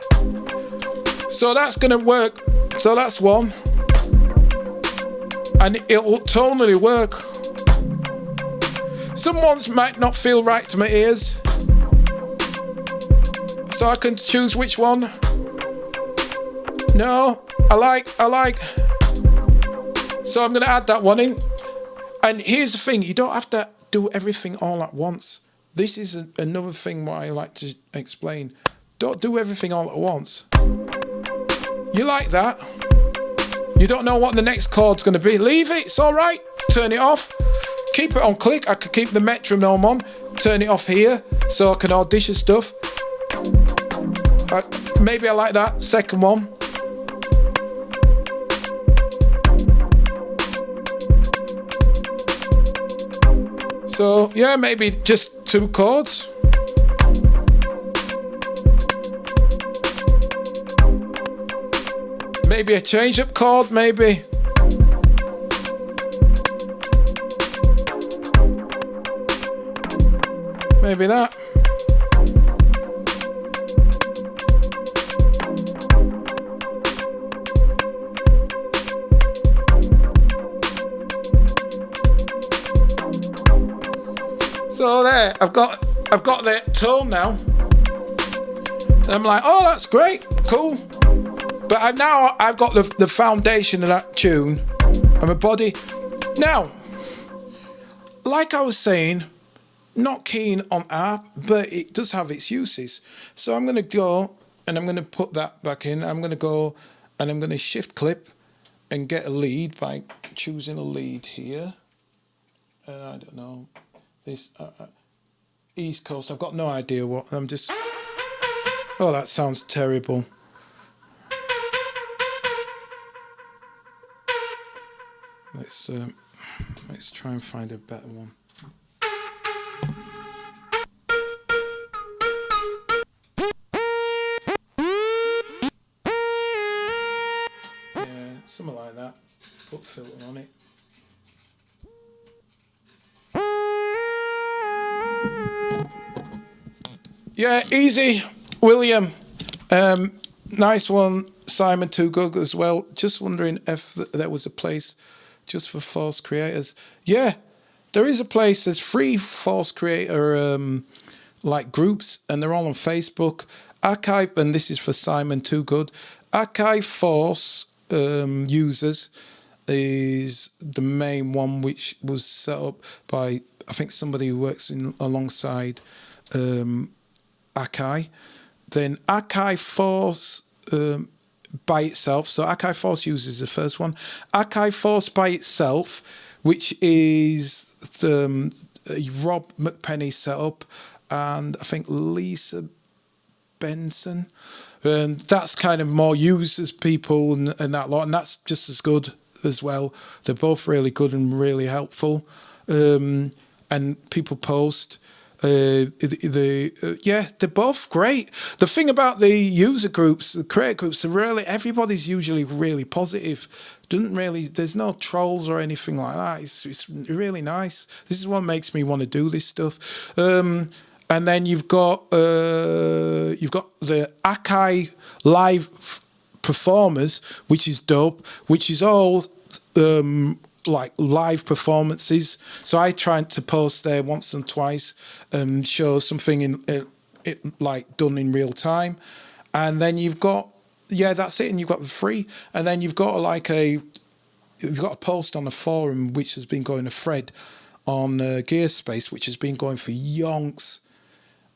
so that's going to work. So that's one, and it'll tonally work. Some ones might not feel right to my ears, so I can choose which one. No, I like. So I'm going to add that one in. And here's the thing, you don't have to do everything all at once. This is another thing what I like to explain. Don't do everything all at once. You like that? You don't know what the next chord's going to be. Leave it, it's all right. Turn it off. Keep it on click. I could keep the metronome on. Turn it off here so I can audition stuff. Maybe I like that. Second one. So, yeah, maybe just 2 chords. Maybe a change-up chord, maybe. Maybe that. So there, I've got the tone now. And I'm like, oh, that's great, cool. But I've got the foundation of that tune and my body. Now, like I was saying, not keen on ARP, but it does have its uses. So I'm going to go and I'm going to put that back in. I'm going to go and I'm going to shift clip and get a lead by choosing a lead here. I don't know, this East Coast. I've got no idea what. I'm just. Oh, that sounds terrible. Let's try and find a better one. Yeah, something like that. Put filter on it. Yeah, easy, William. Nice one, Simon Toogood as well. Just wondering if there was a place just for Force creators. Yeah, there is a place. There's free Force creator like groups, and they're all on Facebook. Akai, and this is for Simon Toogood. Akai Force users is the main one, which was set up by I think somebody who works alongside Akai. Then Akai Force by itself. So Akai Force uses the first one. Akai Force by itself, which is Rob McPenny set up, and I think Lisa Benson. And that's kind of more users, people, and that lot, and that's just as good as well. They're both really good and really helpful. And people post. Yeah, they're both great. The thing about the user groups, the creator groups, are really everybody's usually really positive. There's no trolls or anything like that. It's really nice. This is what makes me want to do this stuff. And then you've got the Akai live performers, which is dope. Which is all like live performances. So I tried to post there once and twice and show something in like done in real time. And then you've got that's it. And you've got the free. And then you've got you've got a post on a forum which has been going, a thread on Gearspace, which has been going for yonks.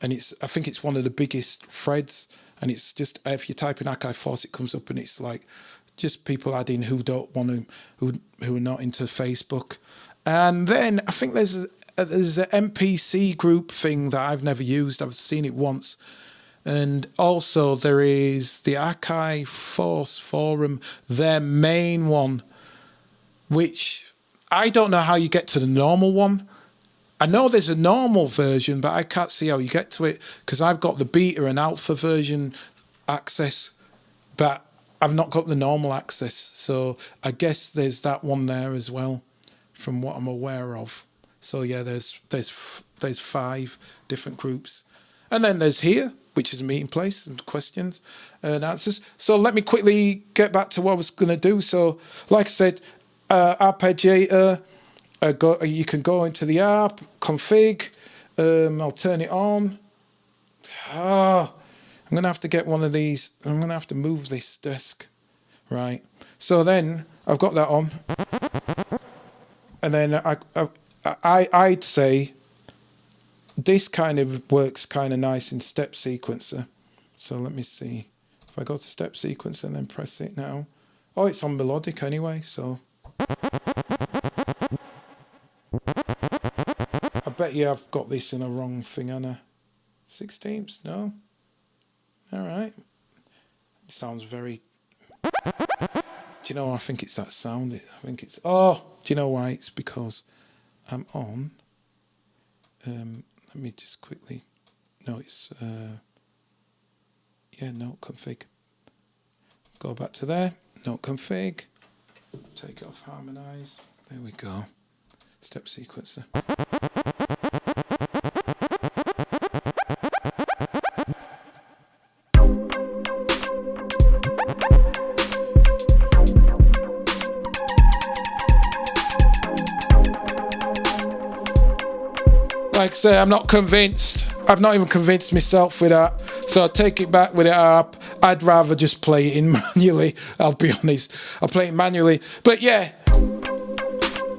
And I think it's one of the biggest threads. And it's just, if you type in Akai Force, it comes up and it's like just people adding who don't want to, who are not into Facebook. And then I think there's an NPC group thing that I've never used. I've seen it once. And also there is the Akai Force forum, their main one, which I don't know how you get to the normal one. I know there's a normal version, but I can't see how you get to it because I've got the beta and alpha version access, but I've not got the normal access. So I guess there's that one there as well, from what I'm aware of. So yeah, there's 5 different groups, and then there's here, which is a meeting place and questions and answers. So let me quickly get back to what I was going to do. So like I said, Arpeggiator. You can go into the app, config, I'll turn it on. I'm going to have to get one of these. I'm going to have to move this desk. Right. So then I've got that on. And then I'd say this kind of works kind of nice in step sequencer. So let me see. If I go to step sequencer and then press it now. Oh, it's on Melodic anyway, so... I bet you I've got this in a wrong thing, Anna. 16ths? No? Alright. It sounds very... Do you know, I think it's that sound. I think it's... Oh! Do you know why? It's because I'm on... let me just quickly... No, it's... yeah, note config. Go back to there. Note config. Take it off harmonize. There we go. Step sequencer. Like I say, I'm not convinced. I've not even convinced myself with that. So I'll take it back with the harp. I'd rather just play it in manually. I'll be honest. I'll play it manually. But yeah,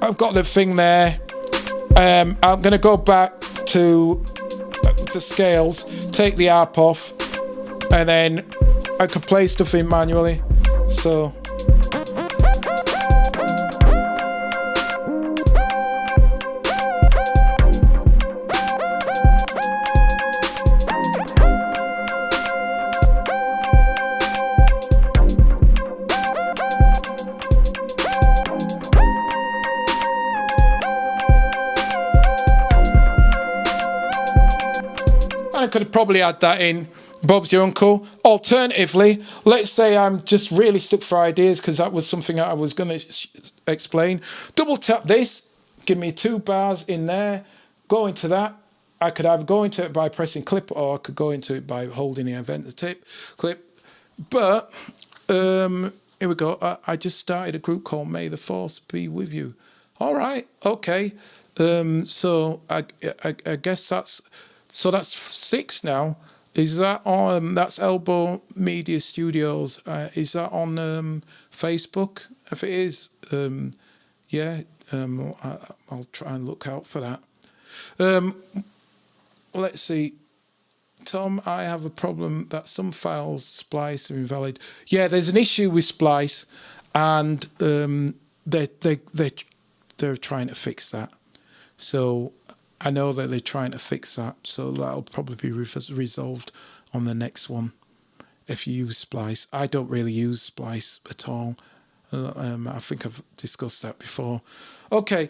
I've got the thing there. I'm going to go back to scales, take the harp off, and then I could play stuff in manually. So... I could have probably had that in Bob's Your Uncle. Alternatively, let's say I'm just really stuck for ideas because that was something that I was going to explain. Double tap this, give me 2 bars in there, go into that. I could either go into it by pressing clip or I could go into it by holding the event tip clip. But here we go. I just started a group called May the Force Be With You. All right, okay. So I guess that's... So that's 6 now. Is that on? That's Elbow Media Studios. Is that on Facebook? If it is, yeah, I'll try and look out for that. Let's see. Tom, I have a problem that some files Splice are invalid. Yeah, there's an issue with Splice, and they're trying to fix that. So I know that they're trying to fix that, so that'll probably be resolved on the next one if you use Splice. I don't really use Splice at all. I think I've discussed that before. Okay,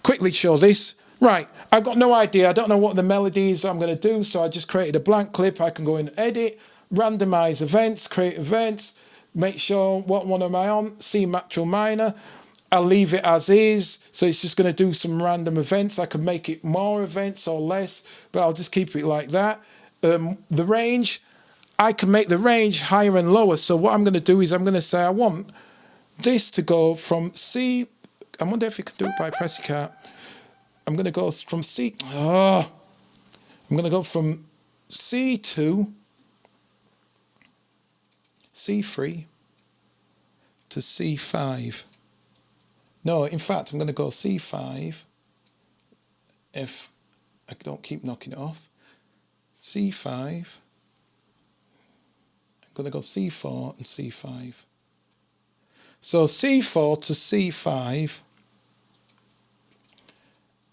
quickly show this. Right, I've got no idea. I don't know what the melodies I'm going to do, so I just created a blank clip. I can go in edit, randomize events, create events, make sure what one am I on, C natural minor. I'll leave it as is, so it's just going to do some random events. I could make it more events or less, but I'll just keep it like that. The range, I can make the range higher and lower. So what I'm going to do is I'm going to say I want this to go from C. I wonder if you can do it by pressing cat. I'm going to go from C. I'm going to go from C2, C3 to C5. No, in fact, I'm going to go C5 if I don't keep knocking it off. C5. I'm going to go C4 and C5. So C4 to C5.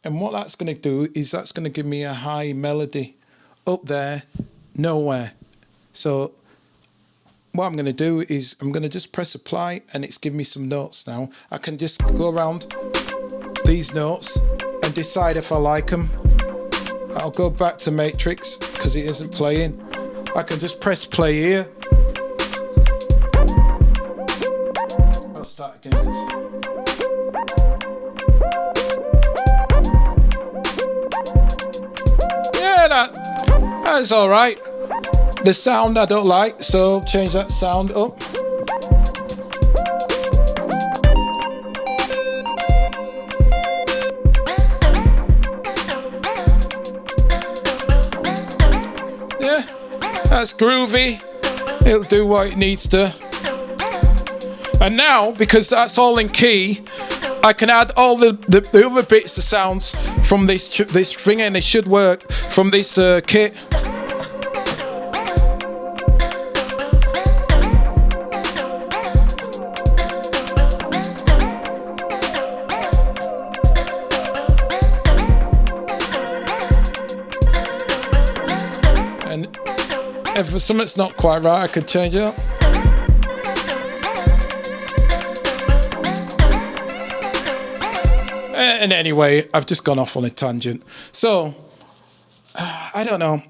And what that's going to do is that's going to give me a high melody up there, nowhere. So what I'm going to do is I'm going to just press apply and it's giving me some notes now. I can just go around these notes and decide if I like them. I'll go back to Matrix because it isn't playing. I can just press play here. I'll start again. Yeah, that's all right. The sound I don't like, so change that sound up. Yeah, that's groovy. It'll do what it needs to. And now, because that's all in key, I can add all the other bits of sounds from this thing, and it should work from this kit. If something's not quite right, I could change it up. And anyway, I've just gone off on a tangent. So, I don't know.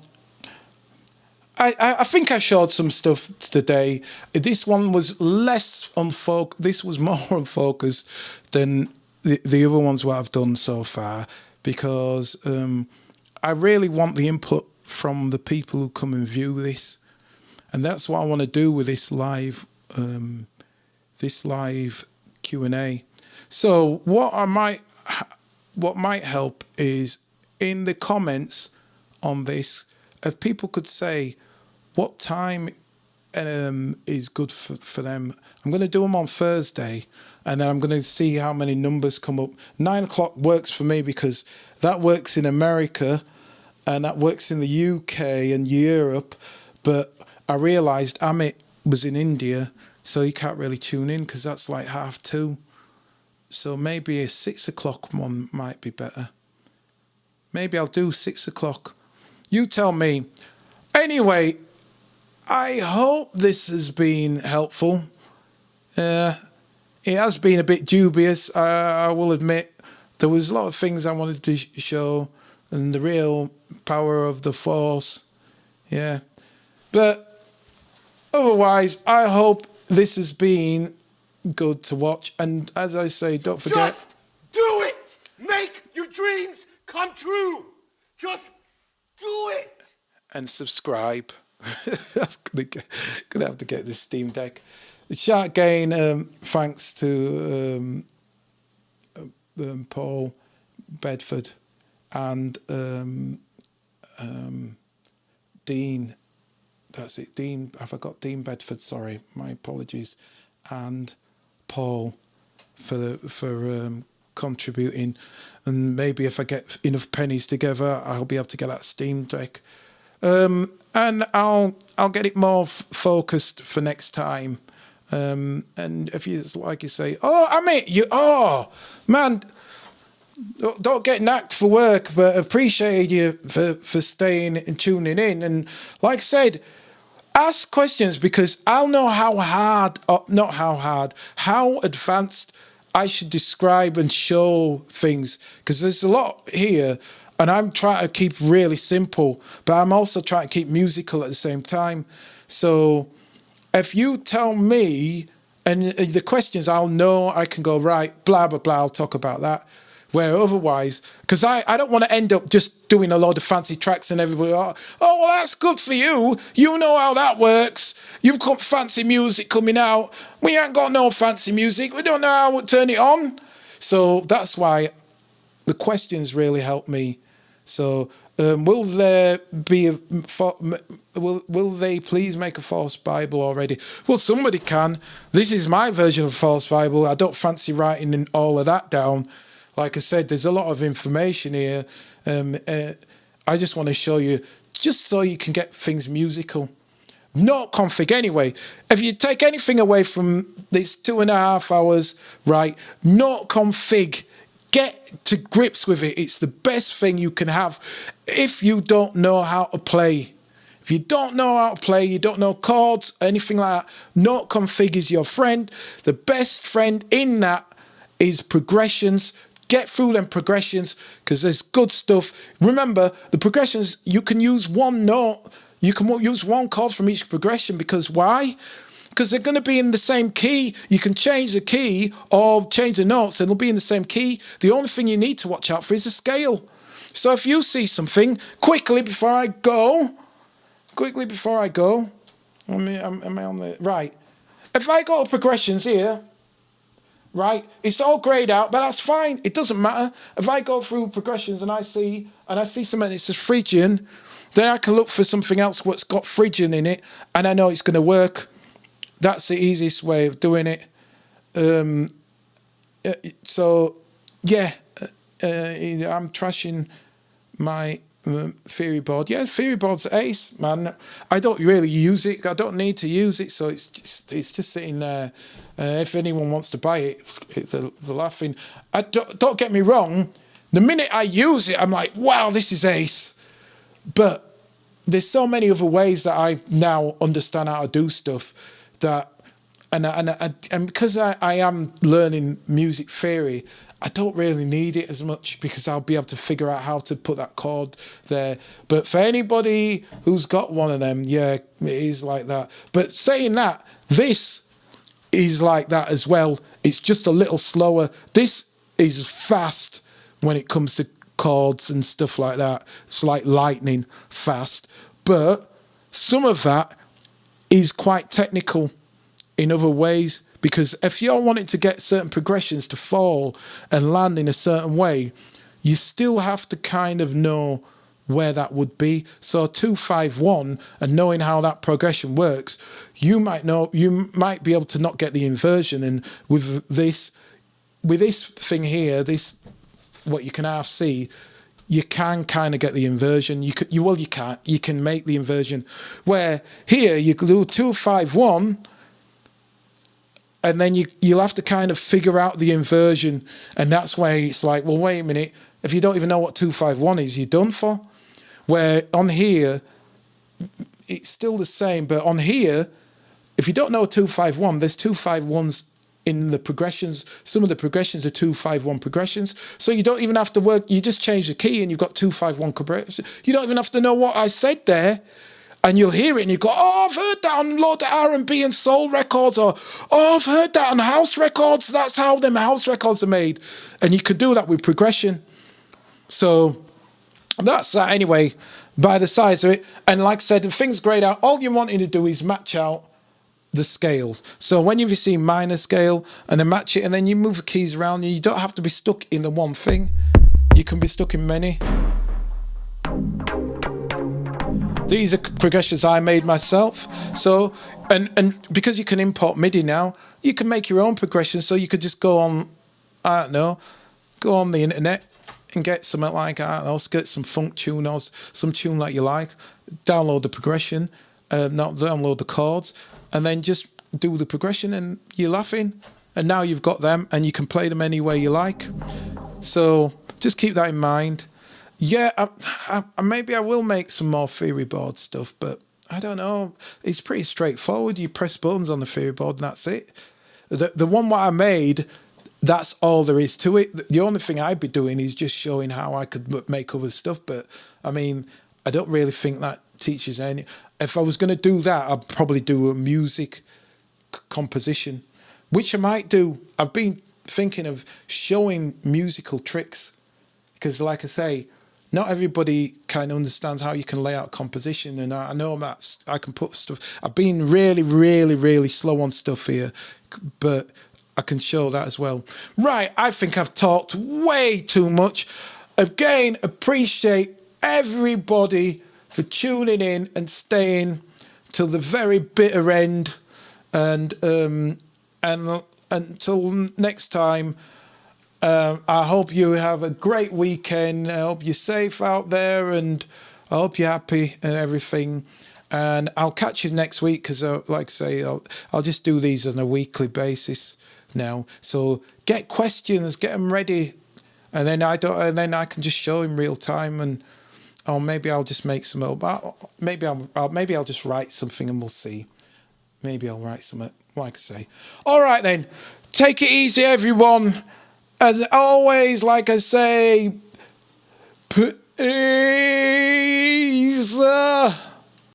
I think I showed some stuff today. This one was less unfocused. This was more unfocused than the other ones what I've done so far, because I really want the input from the people who come and view this, and that's what I want to do with this live Q&A. So what might help is in the comments on this, if people could say what time is good for them. I'm going to do them on Thursday, and then I'm going to see how many numbers come up. 9 o'clock works for me because that works in America and that works in the UK and Europe. But I realised Amit was in India, so he can't really tune in because that's like 2:30. So maybe a 6 o'clock one might be better. Maybe I'll do 6 o'clock. You tell me. Anyway, I hope this has been helpful. It has been a bit dubious, I will admit. There was a lot of things I wanted to show, and the real power of the Force. Yeah. But otherwise, I hope this has been good to watch. And as I say, don't forget... Just do it! Make your dreams come true! Just do it! And subscribe. I'm gonna have to get this Steam Deck. Shout again, thanks to Paul Bedford and Dean. That's it, Dean. I forgot Dean Bedford. Sorry, my apologies. And Paul for contributing. And maybe if I get enough pennies together, I'll be able to get that Steam Deck. And I'll get it more focused for next time. And if you like, you say, man, don't get knacked for work, but appreciate you for staying and tuning in. And like I said, ask questions because I'll know how advanced I should describe and show things, because there's a lot here. And I'm trying to keep really simple, but I'm also trying to keep musical at the same time. So if you tell me, and the questions, I'll know, I can go, right, blah, blah, blah, I'll talk about that. Where otherwise, because I don't want to end up just doing a load of fancy tracks and everybody, well, that's good for you. You know how that works. You've got fancy music coming out. We ain't got no fancy music. We don't know how to turn it on. So that's why the questions really help me. So will there be will they please make a false Bible already? Well, somebody can. This is my version of a false Bible. I don't fancy writing all of that down. Like I said, there's a lot of information here. I just want to show you, just so you can get things musical. Not config anyway. If you take anything away from this 2.5 hours, right, not config. Get to grips with it. It's the best thing you can have if you don't know how to play. If you don't know how to play, you don't know chords, anything like that, note config is your friend. The best friend in that is progressions. Get through them progressions because there's good stuff. Remember, the progressions, you can use one note. You can use one chord from each progression because why? Because they're going to be in the same key. You can change the key or change the notes and it'll be in the same key. The only thing you need to watch out for is the scale. So if you see something, quickly before I go, am I on the right? If I go to progressions here, right, it's all grayed out, but that's fine. It doesn't matter. If I go through progressions and I see something that says Phrygian, then I can look for something else what's got Phrygian in it, and I know it's going to work. That's the easiest way of doing it. So, yeah, I'm trashing my theory board. Yeah, theory board's ace, man. I don't really use it. I don't need to use it, so it's just sitting there. If anyone wants to buy it, they're laughing. Don't get me wrong. The minute I use it, I'm like, wow, this is ace. But there's so many other ways that I now understand how to do stuff. That and because I am learning music theory, I don't really need it as much because I'll be able to figure out how to put that chord there. But for anybody who's got one of them, yeah, it is like that. But saying that, this is like that as well. It's just a little slower. This is fast when it comes to chords and stuff like that. It's like lightning fast. But some of that is quite technical in other ways, because if you're wanting to get certain progressions to fall and land in a certain way, you still have to kind of know where that would be. So 2-5-1, and knowing how that progression works, you might be able to not get the inversion. And with this thing here, this what you can half see, you can kind of get the inversion. You can't. You can make the inversion. Where here you can do 2-5-1, and then you'll have to kind of figure out the inversion, and that's why it's like, well, wait a minute. If you don't even know what 2-5-1 is, you're done for. Where on here, it's still the same, but on here, if you don't know 2-5-1, there's 2-5-1s in the progressions. Some of the progressions are 2-5-1 progressions, so you don't even have to work. You just change the key, and you've got 2-5-1 progressions. You don't even have to know what I said there, and you'll hear it, and you go, "Oh, I've heard that on a lot of R&B and soul records," or "Oh, I've heard that on house records. That's how them house records are made," and you can do that with progression. So that's that anyway, by the size of it. And like I said, the thing's grayed out. All you're wanting to do is match out the scales. So when you see minor scale, and then match it, and then you move the keys around, and you don't have to be stuck in the one thing. You can be stuck in many. These are progressions I made myself. So, and because you can import MIDI now, you can make your own progressions. So you could just go on, I don't know, go on the internet and get something like, I don't know, get some funk tune or some tune like you like, download the progression, not download the chords, and then just do the progression, and you're laughing. And now you've got them, and you can play them any way you like. So just keep that in mind. Yeah, maybe I will make some more theory board stuff, but I don't know. It's pretty straightforward. You press buttons on the theory board, and that's it. The one what I made, that's all there is to it. The only thing I'd be doing is just showing how I could make other stuff. But I mean, I don't really think that teaches any. If I was going to do that, I'd probably do a music composition, which I might do. I've been thinking of showing musical tricks, because like I say, not everybody kind of understands how you can lay out composition. And I know that I can put stuff. I've been really, really, really slow on stuff here, but I can show that as well. Right, I think I've talked way too much. Again, appreciate everybody for tuning in and staying till the very bitter end. And until next time, I hope you have a great weekend. I hope you're safe out there, and I hope you're happy and everything. And I'll catch you next week, because like I say, I'll just do these on a weekly basis now. So get questions, get them ready, and then I can just show in real time, or maybe I'll just make some up. Maybe I'll just write something, and we'll see. Maybe I'll write something, like I say. All right then, take it easy, everyone. As always, like I say, peace.